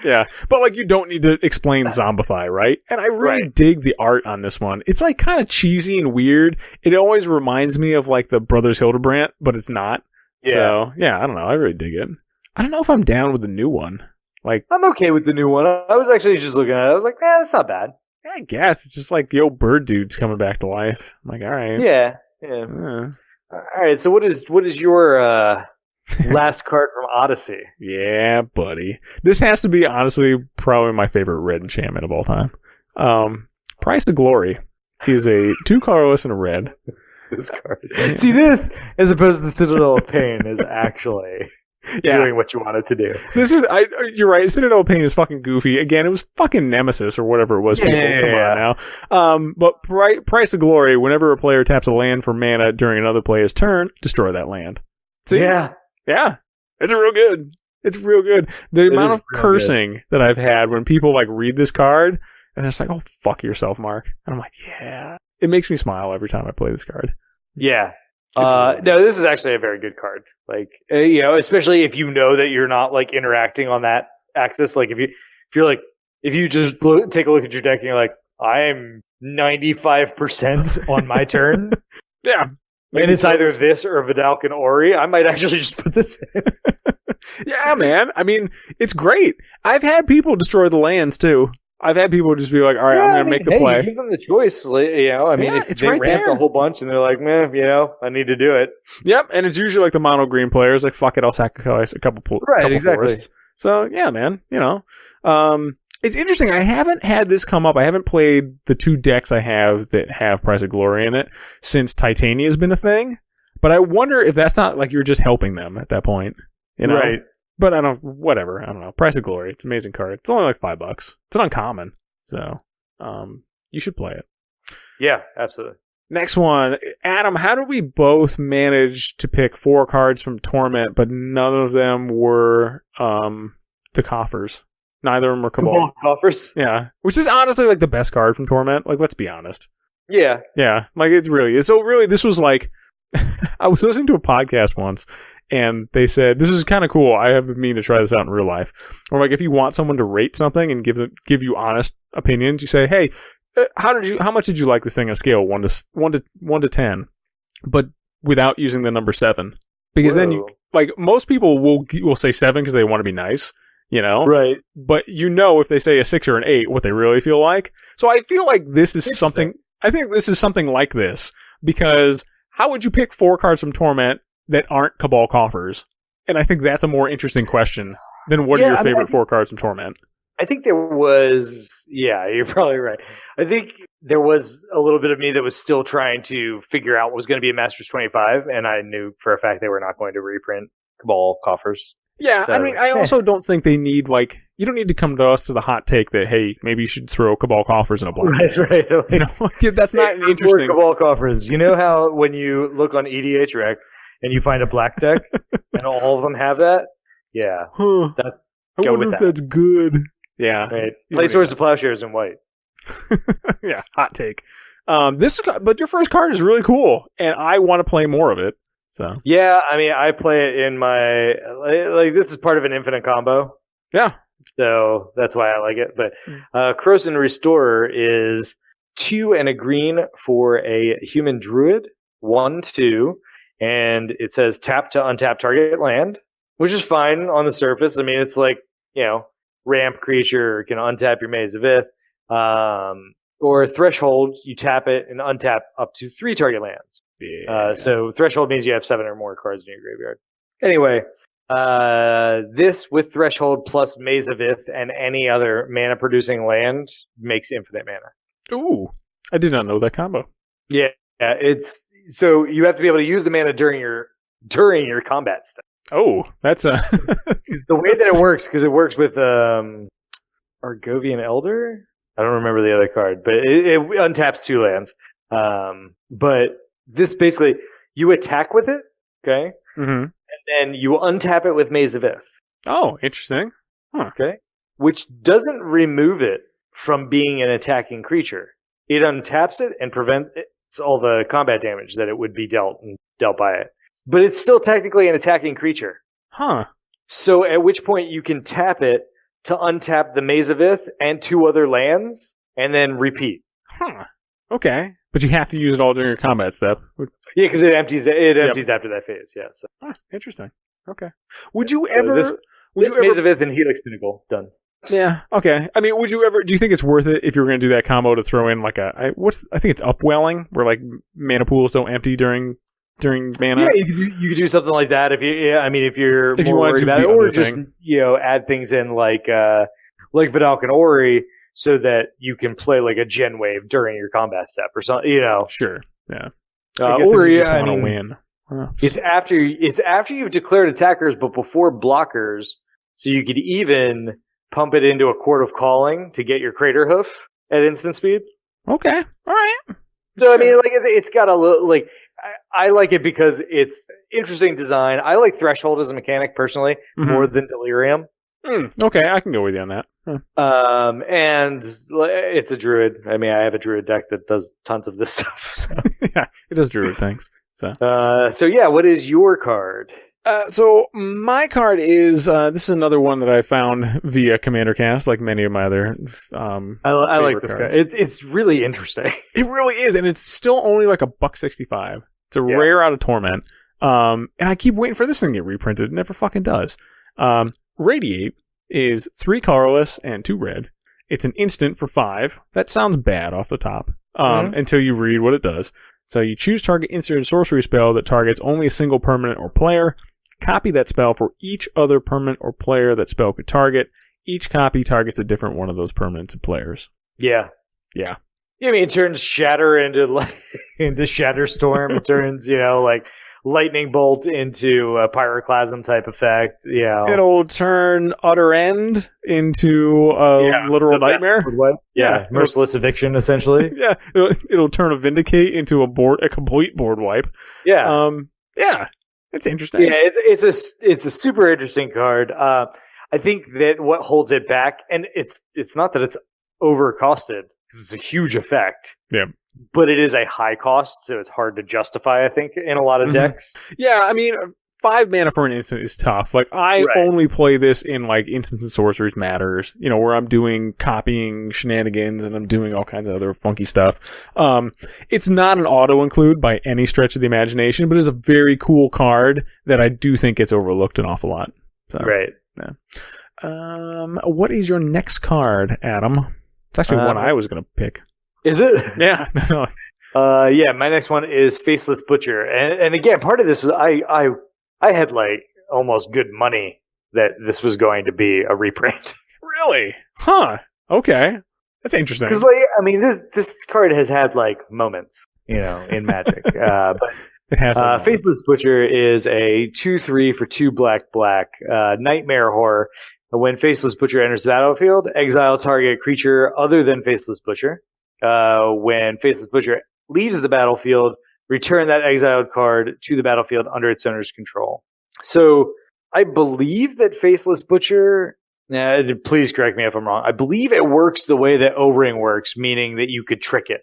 Yeah, but you don't need to explain Zombify, right? And I really dig the art on this one. It's kind of cheesy and weird. It always reminds me of the Brothers Hildebrandt, but it's not. Yeah. So yeah, I don't know. I really dig it. I don't know if I'm down with the new one. I'm okay with the new one. I was actually just looking at it. I was like, that's not bad. Yeah, I guess. It's just the old bird dude's coming back to life. I'm like, all right. Yeah. All right, so what is your last card from Odyssey? Yeah, buddy. This has to be, honestly, probably my favorite red enchantment of all time. Price of Glory. He's a 2 colorless and a red. This card. See, this, as opposed to Citadel of Pain, is actually... doing what you wanted to do. You're right. Citadel of Pain is fucking goofy. Again, it was fucking Nemesis or whatever it was. Come on now. But Price of Glory, whenever a player taps a land for mana during another player's turn, destroy that land. See? Yeah. It's real good. It's real good. The amount of cursing that I've had when people read this card and it's oh, fuck yourself, Mark. And I'm like, yeah. It makes me smile every time I play this card. Yeah. No, this is actually a very good card. Especially if you know that you're not interacting on that axis. If you just take a look at your deck and you're like, I am 95% on my turn. Yeah. And it's either this or Vidalcan Ori. I might actually just put this in. Yeah, man. I mean, it's great. I've had people destroy the lands too. I've had people just be like, all right, I'm going to make the play. You give them the choice. If they ramp a whole bunch and they're like, I need to do it. Yep, and it's usually the mono green players, fuck it, I'll sacrifice a couple forests. So, yeah, man, it's interesting. I haven't had this come up. I haven't played the 2 decks I have that have Price of Glory in it since Titania has been a thing. But I wonder if that's not you're just helping them at that point. Right. But I don't know. Price of Glory. It's an amazing card. It's only $5. It's an uncommon. So, you should play it. Yeah, absolutely. Next one. Adam, how did we both manage to pick 4 cards from Torment, but none of them were, the Coffers? Neither of them were Cabal. Coffers? Yeah. Which is honestly the best card from Torment. Let's be honest. Yeah. Yeah. It's really, so really this was I was listening to a podcast once, and they said, this is kind of cool. I have been meaning to try this out in real life. Or like if you want someone to rate something and give you honest opinions, you say, hey, how much did you like this thing on a scale of 1 to 10? But without using the number 7. Because then most people will say 7 because they want to be nice, Right. But if they say a 6 or an 8, what they really feel like. So I feel like this is something, I think this is something like this, because how would you pick 4 cards from Torment that aren't Cabal Coffers? And I think that's a more interesting question than what are your favorite 4 cards from Torment? I think there was, you're probably right. I think there was a little bit of me that was still trying to figure out what was going to be a Masters 25, and I knew for a fact they were not going to reprint Cabal Coffers. Yeah, so, I mean, I also don't think they need, you don't need to come to us to the hot take that, hey, maybe you should throw Cabal Coffers in a blind. Right. That's not interesting. Cabal Coffers. You know how when you look on EDH Rec and you find a black deck and all of them have that? Yeah. I wonder if that's good. Yeah. Right. Play Swords to Plowshares in white. Yeah, hot take. But your first card is really cool, and I want to play more of it. So yeah, I mean, I play it in my this is part of an infinite combo. Yeah, so that's why I like it. But Croson Restorer is 2 and a green for a human druid, 1/2, and it says tap to untap target land, which is fine on the surface. I mean, it's like ramp creature can untap your Maze of Ith. Or Threshold, you tap it and untap up to 3 target lands. Yeah. So Threshold means you have 7 or more cards in your graveyard. Anyway, this with Threshold plus Maze of Ith and any other mana-producing land makes infinite mana. Ooh, I did not know that combo. Yeah, it's so you have to be able to use the mana during your combat step. Oh, that's the way that it works, because it works with Argovian Elder. I don't remember the other card, but it untaps 2 lands. But this basically, you attack with it, okay? Mm-hmm. And then you untap it with Maze of Ith. Oh, interesting. Huh. Okay? Which doesn't remove it from being an attacking creature. It untaps it and prevents all the combat damage that it would be dealt by it. But it's still technically an attacking creature. Huh. So at which point you can tap it to untap the Maze of Ith and 2 other lands, and then repeat. Huh. Okay. But you have to use it all during your combat step. Yeah, because it empties after that phase, yeah. So. Interesting. Okay. Would you ever... Maze of Ith and Helix Pinnacle, done. Yeah, okay. I mean, do you think it's worth it if you were going to do that combo to throw in I think it's Upwelling, where mana pools don't empty during mana? Yeah, you could do something like that if you're if more worried about it, or just thing. Add things in like Vidalcan Ori, so that you can play like a Gen Wave during your combat step or something. Sure. Yeah. Or you just want to win. It's after you've declared attackers, but before blockers, so you could even pump it into a Court of Calling to get your Crater Hoof at instant speed. Okay. All right. So I mean, it's got a little I like it because it's interesting design. I like Threshold as a mechanic personally more than Delirium. Okay, I can go with you on that. And it's a druid. I mean, I have a druid deck that does tons of this stuff. So. Yeah, it does druid things. So yeah, what is your card? So my card is this is another one that I found via Commander Cast, like many of my other. I like this card. It's really interesting. It really is, and it's still only like $1.65. It's a rare out of Torment. And I keep waiting for this thing to get reprinted. It never fucking does. Radiate is 3 colorless and 2 red. It's an instant for 5. That sounds bad off the top. Until you read what it does. So you choose target instant or sorcery spell that targets only a single permanent or player. Copy that spell for each other permanent or player that spell could target. Each copy targets a different one of those permanents and players. Yeah. Yeah. I mean, it turns Shatter into Shatter Storm. It turns, Lightning Bolt into a Pyroclasm type effect. Yeah. It'll turn Utter End into a literal nightmare. Yeah. Merciless Eviction, essentially. Yeah. It'll turn a Vindicate into a complete board wipe. Yeah. Yeah. It's interesting. Yeah, it's a super interesting card. I think that what holds it back, and it's not that it's overcosted, because it's a huge effect. Yeah. but it is a high cost, so it's hard to justify, I think, in a lot of decks. Yeah, I mean, 5 mana for an instant is tough. Like, I only play this in, like, Instants and Sorcerers Matters, you know, where I'm doing copying shenanigans and I'm doing all kinds of other funky stuff. It's not an auto-include by any stretch of the imagination, but it's a very cool card that I do think gets overlooked an awful lot. So, right. Yeah. What is your next card, Adam? It's actually one I was going to pick. Is it? Yeah. Yeah, my next one is Faceless Butcher. And again, part of this was I had like almost good money that this was going to be a reprint. Really? Huh. Okay. That's interesting. Because, like, I mean, this card has had like moments, you know, in Magic. But it has. Faceless Butcher is a 2/3 for 2 black nightmare horror. When Faceless Butcher enters the battlefield, exile target creature other than Faceless Butcher. When Faceless Butcher leaves the battlefield, return that exiled card to the battlefield under its owner's control. So I believe that Faceless Butcher, please correct me if I'm wrong, I believe it works the way that O-Ring works, meaning that you could trick it.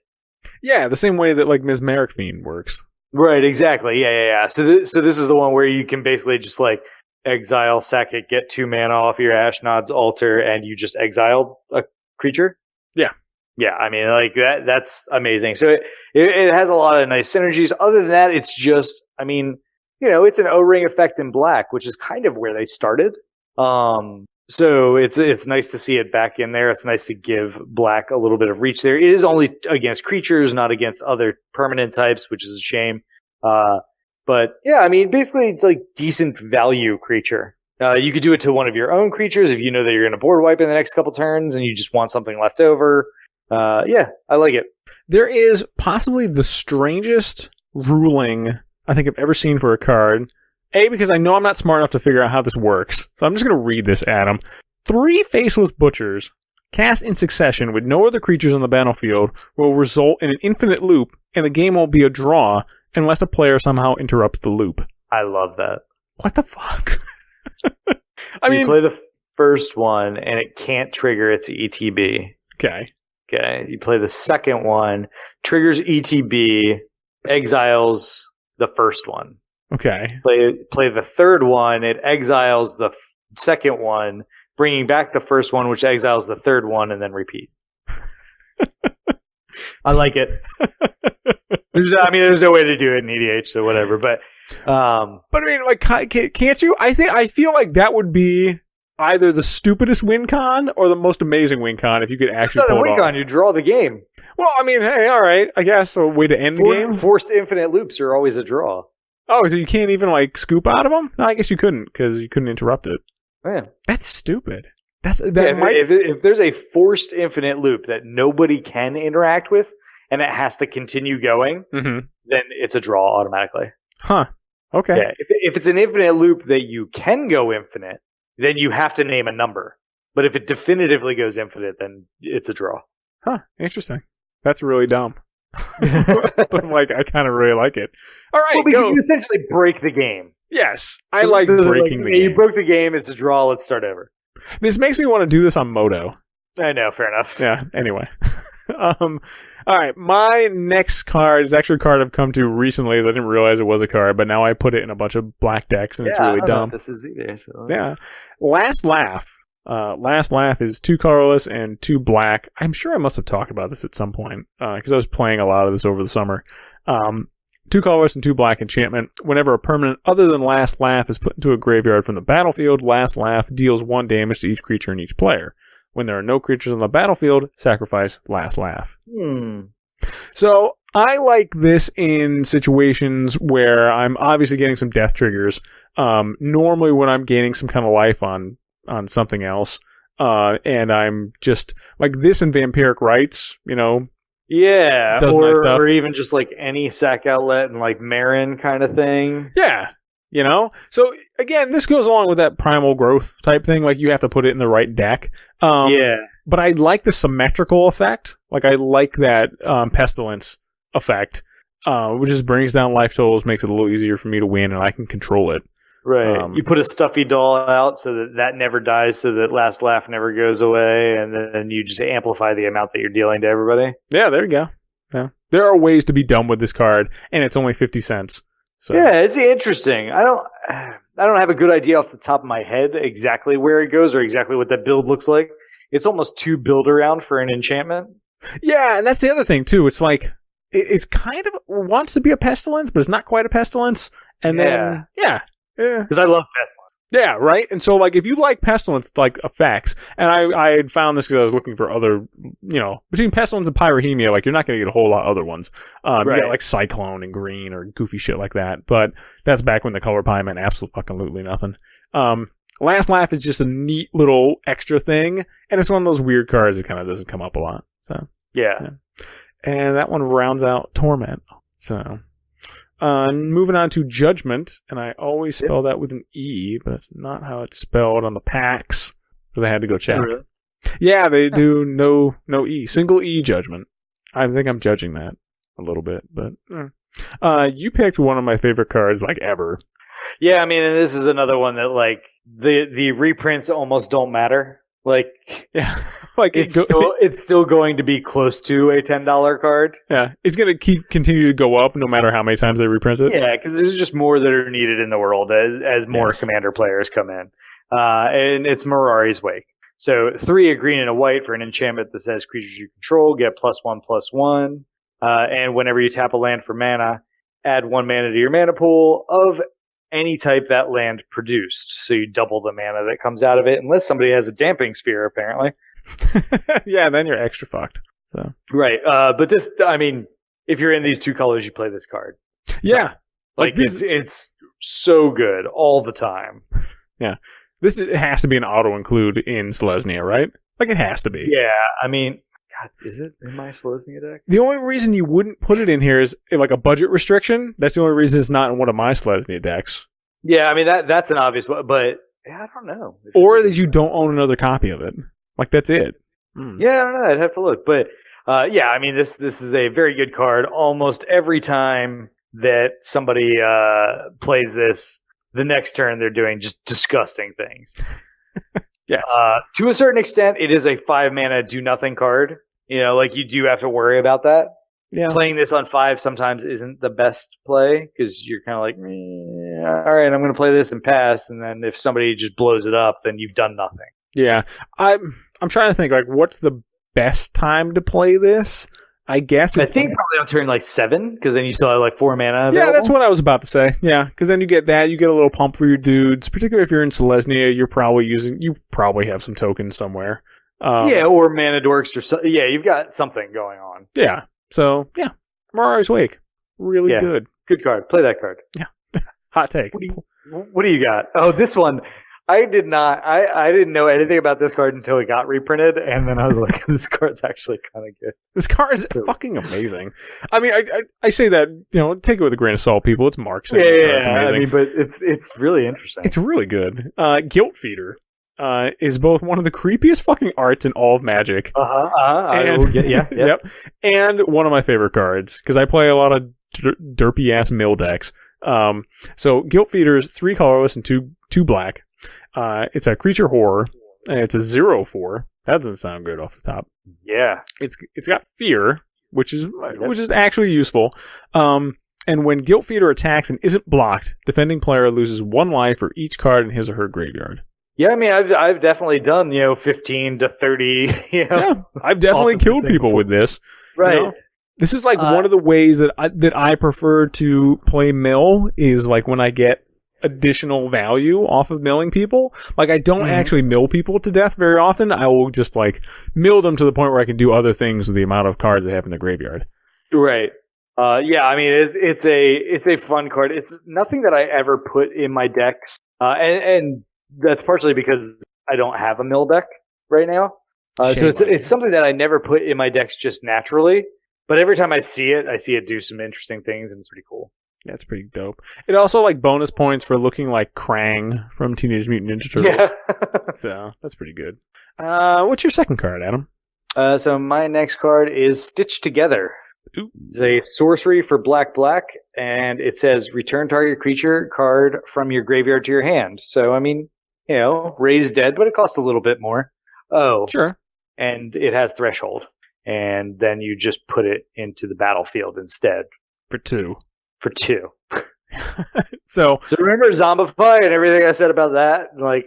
Yeah, the same way that like Mesmeric Fiend works. Right, exactly. Yeah. So this is the one where you can basically just like exile, sack it, get 2 mana off your Ashnod's altar, and you just exile a creature? Yeah. Yeah, I mean, like that's amazing. So it has a lot of nice synergies. Other than that, it's just, I mean, you know, it's an O-Ring effect in black, which is kind of where they started. So it's nice to see it back in there. It's nice to give black a little bit of reach there. It is only against creatures, not against other permanent types, which is a shame. But yeah, I mean, basically it's like decent value creature. You could do it to one of your own creatures if you know that you're going to board wipe in the next couple turns and you just want something left over. Yeah, I like it. There is possibly the strangest ruling I think I've ever seen for a card. A, because I know I'm not smart enough to figure out how this works. So I'm just going to read this, Adam. 3 Faceless Butchers cast in succession with no other creatures on the battlefield will result in an infinite loop, and the game won't be a draw unless a player somehow interrupts the loop. I love that. What the fuck? I mean, you play the first one, and it can't trigger its ETB. Okay. You play the second one, triggers ETB, exiles the first one. Okay. Play the third one, it exiles the second one, bringing back the first one, which exiles the third one, and then repeat. I like it. There's no way to do it in EDH, so whatever. But I mean, like, can't you? I feel like that would be either the stupidest win con or the most amazing win con if you could actually pull it off. It's not a win con, you draw the game. Well, I mean, hey, all right, I guess a way to end the game. Forced infinite loops are always a draw. Oh, so you can't even like scoop out of them? No, I guess you couldn't because you couldn't interrupt it. Man, that's stupid. If there's a forced infinite loop that nobody can interact with and it has to continue going, then it's a draw automatically. Huh. Okay. Yeah. If it's an infinite loop that you can go infinite, then you have to name a number. But if it definitively goes infinite, then it's a draw. Huh. Interesting. That's really dumb. But like, I kind of really like it. All right, well, because you essentially break the game. Yes, I like breaking the game. You broke the game. It's a draw. Let's start over. This makes me want to do this on Moto. I know. Fair enough. Yeah. Anyway. All right. My next card is actually a card I've come to recently. As I didn't realize it was a card, but now I put it in a bunch of black decks, and it's really dumb. This is either. So. Yeah. Last Laugh. Last Laugh is 2 colorless and 2 black. I'm sure I must have talked about this at some point because I was playing a lot of this over the summer. 2 colorless and 2 black enchantment. Whenever a permanent other than Last Laugh is put into a graveyard from the battlefield, Last Laugh deals 1 damage to each creature and each player. When there are no creatures on the battlefield, sacrifice Last Laugh. So I like this in situations where I'm obviously getting some death triggers. Normally when I'm gaining some kind of life on something else, and I'm just like this in Vampiric Rites, you know. Yeah, does my stuff. Or even just like any sack outlet and like Marin kind of thing. Yeah, you know. So again, this goes along with that primal growth type thing. Like you have to put it in the right deck. Yeah. But I like the symmetrical effect. Like I like that pestilence effect, which just brings down life totals, makes it a little easier for me to win, and I can control it. Right. You put a stuffy doll out so that never dies, so that Last Laugh never goes away, and then you just amplify the amount that you're dealing to everybody. Yeah, there you go. Yeah. There are ways to be dumb with this card, and it's only 50 cents. So. Yeah, it's interesting. I don't have a good idea off the top of my head exactly where it goes or exactly what that build looks like. It's almost too build around for an enchantment. Yeah, and that's the other thing too. It's like it's kind of wants to be a pestilence, but it's not quite a pestilence. And then because I love pestilence. Yeah, right? And so, like, if you like Pestilence, like, effects, and I had found this because I was looking for other, between Pestilence and Pyrrhemia, like, you're not going to get a whole lot of other ones. Right. You got, like, Cyclone and Green or goofy shit like that, but that's back when the color pie meant absolutely nothing. Last Laugh is just a neat little extra thing, and it's one of those weird cards that kind of doesn't come up a lot. So yeah. And that one rounds out Torment. So... moving on to Judgment, and I always spell that with an E, but that's not how it's spelled on the packs, because I had to go check. Really? Yeah, they do no E. Single E Judgment. I think I'm judging that a little bit, but... you picked one of my favorite cards, like, ever. Yeah, I mean, and this is another one that, like, the reprints almost don't matter. Like, yeah, like it's still going to be close to a $10 card. Yeah, it's going to continue to go up no matter how many times they reprint it. Yeah, because there's just more that are needed in the world as more Commander players come in. And it's Mirari's Wake. So 3 a green and a white for an enchantment that says creatures you control get +1/+1. And whenever you tap a land for mana, add 1 mana to your mana pool of any type that land produced. So you double the mana that comes out of it, unless somebody has a damping sphere, apparently. Yeah, then you're extra fucked. So right. But this, I mean, if you're in these 2 colors, you play this card. Yeah. Like it's so good all the time. Yeah. It has to be an auto-include in Selesnya, right? Like, it has to be. Yeah, I mean... God, is it in my Selesnya deck? The only reason you wouldn't put it in here is like a budget restriction. That's the only reason it's not in one of my Selesnya decks. Yeah, I mean that's an obvious one, but I don't know. Or that you don't own another copy of it. Like, that's it. Yeah, I don't know. I'd have to look, but yeah, I mean this is a very good card. Almost every time that somebody plays this, the next turn they're doing just disgusting things. Yes. To a certain extent, it is a 5 mana do nothing card. Like you do have to worry about that. Yeah. Playing this on 5 sometimes isn't the best play because you're kind of like, all right, I'm going to play this and pass. And then if somebody just blows it up, then you've done nothing. Yeah. I'm trying to think, like, what's the best time to play this? I guess I think probably on turn like 7 because then you still have like 4 mana available. Yeah, that's what I was about to say. Yeah, because then you get that, you get a little pump for your dudes. Particularly if you're in Selesnya, you probably have some tokens somewhere. Or Mana Dorks or something. Yeah, you've got something going on. Yeah. So yeah, Mirari's Wake, really good. Good card. Play that card. Yeah. Hot take. What do you got? Oh, this one. I didn't know anything about this card until it got reprinted, and then I was like, this card's actually kind of good. This card is fucking amazing. I mean, I say that, take it with a grain of salt, people. It's Mark saying it's amazing. I mean, but it's really interesting. It's really good. Guilt Feeder is both one of the creepiest fucking arts in all of Magic. Yep. And one of my favorite cards, because I play a lot of derpy-ass mill decks. So Guilt Feeder is 3 colorless and 2 black. It's a creature horror, and it's a 0/4. That doesn't sound good off the top. Yeah, it's got fear, which is actually useful. And when Guilt Feeder attacks and isn't blocked, defending player loses 1 life for each card in his or her graveyard. Yeah, I mean, I've definitely done 15 to 30. Yeah, I've definitely killed people with this. Right. This is like one of the ways that I prefer to play mill is like when I get additional value off of milling people. Like, I don't actually mill people to death very often. I will just like mill them to the point where I can do other things with the amount of cards they have in the graveyard. Right. Yeah, I mean, it's a fun card. It's nothing that I ever put in my decks, and that's partially because I don't have a mill deck right now. So it's something that I never put in my decks just naturally. But every time I see it do some interesting things, and it's pretty cool. That's pretty dope. It also like bonus points for looking like Krang from Teenage Mutant Ninja Turtles. Yeah. So that's pretty good. What's your second card, Adam? So my next card is Stitch Together. Ooh. It's a sorcery for black, and it says return target creature card from your graveyard to your hand. So I mean, raise dead, but it costs a little bit more. Oh, sure. And it has threshold. and then you just put it into the battlefield instead. For 2. So remember Zombify and everything I said about that? Like,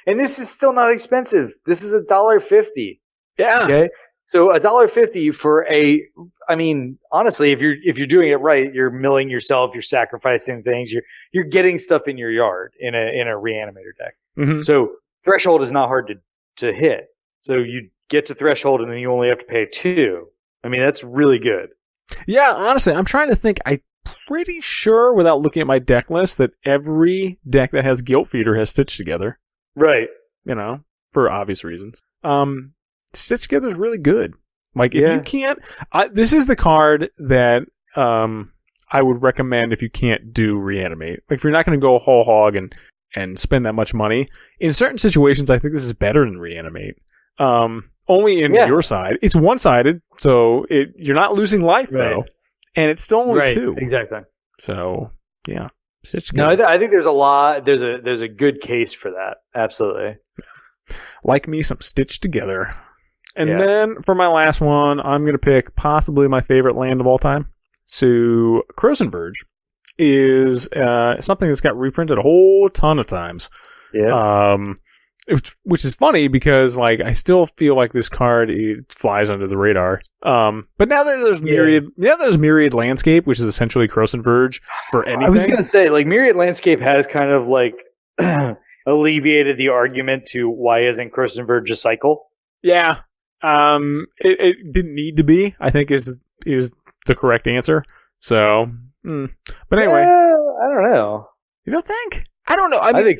and this is still not expensive. This is $1.50. Yeah. Okay. So $1.50 for honestly, if you're doing it right, you're milling yourself, you're sacrificing things, you're getting stuff in your yard in a reanimator deck. Mm-hmm. So threshold is not hard to hit. So you get to threshold and then you only have to pay 2. I mean, that's really good. Yeah, honestly, I'm trying to think. I'm pretty sure, without looking at my deck list, that every deck that has Guilt Feeder has Stitch Together. Right. For obvious reasons. Stitch Together is really good. Like, if you can't... this is the card that I would recommend if you can't do Reanimate. Like, if you're not going to go whole hog and spend that much money, in certain situations, I think this is better than Reanimate. Only in your side. It's one-sided, so you're not losing life, though. And it's still only 2. Exactly. So, yeah. No, I think there's a lot. There's a good case for that. Absolutely. Like me, some Stitch Together. And then, for my last one, I'm going to pick possibly my favorite land of all time. So, Croson Verge is something that's got reprinted a whole ton of times. Yeah. Which is funny because, like, I still feel like this card flies under the radar. But now that there's Myriad Landscape, which is essentially Croson Verge for anything. I was gonna say, like, Myriad Landscape has kind of like alleviated the argument to why isn't Croson Verge a cycle? Yeah. It didn't need to be, I think is the correct answer. So, but anyway, I don't know. You don't think? I don't know. I think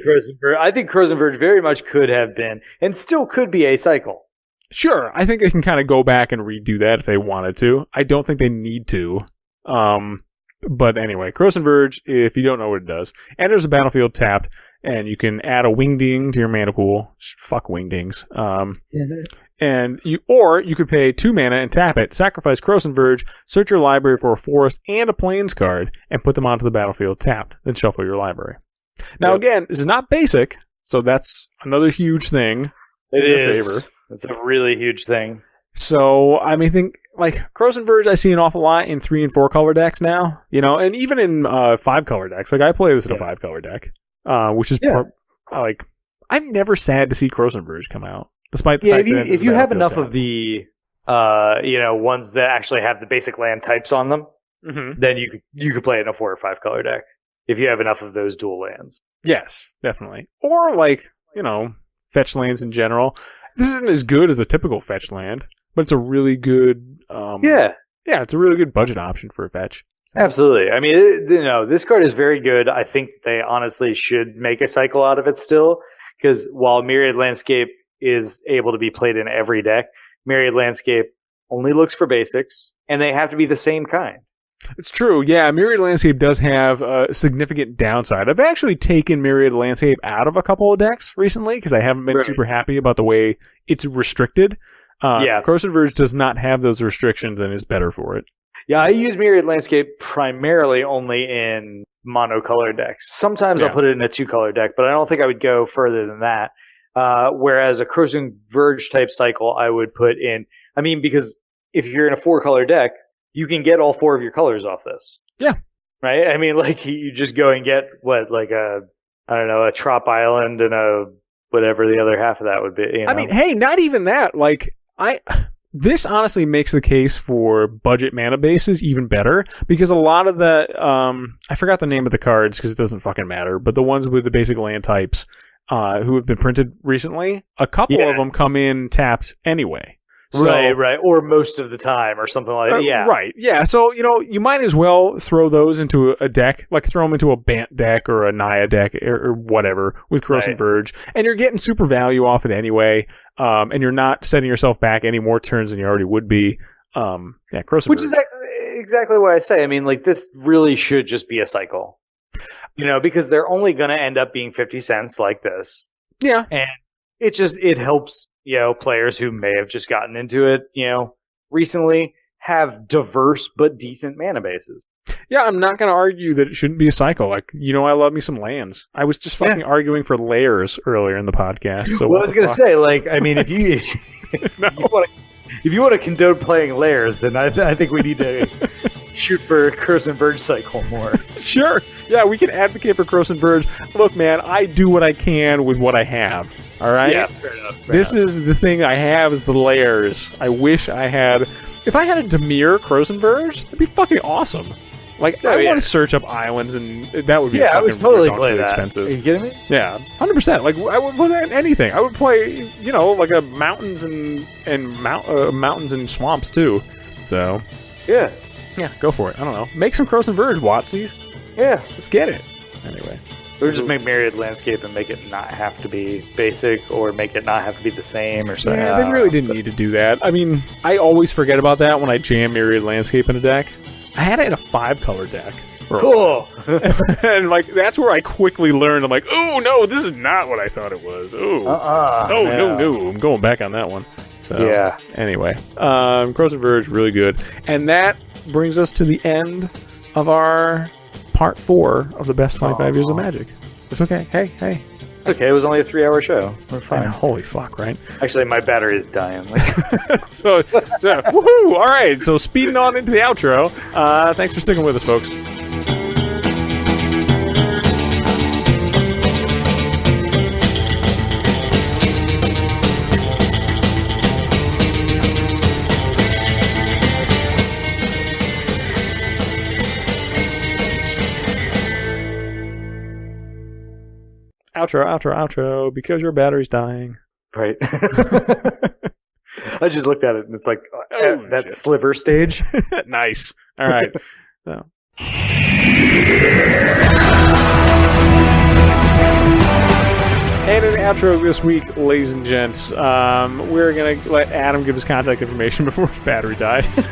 Croson Verge very much could have been, and still could be, a cycle. Sure, I think they can kind of go back and redo that if they wanted to. I don't think they need to. But anyway, Croson Verge, if you don't know what it does, enters the battlefield tapped, and you can add a Wingding to your mana pool. Fuck Wingdings. And you could pay 2 mana and tap it, sacrifice Croson Verge, search your library for a forest and a plains card, and put them onto the battlefield tapped. Then shuffle your library. Now, again, this is not basic, so that's another huge thing. It is. Favor. It's a really huge thing. So, I mean, Croson Verge I see an awful lot in 3 and 4 color decks now, and even in 5 color decks. Like, I play this in a 5 color deck, which is, I'm never sad to see Croson Verge come out, despite the fact that if you have enough of the, ones that actually have the basic land types on them, then you could play it in a 4 or 5 color deck. If you have enough of those dual lands. Yes, definitely. Or, fetch lands in general. This isn't as good as a typical fetch land, but it's a really good... it's a really good budget option for a fetch. So. Absolutely. I mean, this card is very good. I think they honestly should make a cycle out of it still, because while Myriad Landscape is able to be played in every deck, Myriad Landscape only looks for basics, and they have to be the same kind. It's true, yeah. Myriad Landscape does have a significant downside. I've actually taken Myriad Landscape out of a couple of decks recently because I haven't been super happy about the way it's restricted. Croson Verge does not have those restrictions and is better for it. Yeah, I use Myriad Landscape primarily only in monocolor decks. Sometimes I'll put it in a 2-color deck, but I don't think I would go further than that. Whereas a Croson Verge type cycle, I would put in... I mean, because if you're in a 4-color deck, you can get all 4 of your colors off this. Yeah. Right? I mean, like, you just go and get, a Trop Island and a whatever the other half of that would be. I mean, hey, not even that. Like, this honestly makes the case for budget mana bases even better, because a lot of the, I forgot the name of the cards because it doesn't fucking matter, but the ones with the basic land types who have been printed recently, a couple of them come in tapped anyway. So, right. Or most of the time or something like that. Right, yeah. So, you might as well throw those into a deck, like throw them into a Bant deck or a Naya deck or whatever with Croson Verge, and you're getting super value off it anyway, and you're not setting yourself back any more turns than you already would be. Croson Which Verge. is exactly what I say. I mean, like, this really should just be a cycle. Because they're only going to end up being 50 cents like this. Yeah. And it helps... players who may have just gotten into it, recently have diverse but decent mana bases. Yeah, I'm not going to argue that it shouldn't be a cycle. Like, I love me some lands. I was just fucking arguing for layers earlier in the podcast. So I was going to say, like, I mean, if you if you want to condone playing layers, then I think we need to shoot for Crows and Verge cycle more. Sure. Yeah, we can advocate for Crows and Verge. Look, man, I do what I can with what I have. All right? Yeah, fair enough. This is the thing I have is the layers. I wish I had... If I had a Demir Crows and Verge, that'd be fucking awesome. Like, I want to search up islands, and that would be I would totally play that. Expensive. Are you kidding me? Yeah, 100%. Like, I would play that in anything. I would play, like a mountains mountains and swamps too. So, yeah, go for it. I don't know. Make some Crows and Verge, Watsies. Yeah, let's get it. Anyway, or just make Myriad Landscape and make it not have to be basic, or make it not have to be the same, or something. Yeah, they really didn't need to do that. I mean, I always forget about that when I jam Myriad Landscape in a deck. I had it in a 5-color deck. Cool. And like that's where I quickly learned. I'm like, oh no, this is not what I thought it was. Oh, no, I'm going back on that one. So yeah. Anyway, Crows and Verge, really good, and that brings us to the end of our part 4 of the best 25 years of Magic. It's okay. Hey. It's okay. It was only a 3-hour show. We're fine. Holy fuck, right? Actually, my battery is dying. So, woohoo! All right, so speeding on into the outro. Thanks for sticking with us, folks. Outro, because your battery's dying. Right. I just looked at it, and it's like, that sliver stage. Nice. All right. So. And in the outro this week, ladies and gents, we're going to let Adam give his contact information before his battery dies.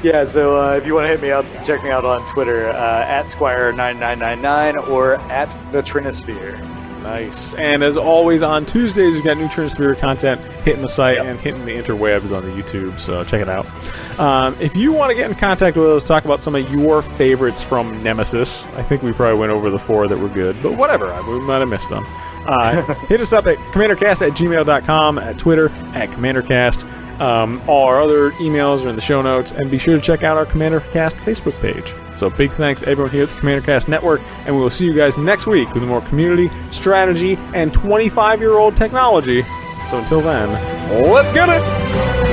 Yeah, so if you want to hit me up, check me out on Twitter, at Squire9999 or at the Trinosphere. Nice. And as always, on Tuesdays, we've got new Trinosphere content hitting the site and hitting the interwebs on the YouTube, so check it out. If you want to get in contact with us, talk about some of your favorites from Nemesis. I think we probably went over the 4 that were good, but whatever. We might have missed them. Hit us up at commandercast@gmail.com, at Twitter, at commandercast. All our other emails are in the show notes, and be sure to check out our CommanderCast Facebook page. So big thanks to everyone here at the CommanderCast Network, and we will see you guys next week with more community, strategy, and 25-year-old technology. So until then, let's get it!